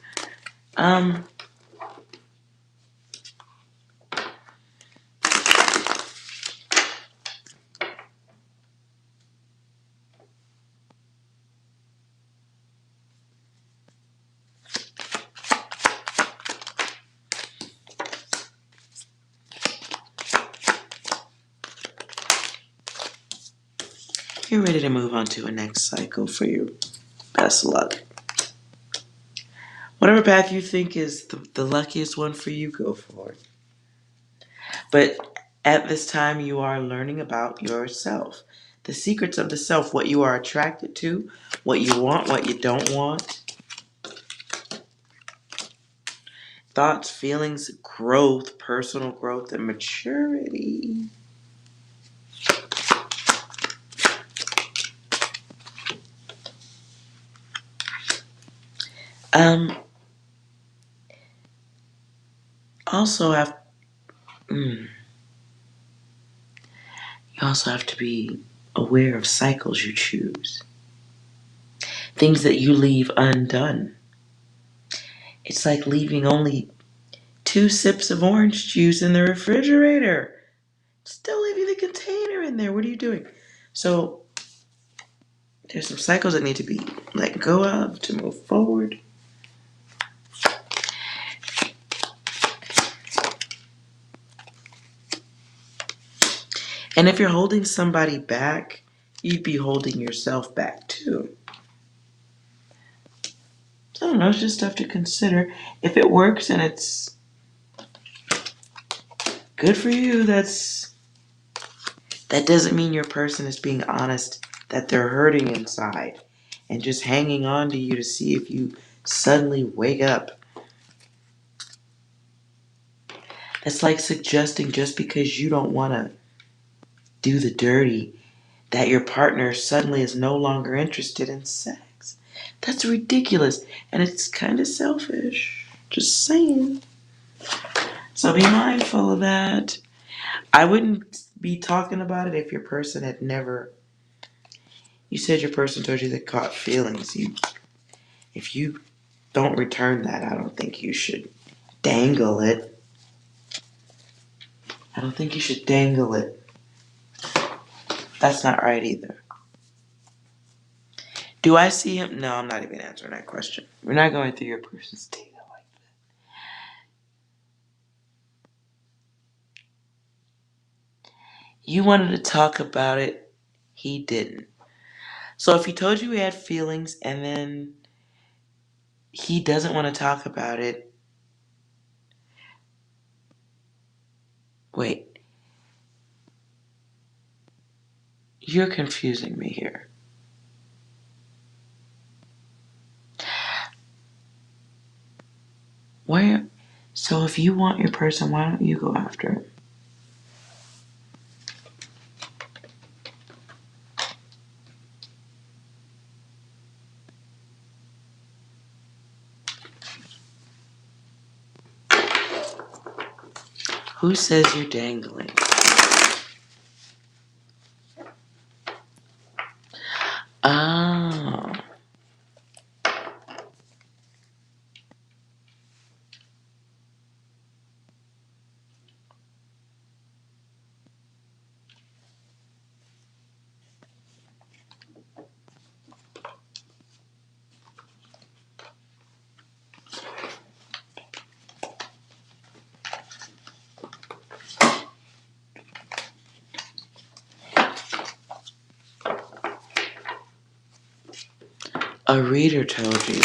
You're ready to move on to a next cycle for you. Best luck. Whatever path you think is the luckiest one for you, go for it. But at this time, you are learning about yourself. The secrets of the self, what you are attracted to, what you want, what you don't want. Thoughts, feelings, growth, personal growth, and maturity. Um, also have you also have to be aware of cycles you choose. Things that you leave undone. It's like leaving only 2 sips of orange juice in the refrigerator. Still leaving the container in there. What are you doing? So there's some cycles that need to be let go of to move forward. And if you're holding somebody back, you'd be holding yourself back too. So I don't know, it's just stuff to consider. If it works and it's good for you, that doesn't mean your person is being honest that they're hurting inside and just hanging on to you to see if you suddenly wake up. That's like suggesting just because you don't want to do the dirty that your partner suddenly is no longer interested in sex. That's ridiculous and it's kind of selfish. Just saying. So be mindful of that. I wouldn't be talking about it if your person had never. You said your person told you they caught feelings. If you don't return that, I don't think you should dangle it. I don't think you should dangle it. That's not right either. Do I see him? No, I'm not even answering that question. We're not going through your person's data like that. You wanted to talk about it. He didn't. So if he told you he had feelings and then he doesn't want to talk about it, wait, you're confusing me here. Where? So if you want your person, why don't you go after it? Who says you're dangling? A reader told you.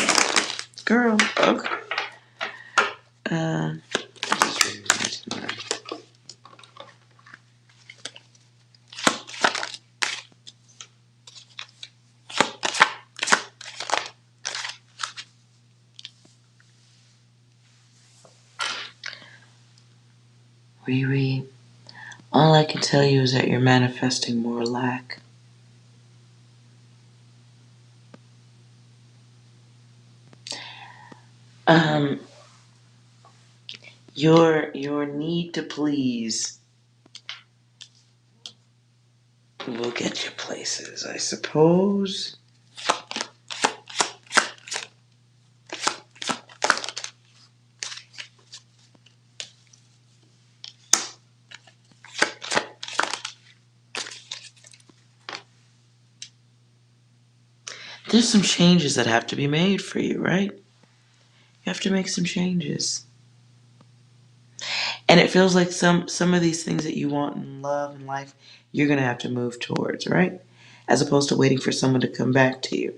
Girl, okay. This is really tonight. Riri, all I can tell you is that you're manifesting more lack. Um, your need to please will get you places, I suppose. There's some changes that have to be made for you, right? You have to make some changes. And it feels like some of these things that you want in love and life, you're gonna have to move towards, right? As opposed to waiting for someone to come back to you.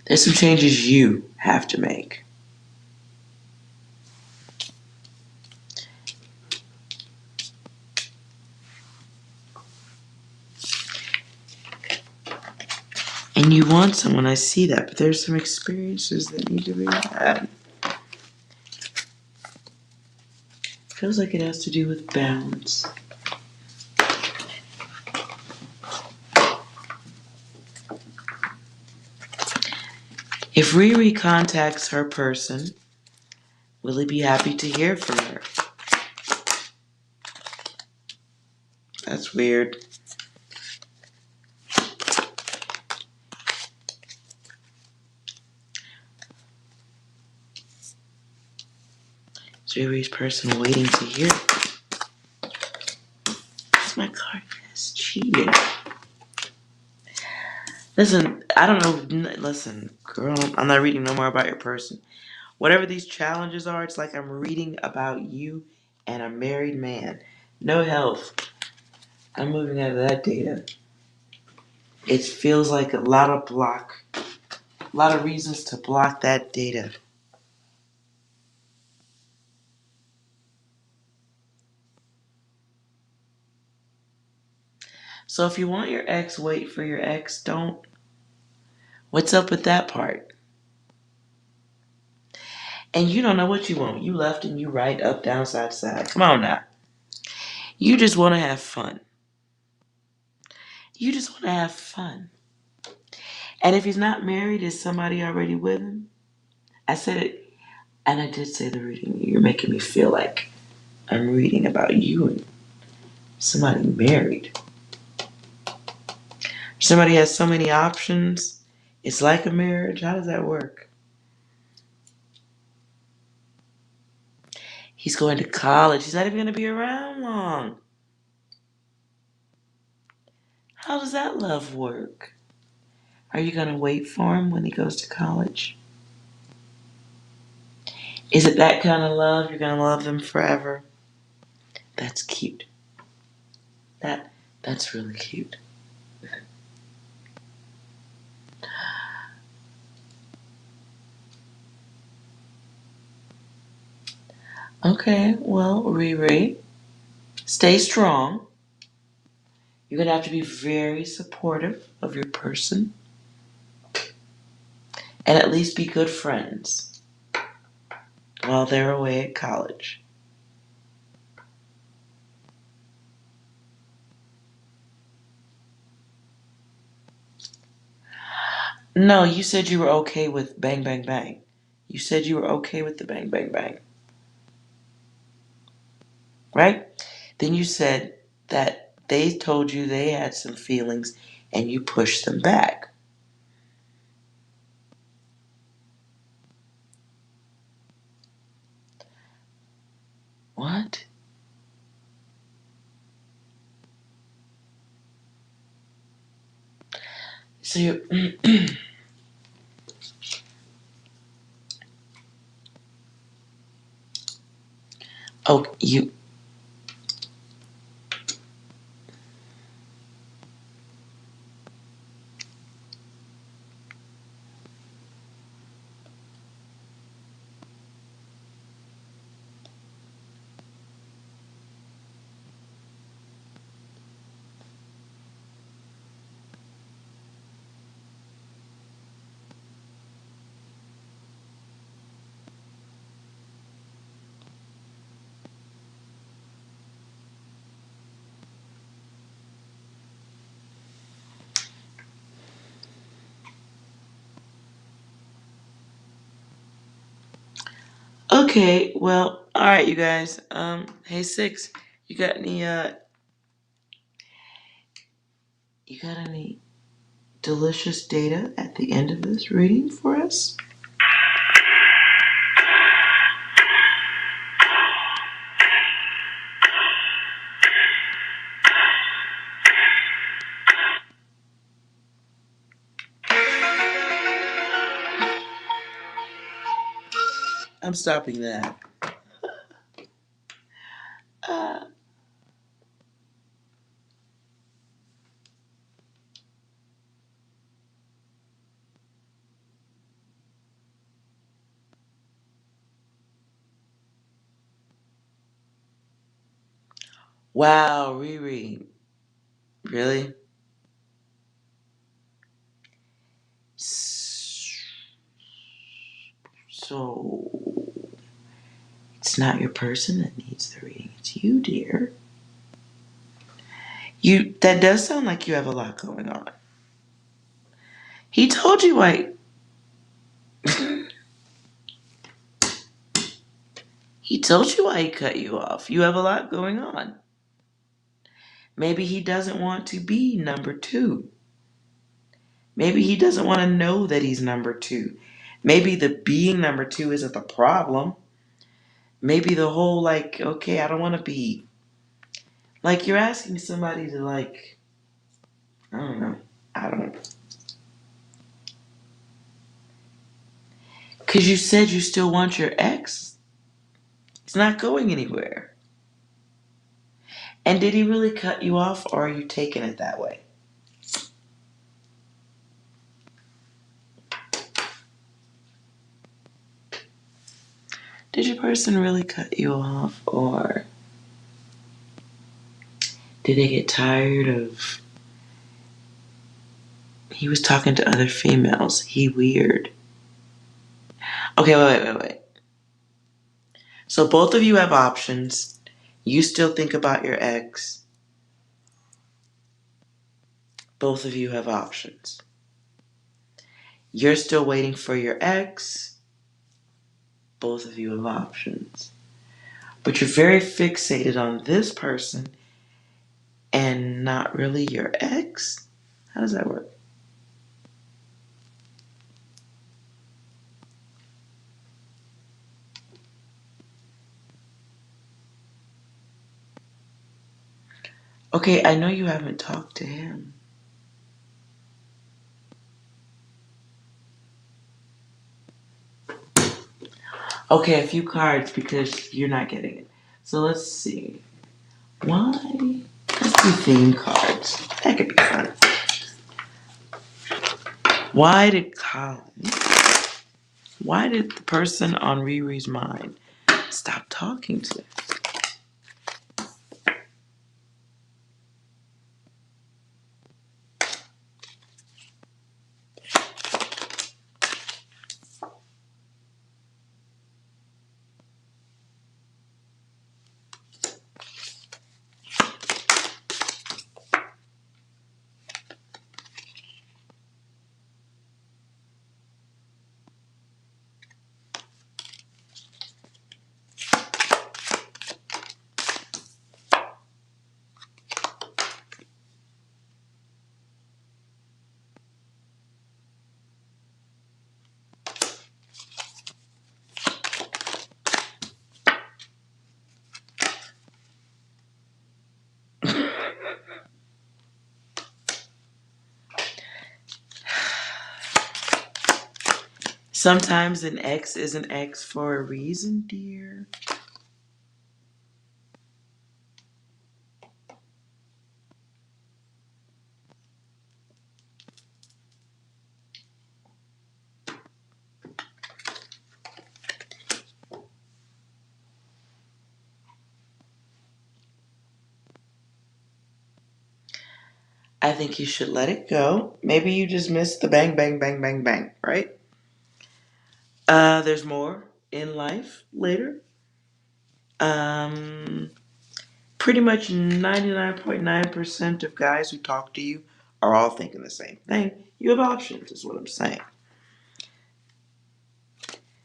There's some changes you have to make. And you want someone, I see that, but there's some experiences that need to be had. Feels like it has to do with balance. If Riri contacts her person, will he be happy to hear from her? That's weird. Is Riri's person waiting to hear? That's my card. That's cheating. Listen, I don't know. Listen, girl, I'm not reading no more about your person. Whatever these challenges are, it's like I'm reading about you and a married man. No health. I'm moving out of that data. It feels like a lot of reasons to block that data. So if you want your ex, wait for your ex. Don't. What's up with that part? And you don't know what you want. You left and you right, up, down, side to side. Come on now. You just want to have fun. You just want to have fun. And if he's not married, is somebody already with him? I said it, and I did say the reading. You're making me feel like I'm reading about you and somebody married. Somebody has so many options. It's like a marriage. How does that work? He's going to college. He's not even going to be around long. How does that love work? Are you going to wait for him when he goes to college? Is it that kind of love? You're going to love them forever? That's cute. That's really cute. Okay, well, Riri, stay strong. You're going to have to be very supportive of your person and at least be good friends while they're away at college. No, you said you were okay with bang, bang, bang. You said you were okay with the bang, bang, bang. Right? Then you said that they told you they had some feelings and you pushed them back. What? So you're Oh, you. Okay, well, all right, you guys. Hey Six, you got any you got any delicious data at the end of this reading for us? I'm stopping that. Uh, wow, Riri, really? So it's not your person that needs the reading; it's you, dear. You. That does sound like you have a lot going on. He told you why. He told you why he cut you off. You have a lot going on. Maybe he doesn't want to be number two. Maybe he doesn't want to know that he's number two. Maybe the being number two isn't the problem. Maybe the whole, like, okay, I don't want to be. Like, you're asking somebody to, like, I don't know. I don't. Because you said you still want your ex. It's not going anywhere. And did he really cut you off, or are you taking it that way? Did your person really cut you off, or did they get tired of. He was talking to other females. He weird. Okay, wait. So both of you have options. You still think about your ex. Both of you have options. You're still waiting for your ex. Both of you have options. But you're very fixated on this person and not really your ex? How does that work? Okay, I know you haven't talked to him. Okay, a few cards because you're not getting it. So let's see. Why? Let's do theme cards. That could be fun. Why did Colin? Why did the person on Riri's mind stop talking to him? Sometimes an ex is an ex for a reason, dear. I think you should let it go. Maybe you just missed the bang, bang, bang, bang, bang, right? There's more in life later. Um, Pretty much 99.9% of guys who talk to you are all thinking the same thing. You have options, is what I'm saying.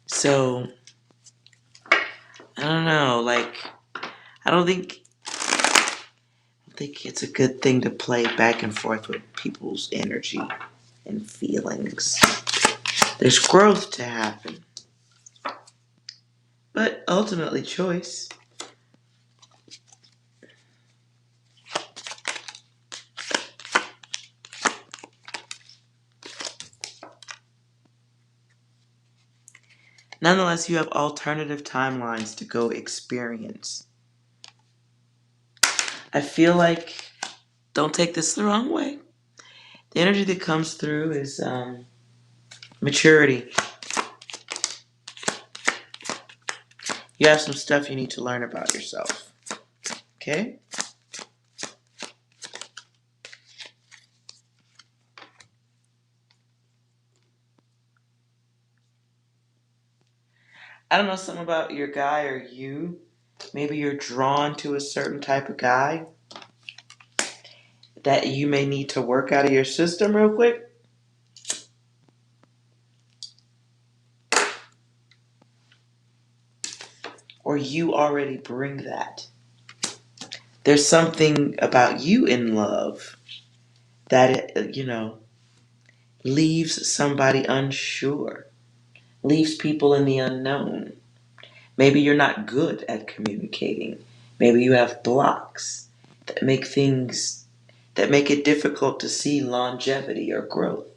So, I don't know, I don't think it's a good thing to play back and forth with people's energy and feelings. There's growth to happen, but ultimately choice. Nonetheless, you have alternative timelines to go experience. I feel like, don't take this the wrong way, the energy that comes through is maturity. You have some stuff you need to learn about yourself. Okay? I don't know, something about your guy or you. Maybe you're drawn to a certain type of guy that you may need to work out of your system real quick. Or you already bring that. There's something about you in love that, leaves somebody unsure, leaves people in the unknown. Maybe you're not good at communicating. Maybe you have blocks that make it difficult to see longevity or growth.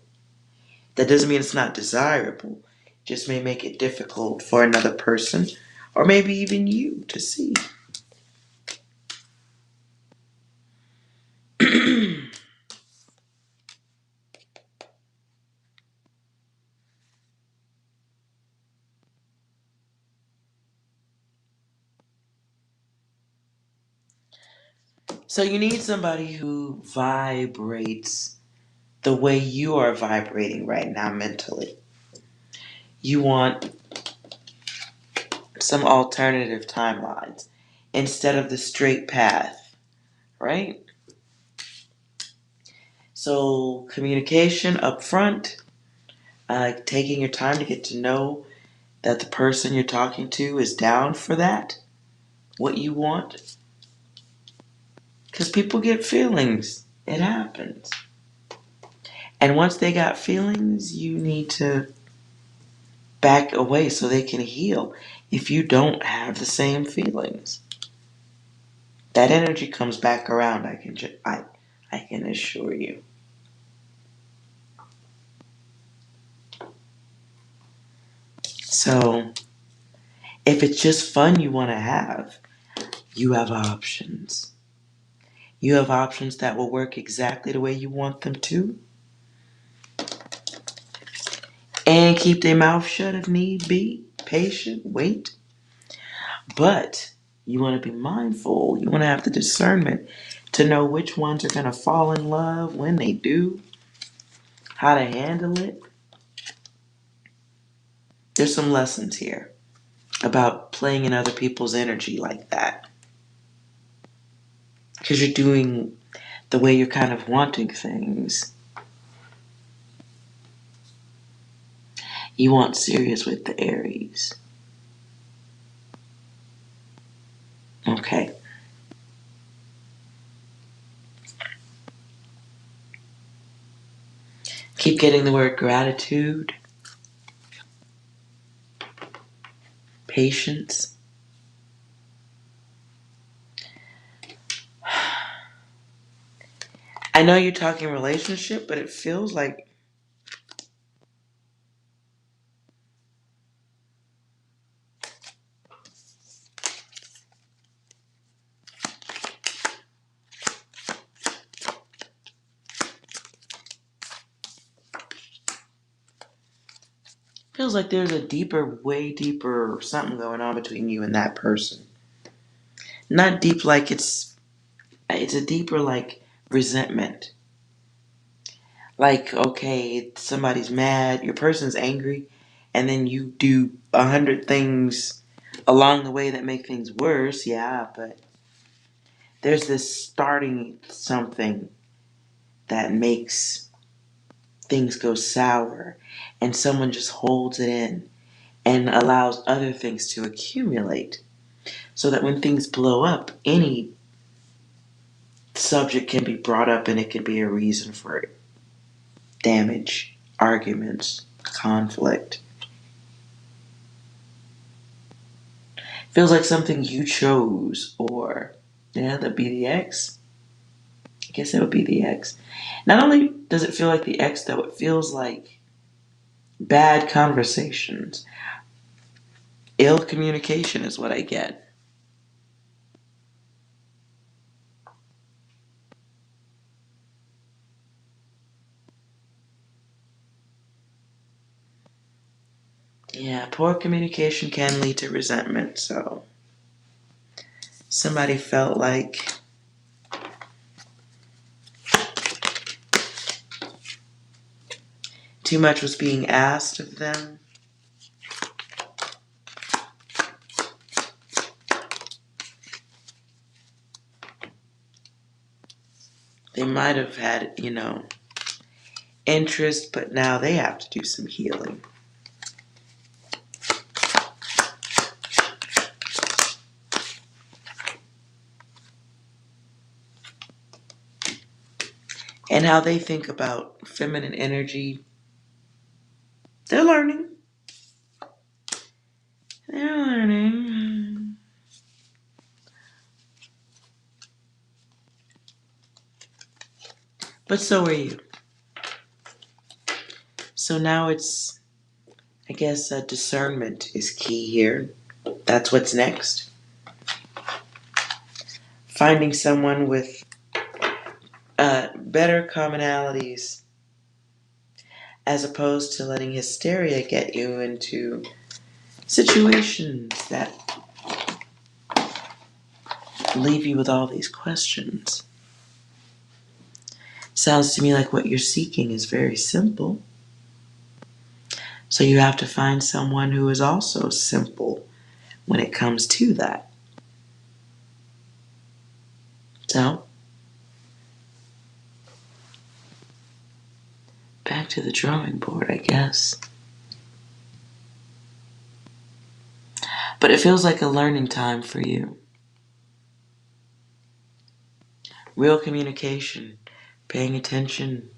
That doesn't mean it's not desirable. It just may make it difficult for another person or maybe even you to see. So you need somebody who vibrates the way you are vibrating right now mentally. You want some alternative timelines instead of the straight path, right? So communication up front, taking your time to get to know that the person you're talking to is down for that, what you want. Because people get feelings. It happens. And once they got feelings, you need to back away so they can heal if you don't have the same feelings. That energy comes back around, I can assure you. So, if it's just fun you want to have, you have options. You have options that will work exactly the way you want them to, and keep their mouth shut if need be. Patient, wait. But you want to be mindful. You want to have the discernment to know which ones are going to fall in love when they do, how to handle it. There's some lessons here about playing in other people's energy like that. Because you're doing the way you're kind of wanting things. You want serious with the Aries. Okay. Keep getting the word gratitude, patience. I know you're talking relationship, but it feels like there's a deeper, way deeper something going on between you and that person. Not deep like it's a deeper like resentment. Like, okay, somebody's mad, your person's angry, and then you do 100 things along the way that make things worse. Yeah, but there's this starting something that makes things go sour, and someone just holds it in and allows other things to accumulate so that when things blow up, any subject can be brought up and it can be a reason for damage, arguments, conflict. Feels like something you chose, or yeah, that'd be the ex. I guess that would be the ex. Not only does it feel like the ex, though, it feels like bad conversations. Ill communication is what I get. Yeah, poor communication can lead to resentment, so somebody felt like too much was being asked of them. They might have had, interest, but now they have to do some healing. And how they think about feminine energy, they're learning. They're learning. But so are you. So now it's, I guess, discernment is key here. That's what's next. Finding someone with better commonalities as opposed to letting hysteria get you into situations that leave you with all these questions. Sounds to me like what you're seeking is very simple. So you have to find someone who is also simple when it comes to that. So, back to the drawing board, I guess. But it feels like a learning time for you. Real communication, paying attention.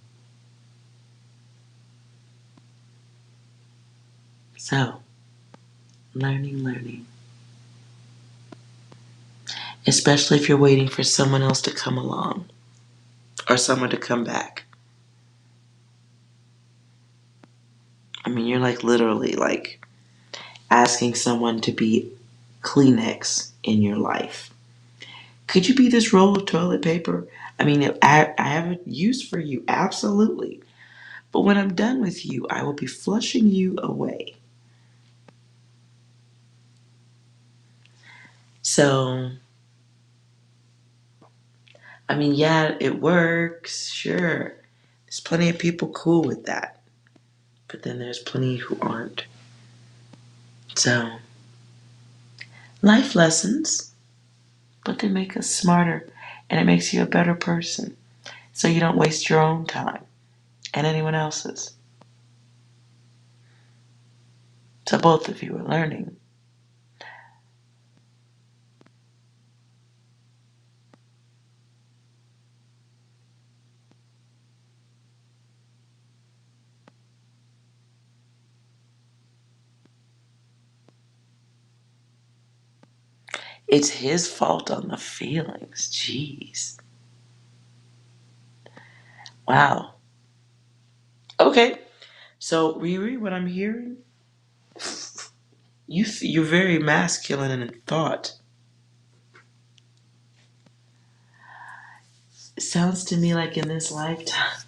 So, learning. Especially if you're waiting for someone else to come along or someone to come back. I mean, you're like literally like asking someone to be Kleenex in your life. Could you be this roll of toilet paper? I mean, I have a use for you, absolutely. But when I'm done with you, I will be flushing you away. So, I mean, yeah, it works, sure. There's plenty of people cool with that. But then there's plenty who aren't. So, life lessons, but they make us smarter and it makes you a better person. So you don't waste your own time and anyone else's. So both of you are learning. It's his fault on the feelings. Jeez. Wow. Okay. So Riri, what I'm hearing, you're very masculine in thought. It sounds to me like in this lifetime,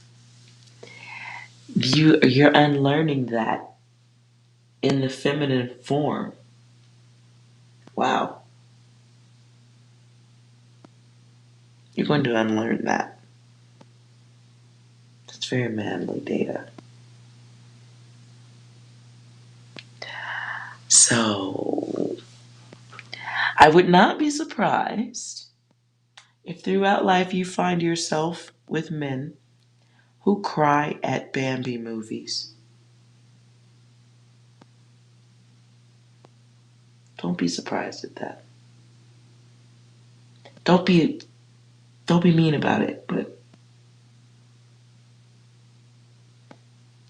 you're unlearning that in the feminine form. Wow. You're going to unlearn that. That's very manly data. So, I would not be surprised if throughout life you find yourself with men who cry at Bambi movies. Don't be surprised at that. Don't be mean about it, but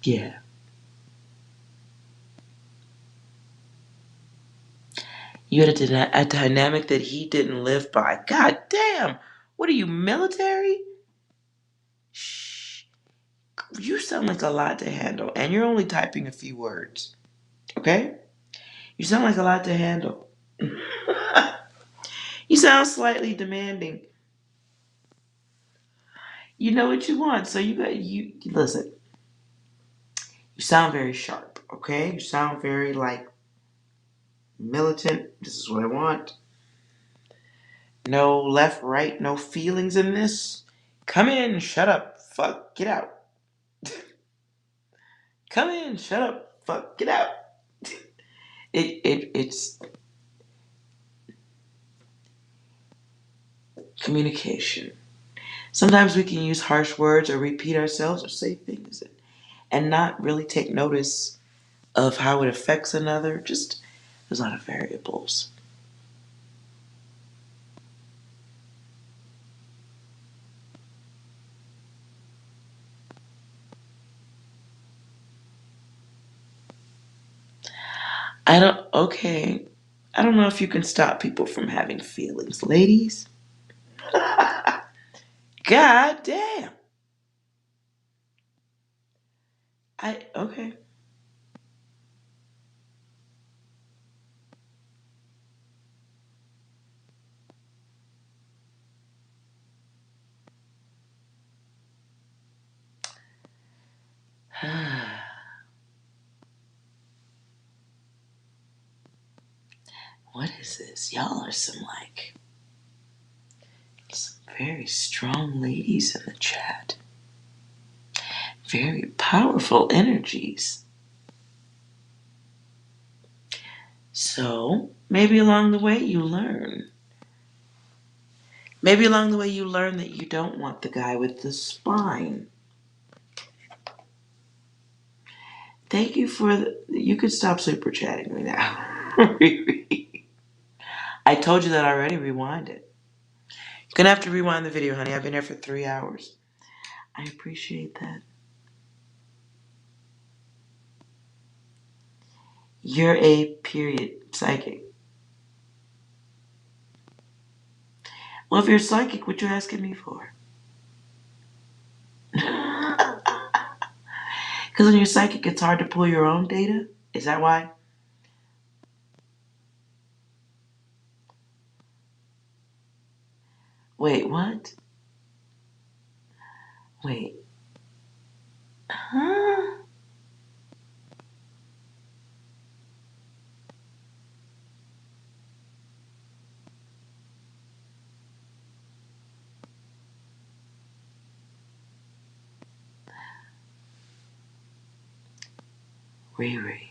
yeah. You had a dynamic that he didn't live by. God damn! What are you, military? Shh. You sound like a lot to handle, and you're only typing a few words. Okay? You sound like a lot to handle. You sound slightly demanding. You know what you want, so you listen. You sound very sharp, okay? You sound very like militant. This is what I want. No left, right, no feelings in this. Come in, shut up, fuck, get out. Come in, shut up, fuck, get out. It's communication. Sometimes we can use harsh words or repeat ourselves or say things and not really take notice of how it affects another. Just there's a lot of variables. Okay. I don't know if you can stop people from having feelings, ladies. God damn. Okay. What is this? Y'all are some very strong ladies in the chat. Very powerful energies. So, maybe along the way you learn. Maybe along the way you learn that you don't want the guy with the spine. Thank you you could stop super chatting me now. I told you that already, rewind it. You're gonna have to rewind the video, honey. I've been here for 3 hours. I appreciate that. You're a period psychic. Well, if you're psychic, what you asking me for? Because when you're psychic, it's hard to pull your own data? Is that why? Wait, what? Wait. Huh? Riri,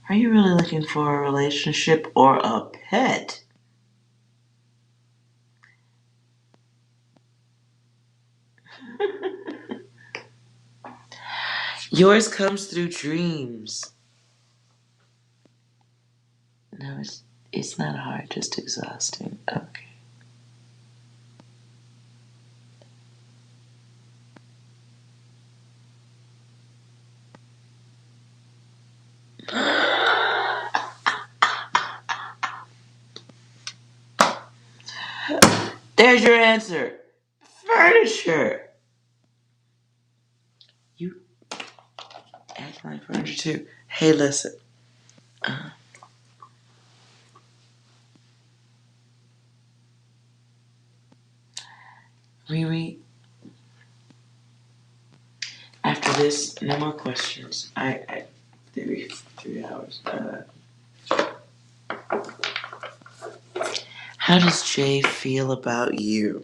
are you really looking for a relationship or a pet? Yours comes through dreams. No, it's not hard, just exhausting. Okay. There's your answer. Furniture. You act like furniture too. Hey, listen. Uh, Riri, after this, no more questions. I 3 hours. How does Jay feel about you?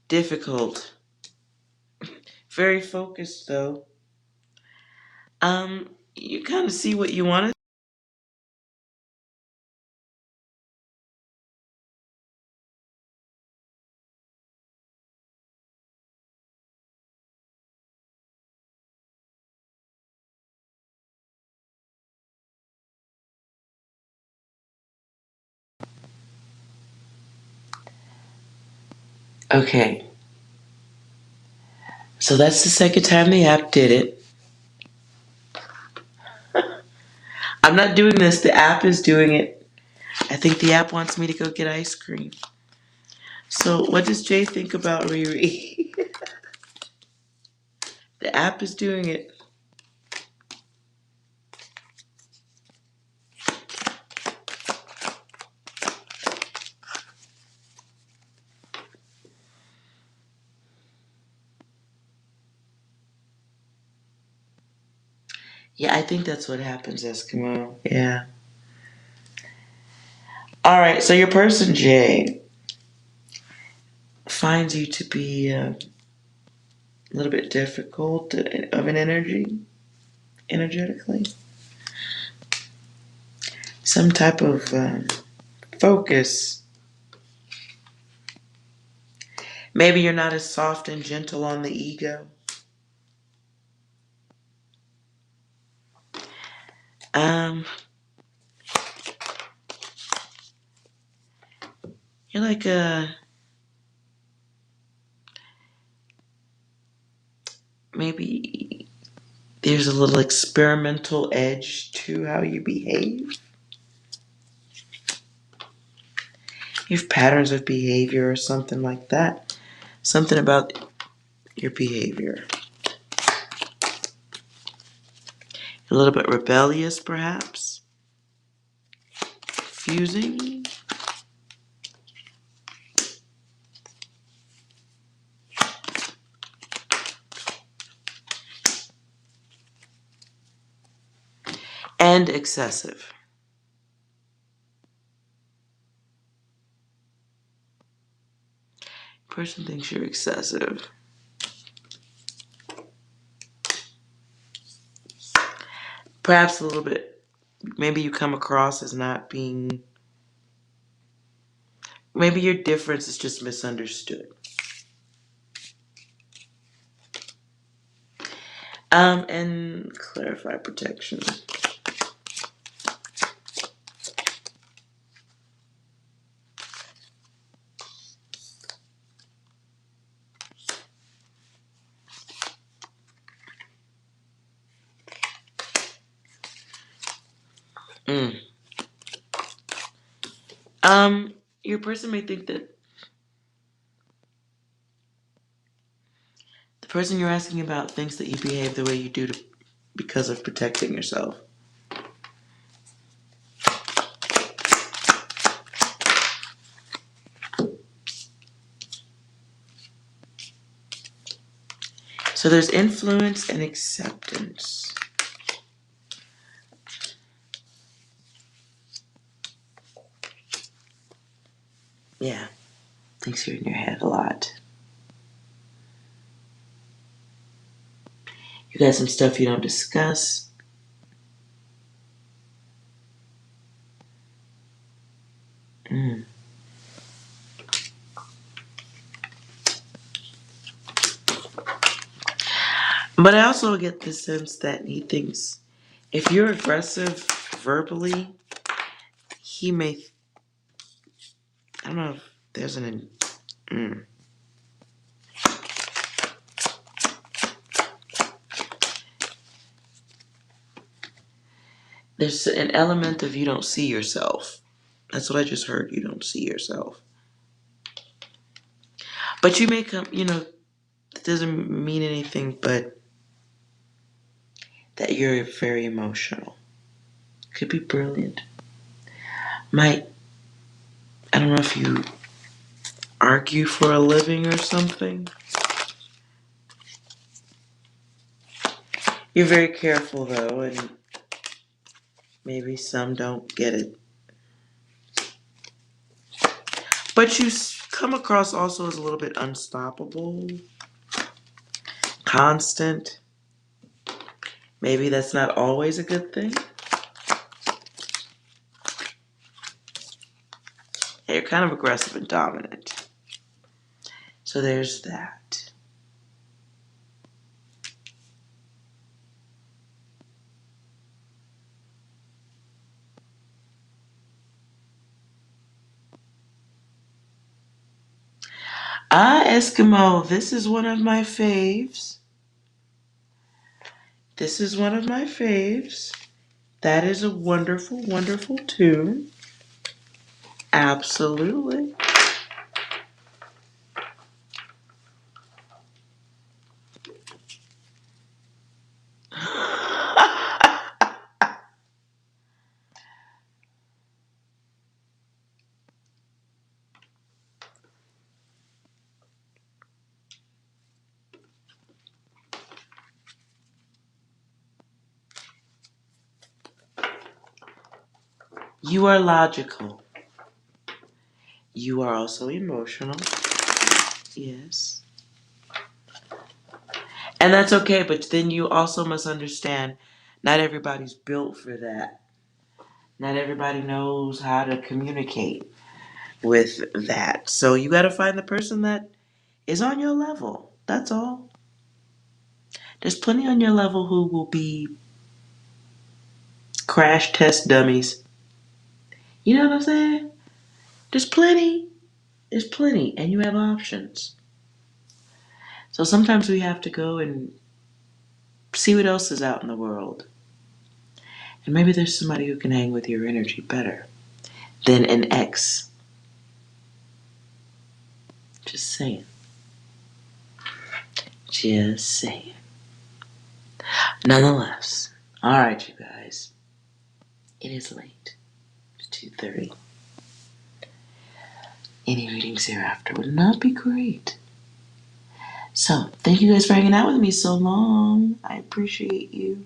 difficult. Very focused though. You kind of see what you want to. Okay. So that's the second time the app did it. I'm not doing this, the app is doing it. I think the app wants me to go get ice cream. So what does Jay think about Riri? The app is doing it. Yeah, I think that's what happens, Eskimo. Yeah. Alright, so your person Jay finds you to be a little bit difficult of an energetically. Some type of focus. Maybe you're not as soft and gentle on the ego. Um, you're like maybe there's a little experimental edge to how you behave. You have patterns of behavior or something like that. Something about your behavior. A little bit rebellious, perhaps. Confusing. And excessive. Person thinks you're excessive. Perhaps a little bit. Maybe you come across as not being. Maybe your difference is just misunderstood. And clarify protection. Mm. Your person may think that the person you're asking about thinks that you behave the way you do because of protecting yourself. So there's influence and acceptance. Yeah, thinks you're in your head a lot. You got some stuff you don't discuss. Mm. But I also get the sense that he thinks if you're aggressive verbally, he may. I don't know if there's an. Mm. There's an element of you don't see yourself. That's what I just heard. You don't see yourself. But you may come, it doesn't mean anything but that you're very emotional. Could be brilliant. Might, I don't know if you argue for a living or something. You're very careful though, and maybe some don't get it. But you come across also as a little bit unstoppable, constant. Maybe that's not always a good thing. You're kind of aggressive and dominant. So there's that. Eskimo, this is one of my faves. This is one of my faves. That is a wonderful, wonderful tune. Absolutely. You are logical. You are also emotional. Yes. And that's okay, but then you also must understand not everybody's built for that. Not everybody knows how to communicate with that. So you got to find the person that is on your level. That's all. There's plenty on your level who will be crash test dummies. You know what I'm saying? There's plenty. There's plenty, and you have options. So sometimes we have to go and see what else is out in the world. And maybe there's somebody who can hang with your energy better than an ex. Just saying. Just saying. Nonetheless, alright, you guys. It is late. It's 2:30. Any readings hereafter would not be great. So, thank you guys for hanging out with me so long. I appreciate you.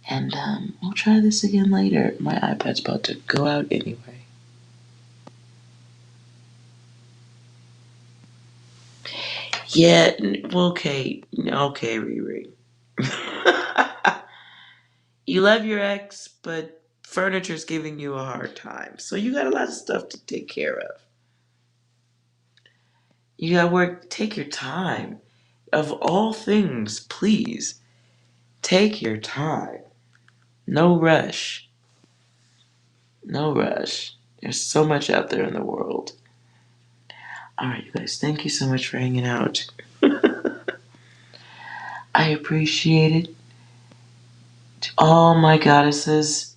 And we'll try this again later. My iPad's about to go out anyway. Yeah, okay. Okay, Riri. You love your ex, but furniture's giving you a hard time. So you got a lot of stuff to take care of. You gotta work, take your time. Of all things, please, take your time. No rush. No rush. There's so much out there in the world. Alright, you guys, thank you so much for hanging out. I appreciate it. To all my goddesses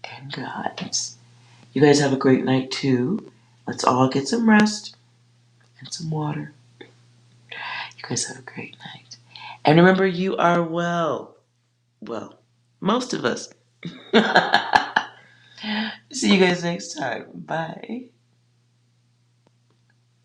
and gods. You guys have a great night too. Let's all get some rest and some water. You guys have a great night. And remember, you are well. Well, most of us. See you guys next time. Bye.